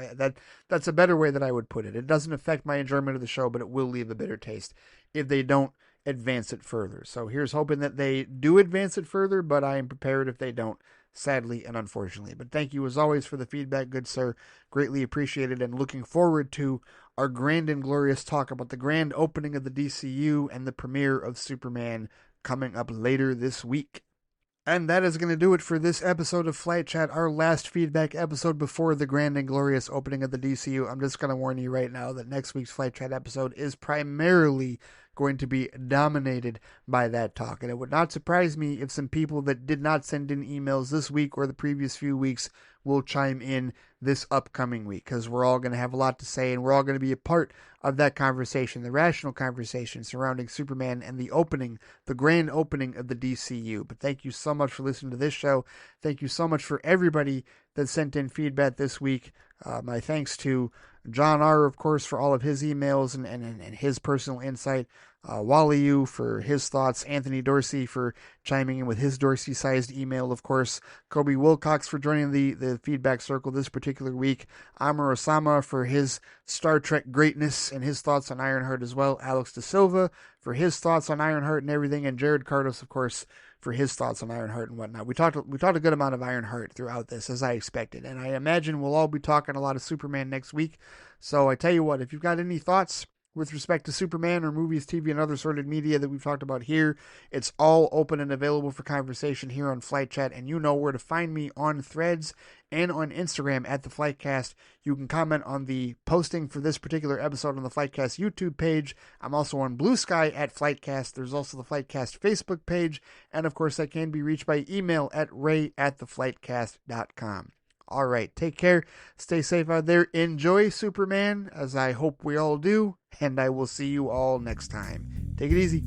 That's a better way that I would put it. It doesn't affect my enjoyment of the show, but it will leave a bitter taste if they don't advance it further. So here's hoping that they do advance it further, but I am prepared if they don't, sadly and unfortunately. But thank you as always for the feedback, good sir. Greatly appreciated, and looking forward to our grand and glorious talk about the grand opening of the DCU and the premiere of Superman coming up later this week. And that is going to do it for this episode of Flight Chat, our last feedback episode before the grand and glorious opening of the DCU. I'm just going to warn you right now that next week's Flight Chat episode is primarily going to be dominated by that talk. And it would not surprise me if some people that did not send in emails this week or the previous few weeks will chime in this upcoming week, because we're all going to have a lot to say, and we're all going to be a part of that conversation, the rational conversation surrounding Superman and the grand opening of the DCU. But thank you so much for listening to this show. Thank you so much for everybody that sent in feedback this week. My thanks to John R., of course, for all of his emails and his personal insight. Wally U for his thoughts. Anthony Dorsey for chiming in with his Dorsey-sized email, of course. Kobe Wilcox for joining the feedback circle this particular week. Amar Osama for his Star Trek greatness and his thoughts on Ironheart as well. Alex De Silva for his thoughts on Ironheart and everything. And Jared Cardos, of course, for his thoughts on Ironheart and whatnot. We talked a good amount of Ironheart throughout this, as I expected. And I imagine we'll all be talking a lot of Superman next week. So I tell you what, if you've got any thoughts with respect to Superman or movies, TV, and other sorted media that we've talked about here, it's all open and available for conversation here on Flight Chat, and you know where to find me on Threads and on Instagram at the Flightcast. You can comment on the posting for this particular episode on the Flightcast YouTube page. I'm also on BLUESKY at Flightcast. There's also the Flightcast Facebook page, and of course I can be reached by email at ray@theflightcast.com. All right, take care, stay safe out there, enjoy Superman, as I hope we all do, and I will see you all next time. Take it easy.